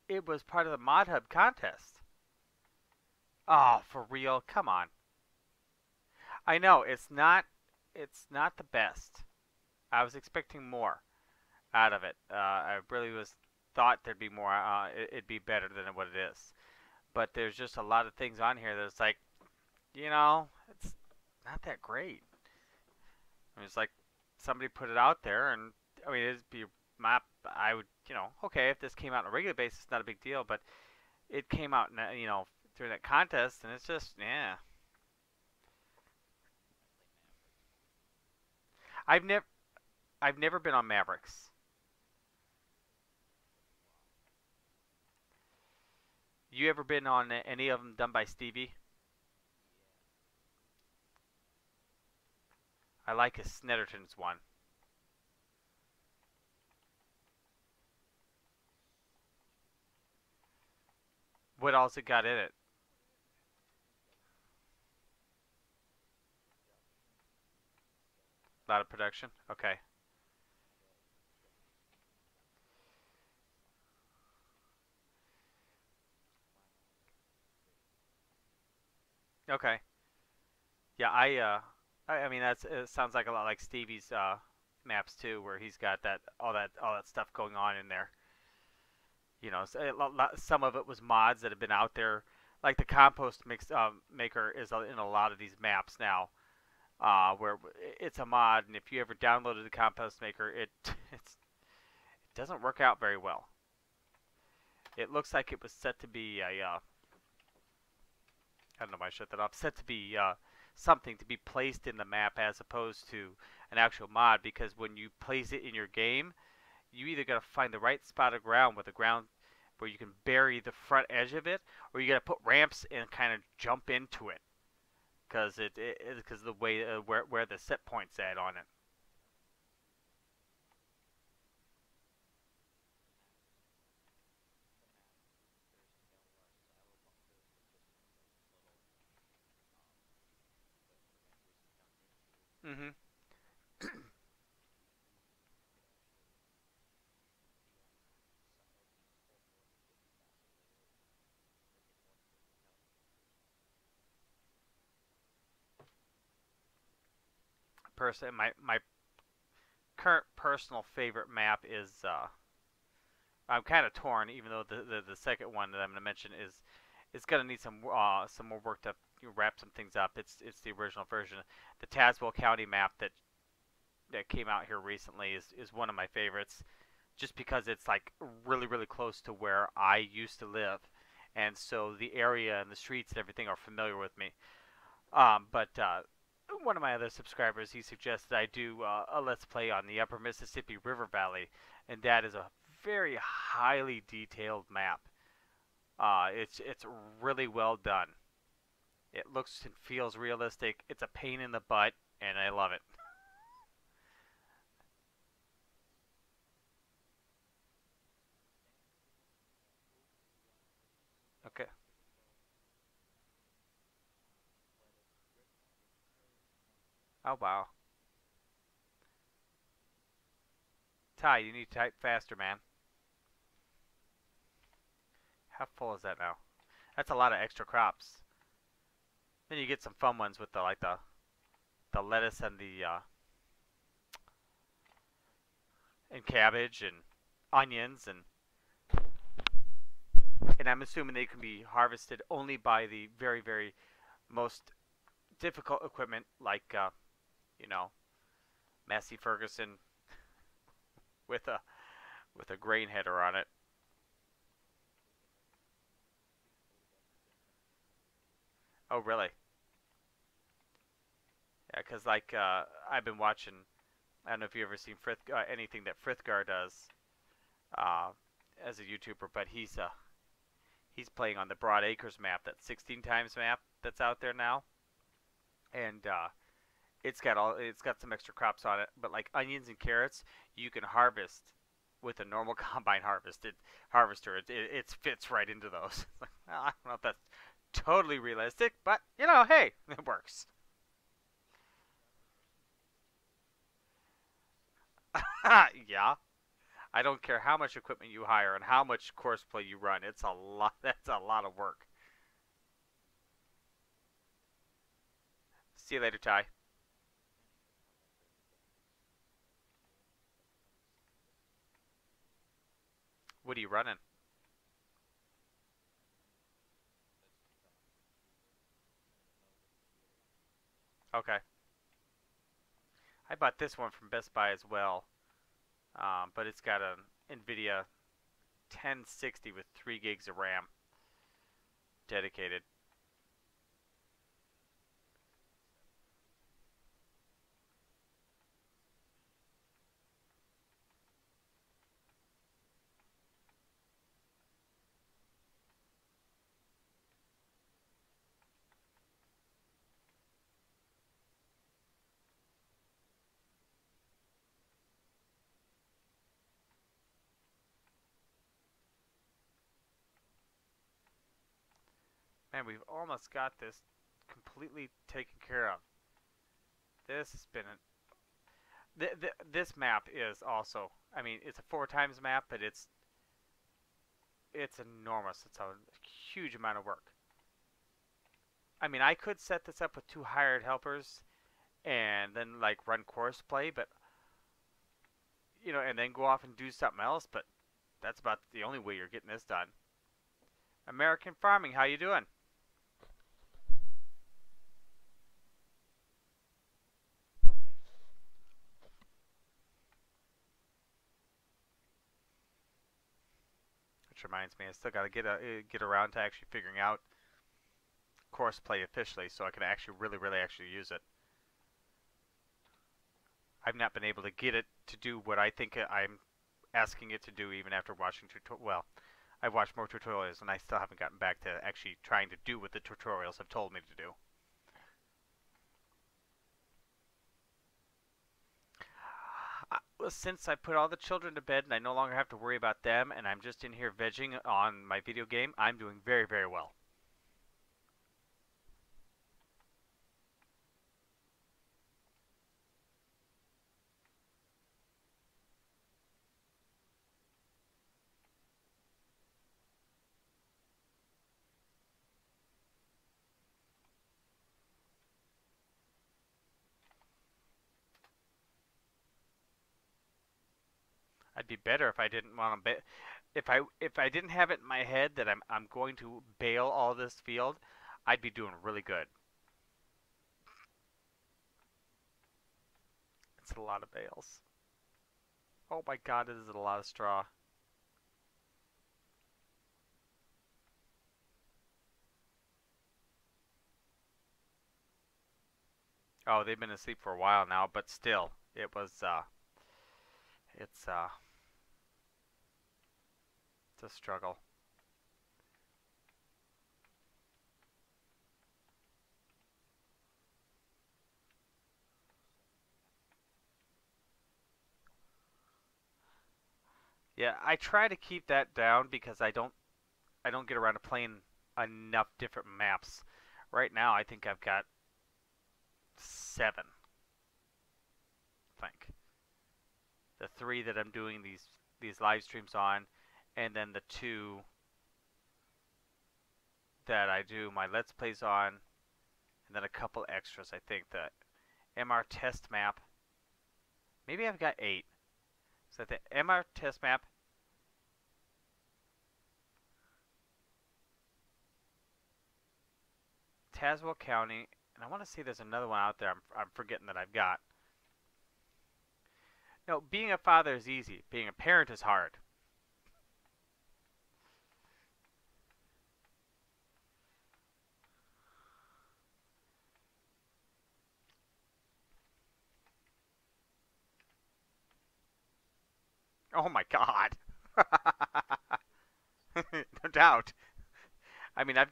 it was part of the Mod Hub contest. Oh, for real? Come on. I know it's not the best. I was expecting more out of it. I really was thought there'd be more. It'd be better than what it is. But there's just a lot of things on here that's like, it's not that great. I mean, it's like somebody put it out there, and I mean, it'd be a map. I would, okay, if this came out on a regular basis, not a big deal. But it came out, during that contest, and it's just, yeah. I've never, I've never been on Mavericks. You ever been on any of them done by Stevie? I like his Snetterton's one. What else it got in it? A lot of production. Okay. Okay. Yeah, I mean it sounds like a lot like Stevie's maps too, where he's got all that stuff going on in there. Some of it was mods that have been out there, like the compost maker is in a lot of these maps now, where it's a mod, and if you ever downloaded the compost maker, it doesn't work out very well. It looks like it was set to be a I don't know why I shut that off. Set to be something to be placed in the map as opposed to an actual mod, because when you place it in your game, you either got to find the right spot of ground with the ground where you can bury the front edge of it, or you got to put ramps and kind of jump into it, because because the way where the set point's at on it. Mm-hmm. My current personal favorite map is I'm kind of torn, even though the second one that I'm going to mention is going to need some more work to wrap some things up. It's the original version. The Tazewell County map that came out here recently is one of my favorites, just because it's like really close to where I used to live, and so the area and the streets and everything are familiar with me. But one of my other subscribers, he suggested I do a Let's Play on the Upper Mississippi River Valley, and that is a very highly detailed map. It's really well done. It looks and feels realistic. It's a pain in the butt, and I love it. Okay. Oh wow. Ty, you need to type faster, man. How full is that now? That's a lot of extra crops. Then you get some fun ones with the lettuce and the and cabbage and onions, and I'm assuming they can be harvested only by the very, very most difficult equipment, like you know, Massey Ferguson with a grain header on it. Oh, really? Yeah, because like I've been watching. I don't know if you ever seen anything that Frithgar does uh, as a YouTuber, but he's playing on the Broad Acres map, that 16 times map that's out there now, and it's got some extra crops on it. But like onions and carrots, you can harvest with a normal combine harvester. It fits right into those. Well, I don't know if that's totally realistic, but hey, it works. Yeah. I don't care how much equipment you hire and how much courseplay you run. It's a lot. That's a lot of work. See you later, Ty. What are you running? Okay. I bought this one from Best Buy as well, but it's got an NVIDIA 1060 with 3 gigs of RAM dedicated. Man, we've almost got this completely taken care of. This has been this map is also. I mean, it's a 4 times map, but it's enormous. It's a huge amount of work. I mean, I could set this up with 2 hired helpers and then like run course play, but and then go off and do something else. But that's about the only way you're getting this done. American Farming, how you doing? Which reminds me, I still got to get around to actually figuring out course play officially, so I can actually really actually use it. I've not been able to get it to do what I think I'm asking it to do, even after watching well, I've watched more tutorials, and I still haven't gotten back to actually trying to do what the tutorials have told me to do. Since I put all the children to bed and I no longer have to worry about them, and I'm just in here vegging on my video game, I'm doing very well. I'd be better if I didn't want to. If I didn't have it in my head that I'm going to bale all this field, I'd be doing really good. It's a lot of bales. Oh my god, it is a lot of straw. Oh, they've been asleep for a while now, but still, it's it's a struggle. Yeah, I try to keep that down because I don't get around to playing enough different maps. Right now, I think I've got 7. I think the 3 that I'm doing these live streams on, and then the 2 that I do my Let's Plays on, and then a couple extras. I think the MR test map. Maybe I've got 8. Is that the MR test map? Tazewell County, and I want to see there's another one out there I'm forgetting that I've got. No, being a father is easy. Being a parent is hard. Oh my god. No doubt. I mean, I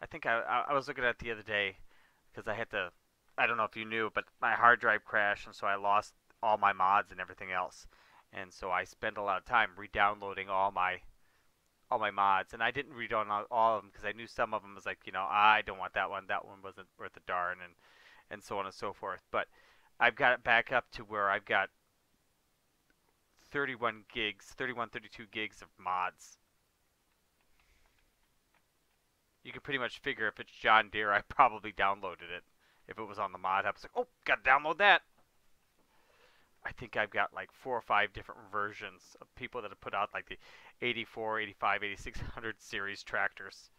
think I was looking at it the other day because I had to, I don't know if you knew, but my hard drive crashed, and so I lost all my mods and everything else. And so I spent a lot of time re-downloading all my mods, and I didn't re-download all of them because I knew some of them was like, I don't want that one. That one wasn't worth a darn, and so on and so forth. But I've got it back up to where I've got 31 gigs, 31, 32 gigs of mods. You can pretty much figure if it's John Deere, I probably downloaded it. If it was on the mod hub, it's like, oh, gotta download that. I think I've got like 4 or 5 different versions of people that have put out like the 84, 85, 8600 series tractors.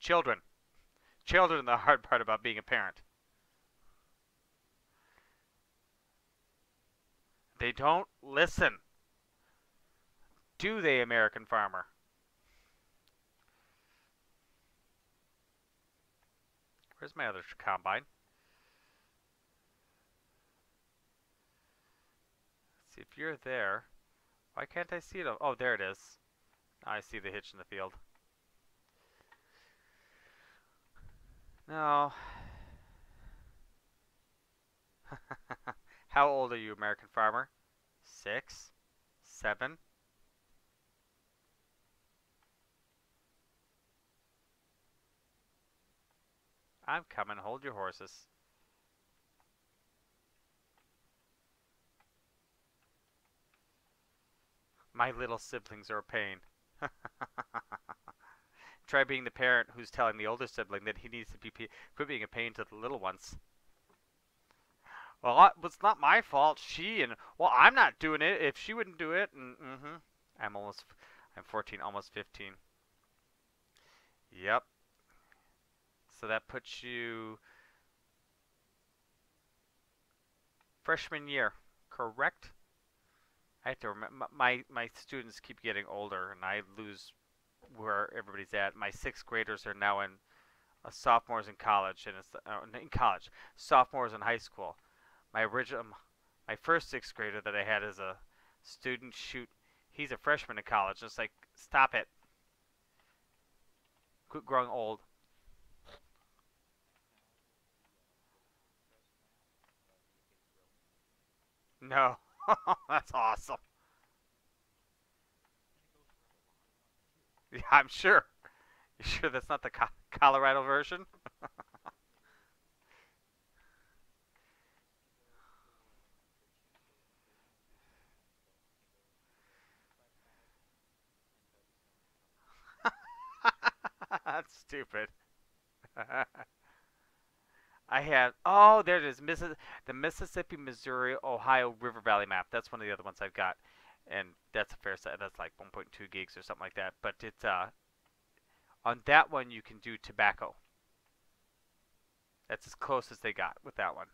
Children. Children are the hard part about being a parent. They don't listen. Do they, American farmer? Where's my other combine? Let's see if you're there. Why can't I see it? Oh, there it is. Now I see the hitch in the field. No. How old are you, American farmer? 6? 7? I'm coming. Hold your horses. My little siblings are a pain. Try being the parent who's telling the older sibling that he needs to quit being a pain to the little ones. Well, it's not my fault. Well, I'm not doing it. If she wouldn't do it, I'm 14, almost 15. Yep. So that puts you freshman year, correct? I have to remember, my students keep getting older, and I lose where everybody's at. My 6th graders are now in sophomores in college, and it's in college, sophomores in high school. My first 6th grader that I had as a student, he's a freshman in college. It's like, stop it. Quit growing old. No. That's awesome. Yeah, I'm sure. You sure that's not the Colorado version? That's stupid. I had, oh, there it is, the Mississippi, Missouri, Ohio River Valley map. That's one of the other ones I've got, and that's a fair set. That's like 1.2 gigs or something like that. But it's on that one you can do tobacco. That's as close as they got with that one.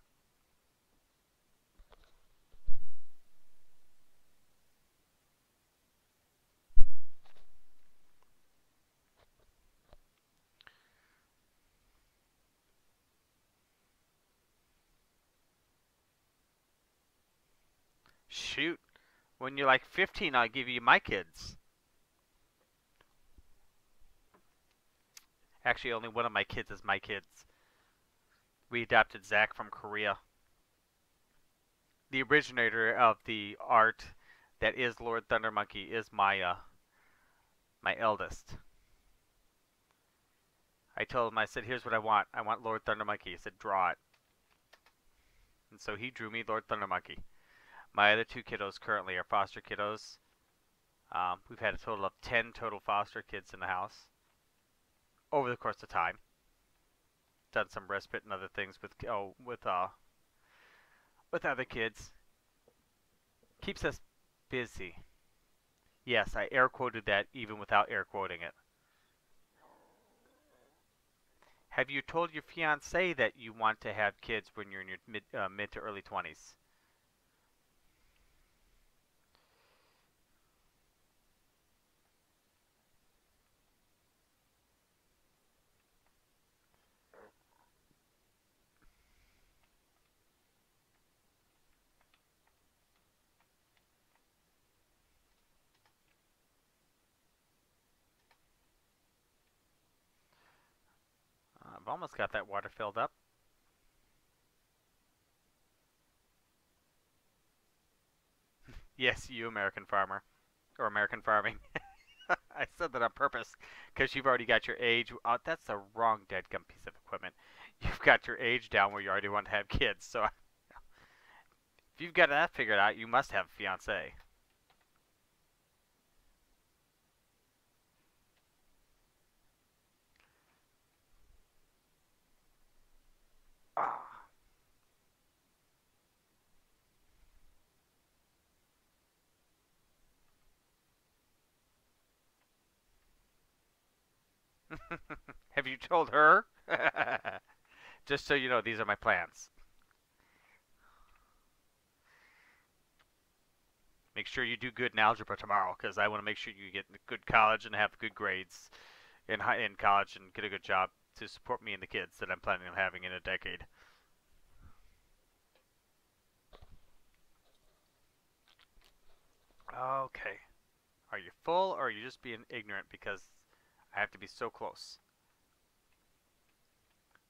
Shoot, when you're like 15, I'll give you my kids. Actually, only one of my kids is my kids. We adopted Zach from Korea. The originator of the art that is Lord Thunder Monkey is my eldest. I told him, I said, here's what I want. I want Lord Thunder Monkey. He said, draw it. And so he drew me Lord Thunder Monkey. My other 2 kiddos currently are foster kiddos. We've had a total of 10 total foster kids in the house over the course of time. Done some respite and other things with other kids. Keeps us busy. Yes, I air quoted that even without air quoting it. Have you told your fiance that you want to have kids when you're in your mid to early 20s? I've almost got that water filled up. Yes, you American farmer. Or American farming. I said that on purpose because you've already got your age. Oh, that's the wrong deadgum piece of equipment. You've got your age down where you already want to have kids. So if you've got that figured out, you must have a fiance. Ah. Have you told her? Just so you know, these are my plans. Make sure you do good in algebra tomorrow, because I want to make sure you get good college and have good grades in college and get a good job to support me and the kids that I'm planning on having in a decade. Okay. Are you full, or are you just being ignorant because I have to be so close?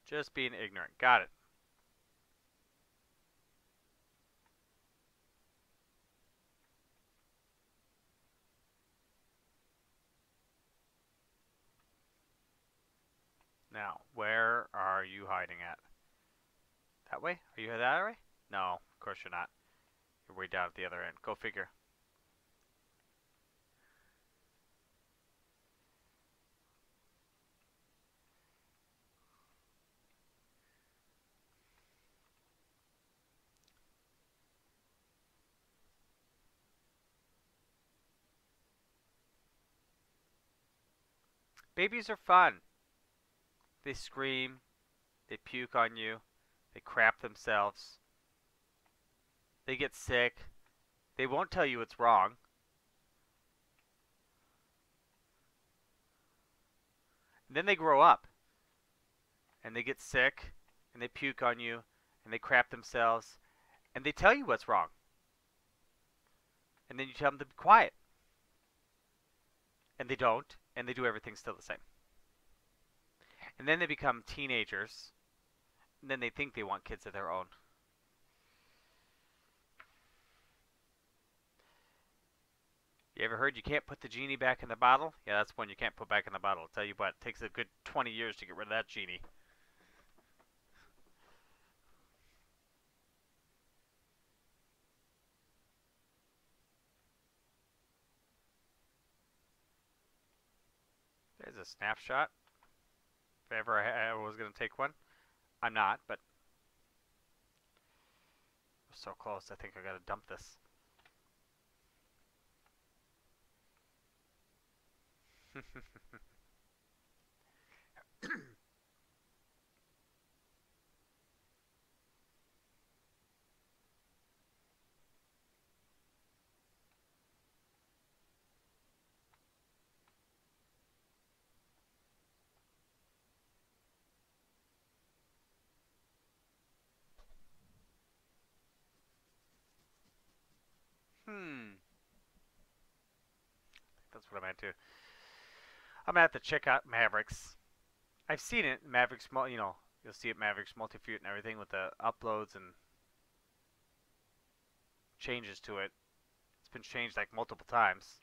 Just being ignorant. Got it. Now, where are you hiding at? That way? Are you that way? No, of course you're not. You're way down at the other end. Go figure. Babies are fun. They scream. They puke on you. They crap themselves. They get sick. They won't tell you it's wrong. And then they grow up. And they get sick. And they puke on you. And they crap themselves. And they tell you what's wrong. And then you tell them to be quiet. And they don't. And they do everything still the same. And then they become teenagers. And then they think they want kids of their own. You ever heard you can't put the genie back in the bottle? Yeah, that's one you can't put back in the bottle. I'll tell you what, it takes a good 20 years to get rid of that genie. There's a snapshot. If ever I was going to take one. I'm not, but we're so close. I think I got to dump this. That's what I'm at too. I'm at the check out Mavericks. I've seen it. Mavericks, you'll see it Mavericks Multifute and everything with the uploads and changes to it. It's been changed like multiple times.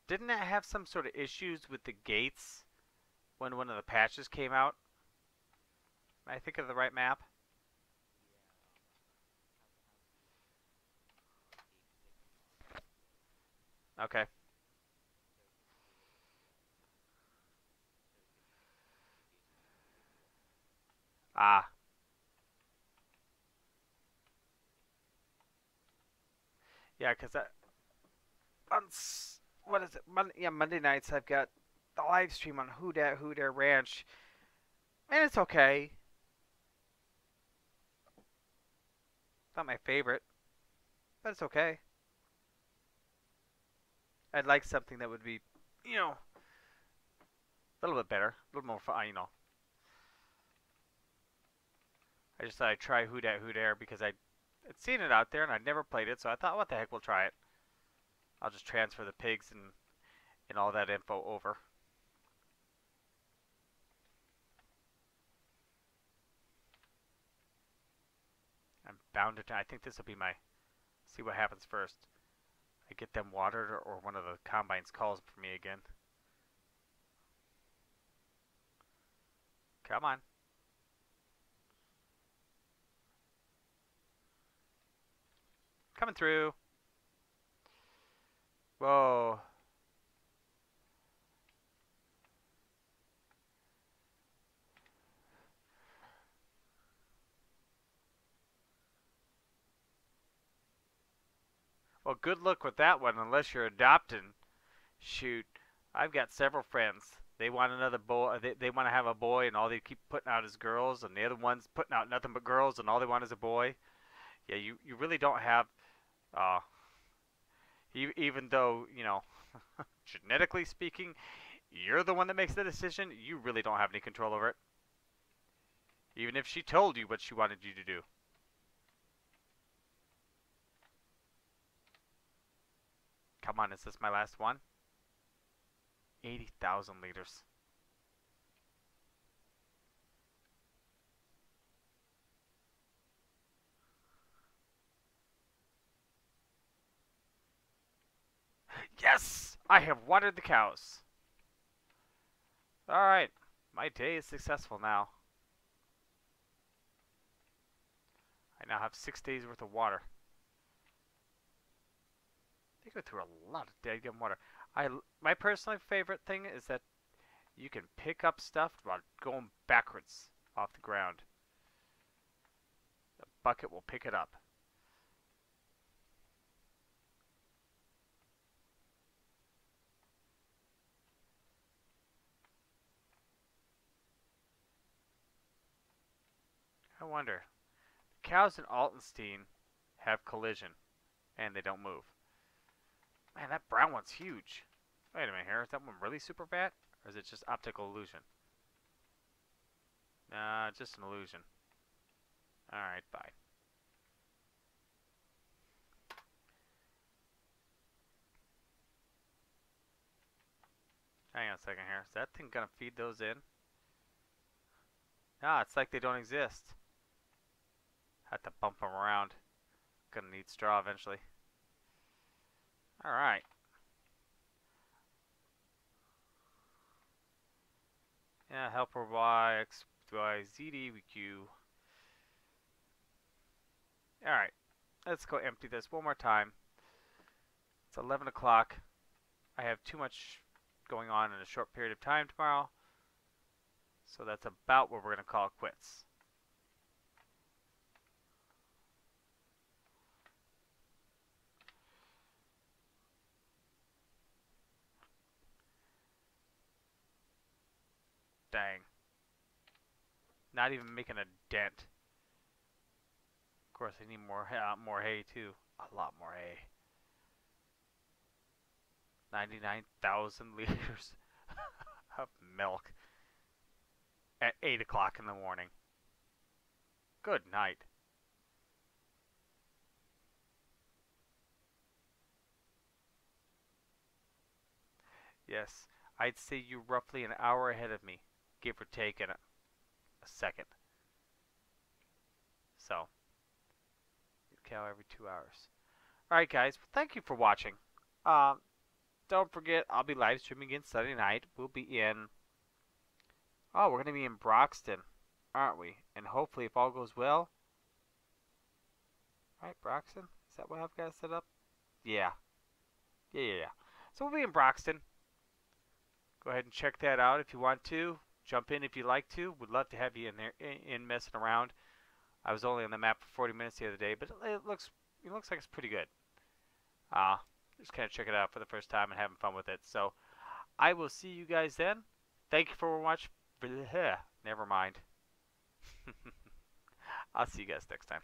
Didn't it have some sort of issues with the gates when one of the patches came out? Am I thinking of the right map? Okay. Ah. Yeah, because on what is it? Monday nights I've got the live stream on Who Dat Who Dare Ranch, and it's okay. Not my favorite, but it's okay. I'd like something that would be, you know, a little bit better, a little more fun. I just thought I'd try Who Dat Who Dare because I'd seen it out there and I'd never played it, so I thought, what the heck, we'll try it. I'll just transfer the pigs and all that info over. I'm bound to. I think this will be my. See what happens first. I get them watered, or one of the combines calls for me again. Come on. Coming through. Whoa. Well, good luck with that one, unless you're adopting. Shoot, I've got several friends. They want another boy. They want to have a boy, and all they keep putting out is girls, and the other one's putting out nothing but girls, and all they want is a boy. Yeah, you really don't have. Uh, even though genetically speaking, you're the one that makes the decision. You really don't have any control over it. Even if she told you what she wanted you to do. Come on, is this my last one? 80,000 liters. Yes! I have watered the cows. Alright, my day is successful now. I now have 6 days worth of water. They go through a lot of dead water. My personal favorite thing is that you can pick up stuff while going backwards off the ground. The bucket will pick it up. I wonder. The cows in Altenstein have collision, and they don't move. Man, that brown one's huge. Wait a minute here. Is that one really super fat? Or is it just optical illusion? Nah, just an illusion. Alright, bye. Hang on a second here. Is that thing gonna feed those in? Ah, it's like they don't exist. Have to bump them around. Gonna need straw eventually. Alright. Yeah, helper Y, X, Y, Z, D, Q. Alright. Let's go empty this one more time. It's 11 o'clock. I have too much going on in a short period of time tomorrow. So that's about what we're going to call quits. Dang. Not even making a dent. Of course, I need more hay too. A lot more hay. 99,000 liters of milk at 8 o'clock in the morning. Good night. Yes, I'd say you're roughly an hour ahead of me, give or take in a second. So, cow every 2 hours. Alright guys, well, thank you for watching. Don't forget, I'll be live streaming again Sunday night. We'll be in... Oh, we're going to be in Broxton, aren't we? And hopefully, if all goes well... Right, Broxton? Is that what I've got set up? Yeah. Yeah. So we'll be in Broxton. Go ahead and check that out if you want to. Jump in if you like to. Would love to have you in there, messing around. I was only on the map for 40 minutes the other day, but it looks like it's pretty good. Uh, just kind of check it out for the first time and having fun with it. So I will see you guys then. Thank you for watching. Never mind. I'll see you guys next time.